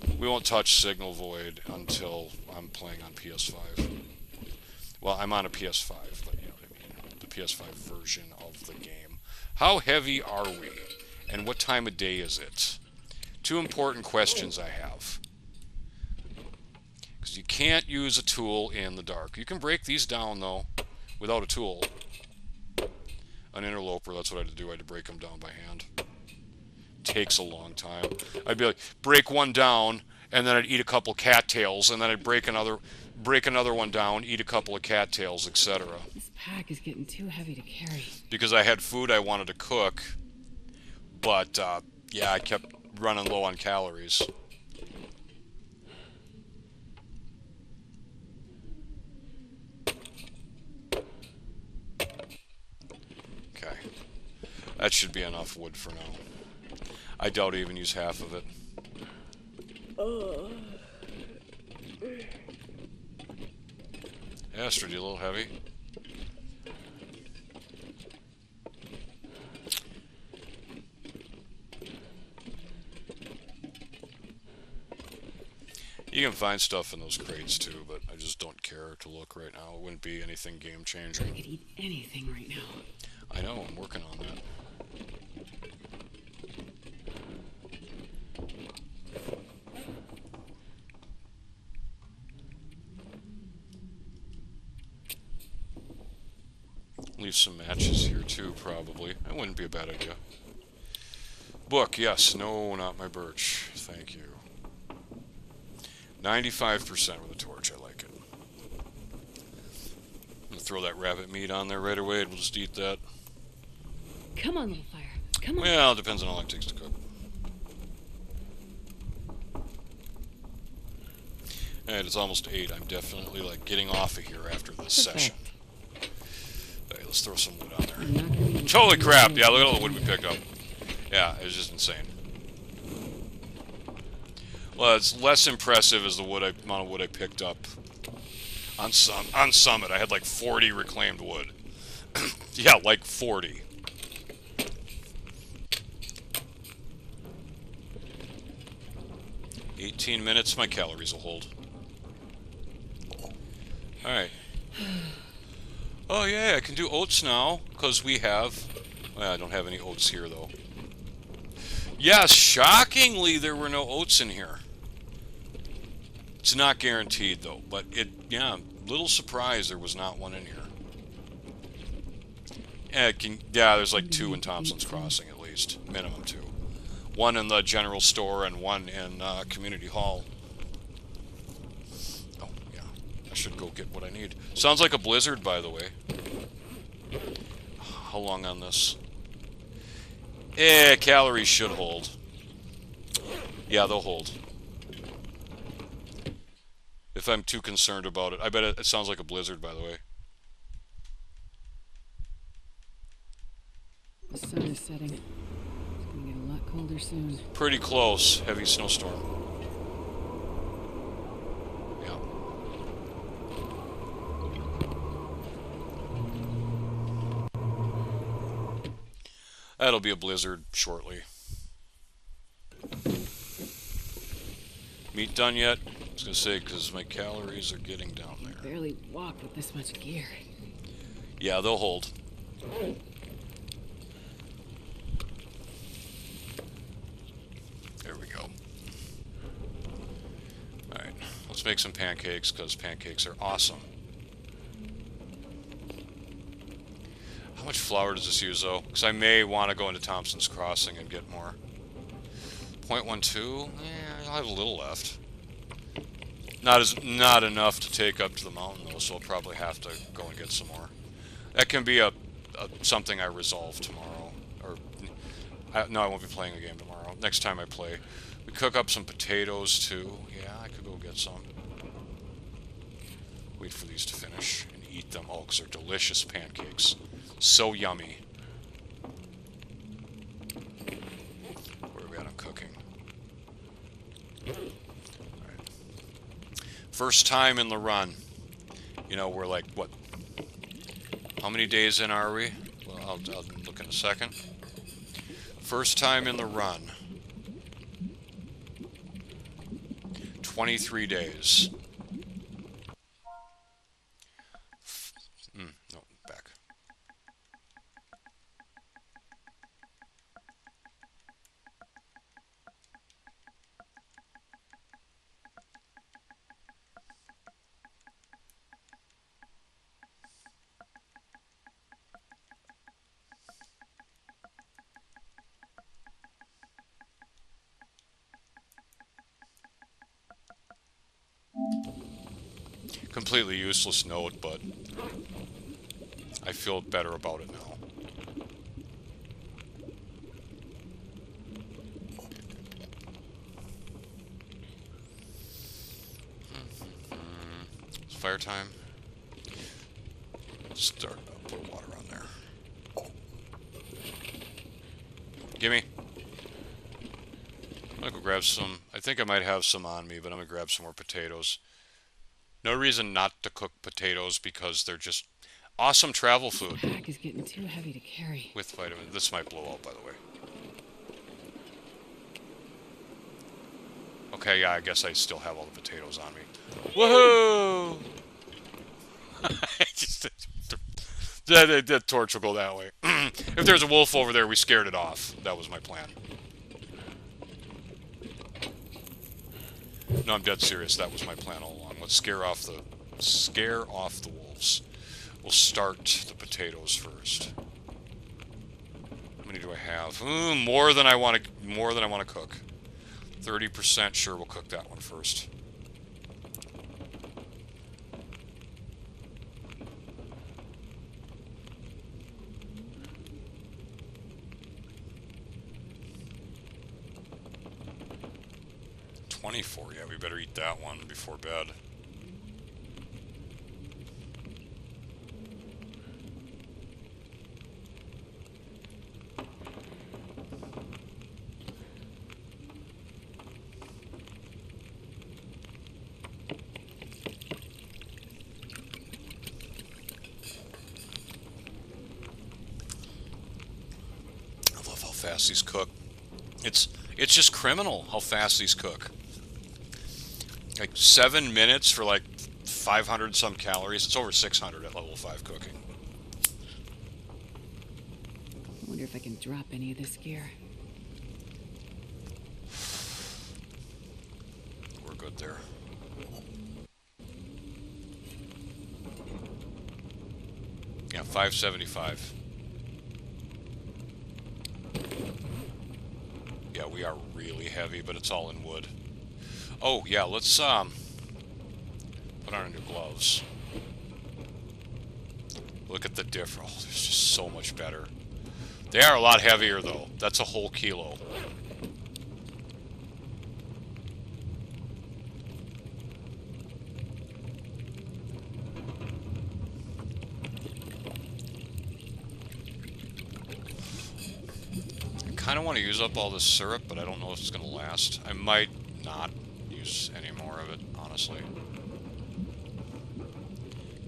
it. We won't touch Signal Void until I'm playing on PS5. Well, I'm on a PS5, but you know what I mean. The PS5 version of the game. How heavy are we? And what time of day is it? Two important questions I have. Because you can't use a tool in the dark. You can break these down, though, without a tool. An interloper, that's what I had to do. I had to break them down by hand. Takes a long time. I'd be like, break one down, and then I'd eat a couple cattails, and then I'd break another one down, eat a couple of cattails, etc. This pack is getting too heavy to carry. Because I had food I wanted to cook, but yeah, I kept running low on calories. Okay, that should be enough wood for now. I doubt I even use half of it. Astrid, you a little heavy? You can find stuff in those crates too, but I just don't care to look right now. It wouldn't be anything game changing. I could eat anything right now. I know, I'm working on that. Leave some matches here too, probably. That wouldn't be a bad idea. Book, yes. No, not my birch. Thank you. 95% with a torch. I like it. I'm going to throw that rabbit meat on there right away, and we'll just eat that. Come on, little fire. Come on. Well, it depends on how long it takes to cook. And it's almost 8. I'm definitely like getting off of here after this session. Alright, let's throw some wood on there. Holy crap! Yeah, look at all the wood we picked up. Yeah, it was just insane. Well, it's less impressive as the amount of wood I picked up on Summit. I had like 40 reclaimed wood. Yeah, like 40. "18 minutes, my calories will hold." Alright. Oh yeah, I can do oats now, because we have... Well, I don't have any oats here, though. Yes, shockingly, there were no oats in here. It's not guaranteed, though, but yeah, little surprise there was not one in here. Yeah, there's like 2 in Thompson's Crossing, at least. Minimum 2. 1 in the general store and 1 in Community Hall. Oh, yeah. I should go get what I need. Sounds like a blizzard, by the way. How long on this? Calories should hold. Yeah, they'll hold. If I'm too concerned about it. I bet it sounds like a blizzard, by the way. The sun is setting. It's gonna get a lot colder soon. Pretty close. Heavy snowstorm. Yeah. That'll be a blizzard shortly. Meat done yet? I was gonna say, because my calories are getting down there. Barely walk with this much gear. Yeah, they'll hold. There we go. Alright, let's make some pancakes, because pancakes are awesome. How much flour does this use, though? Because I may want to go into Thompson's Crossing and get more. 0.12? I'll have a little left. Not enough to take up to the mountain, though, so I'll probably have to go and get some more. That can be something I resolve tomorrow. Or no, I won't be playing the game tomorrow. Next time I play. We cook up some potatoes, too. Yeah, I could go get some. Wait for these to finish and eat them. Oh, because they're delicious pancakes. So yummy. Where are we at on cooking? First time in the run. You know, we're like, what? How many days in are we? Well, I'll look in a second. First time in the run. 23 days. No, back. Completely useless note, but I feel better about it now. It's fire time. Start up, put water on there. Gimme. I'm gonna go grab some. I think I might have some on me, but I'm gonna grab some more potatoes. No reason not to cook potatoes because they're just awesome travel food. The pack is getting too heavy to carry. With vitamins. This might blow out, by the way. Okay, yeah, I guess I still have all the potatoes on me. Woohoo! That torch will go that way. If there's a wolf over there, we scared it off. That was my plan. No, I'm dead serious. That was my plan all along. Let's scare off the wolves. We'll start the potatoes first. How many do I have? More than I want to cook. 30%. Sure, we'll cook that one first. 24. Yeah, we better eat that one before bed. I love how fast these cook. It's just criminal how fast these cook. Like 7 minutes for like 500 some calories. It's over 600 at level 5 cooking. I wonder if I can drop any of this gear. We're good there. Yeah, 575. Yeah, we are really heavy, but it's all in wood. Oh, yeah, let's put on our new gloves. Look at the difference. Oh, there's just so much better. They are a lot heavier, though. That's a whole kilo. I kind of want to use up all this syrup, but I don't know if it's going to last. I might not use any more of it, honestly.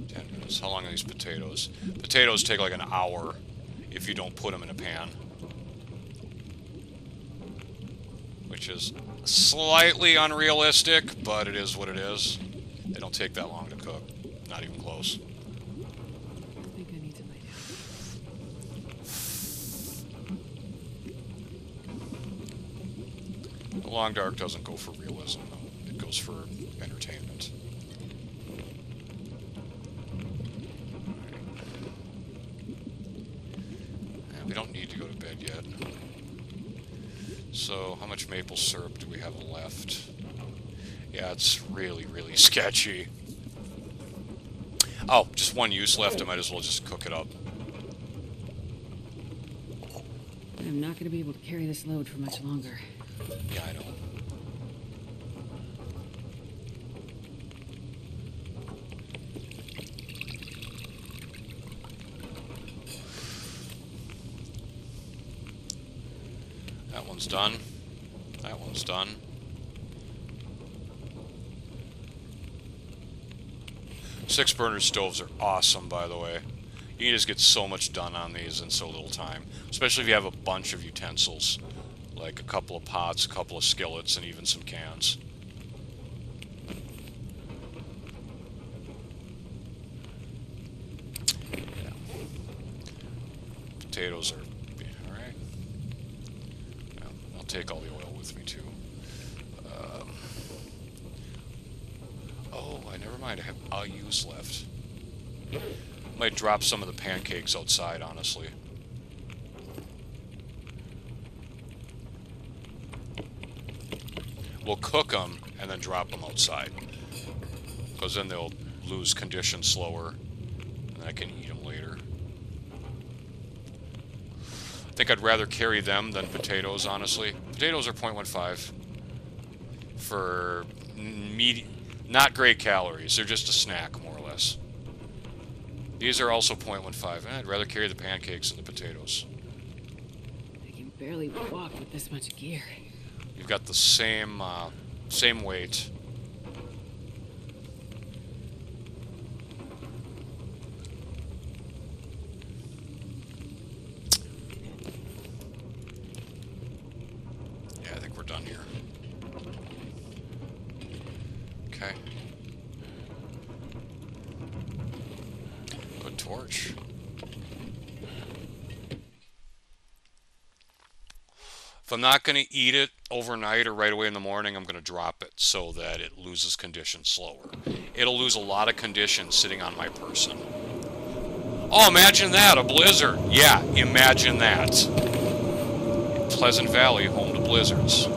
10 minutes. How long are these potatoes? Potatoes take like an hour if you don't put them in a pan. Which is slightly unrealistic, but it is what it is. They don't take that long to cook. Not even close. I think I need to lay down. The Long Dark doesn't go for realism, though. It goes for entertainment. And we don't need to go to bed yet. So, how much maple syrup do we have left? Yeah, it's really, really sketchy. Oh, just one use left. I might as well just cook it up. I'm not going to be able to carry this load for much longer. Yeah, I know. That one's done. That one's done. Six burner stoves are awesome, by the way. You can just get so much done on these in so little time. Especially if you have a bunch of utensils. Like a couple of pots, a couple of skillets, and even some cans. Yeah. Potatoes are... alright. Yeah, I'll take all the oil with me, too. Oh, never mind. I have a use left. Might drop some of the pancakes outside, honestly. We'll cook them and then drop them outside. Because then they'll lose condition slower. And then I can eat them later. I think I'd rather carry them than potatoes, honestly. Potatoes are 0.15 for not great calories. They're just a snack, more or less. These are also 0.15. I'd rather carry the pancakes than the potatoes. I can barely walk with this much gear. You've got the same weight. Yeah, I think we're done here. Okay. Good torch. If I'm not going to eat it overnight or right away in the morning, I'm going to drop it so that it loses condition slower. It'll lose a lot of condition sitting on my person. Oh, imagine that, a blizzard. Yeah, imagine that. Pleasant Valley, home to blizzards.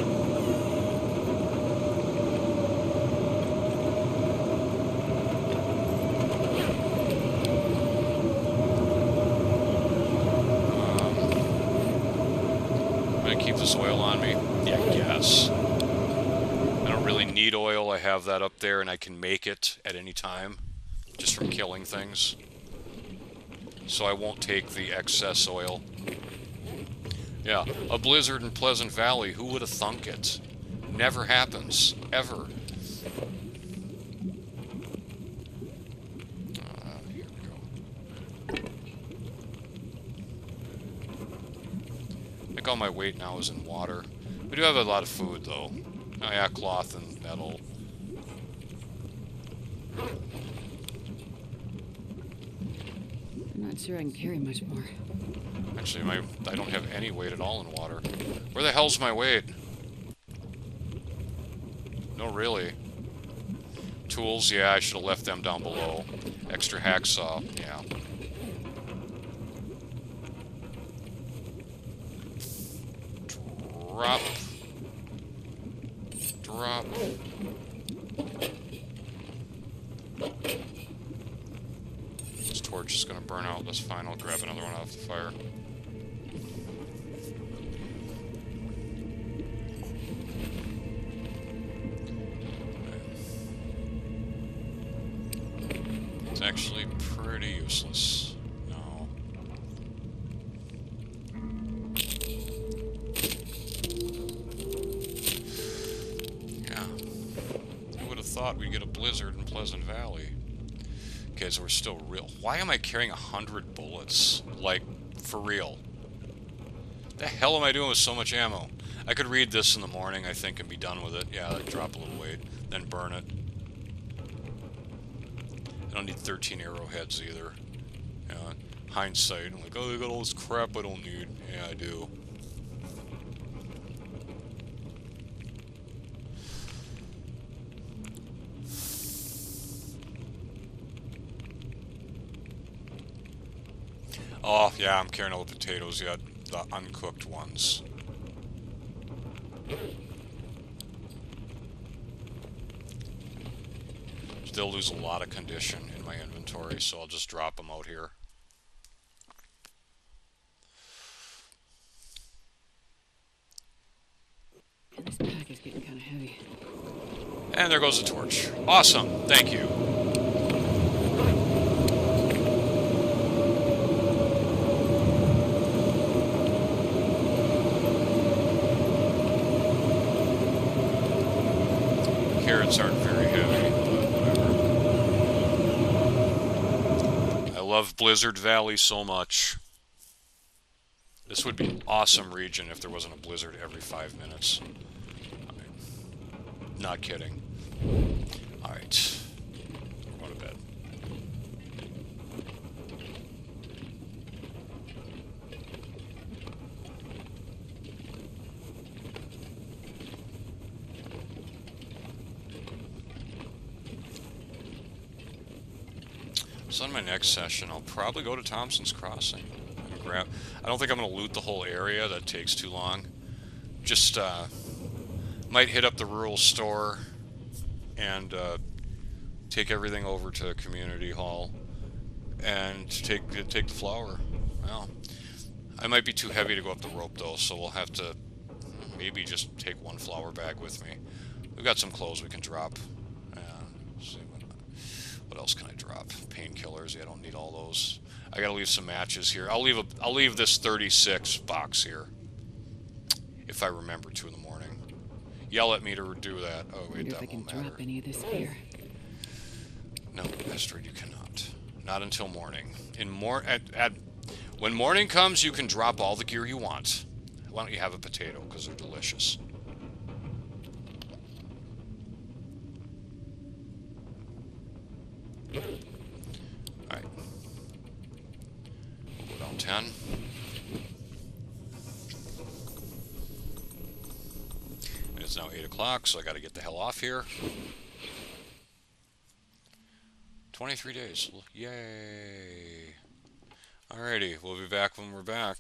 Keep this oil on me? Yeah, I guess. I don't really I have that up there and I can make it at any time just from killing things. So I won't take the excess oil. Yeah, a blizzard in Pleasant Valley, who would have thunk it? Never happens, ever. Here we go. I think all my weight now is in water. We do have a lot of food, though. Oh yeah, cloth and metal. I'm not sure I can carry much more. Actually, I don't have any weight at all in water. Where the hell's my weight? No, really. Tools, yeah, I should have left them down below. Extra hacksaw, yeah. Drop. Drop. This torch is gonna burn out. That's fine. I'll grab another one off the fire. It's actually pretty useless. No. Yeah. Who would have thought we'd get a blizzard in Pleasant Valley? Okay, so we're still real. Why am I carrying 100 bullets? Like, for real. The hell am I doing with so much ammo? I could read this in the morning, I think, and be done with it. Yeah, drop a little weight, then burn it. I don't need 13 arrowheads either. Yeah, hindsight, I'm like, oh, they got all this crap I don't need. Yeah, I do. Oh, yeah, I'm carrying all the potatoes yet. The uncooked ones. Still lose a lot of condition in my inventory, so I'll just drop them out here. And this pack is getting kind of heavy. And there goes the torch. Awesome. Thank you. Carrots aren't very heavy, but whatever. I love Blizzard Valley so much. This would be an awesome region if there wasn't a blizzard every 5 minutes. Not kidding. Alright. Go to bed. So on my next session, I'll probably go to Thompson's Crossing. I don't think I'm going to loot the whole area. That takes too long. Just, might hit up the rural store and take everything over to community hall and take the flour. Well, I might be too heavy to go up the rope though, so we'll have to maybe just take one flour bag with me. We've got some clothes we can drop. See what else can I drop? Painkillers. Yeah, I don't need all those. I gotta leave some matches here. I'll leave this 36 box here if I remember to in the morning. Yell at me to do that. Oh wait, that won't matter. Drop any of this here. No, Astrid, you cannot. Not until morning. When morning comes, you can drop all the gear you want. Why don't you have a potato? Because they're delicious. Alright. We'll go down 10. And it's now 8 o'clock, so I gotta get the hell off here. 23 days. Yay. Alrighty, we'll be back when we're back.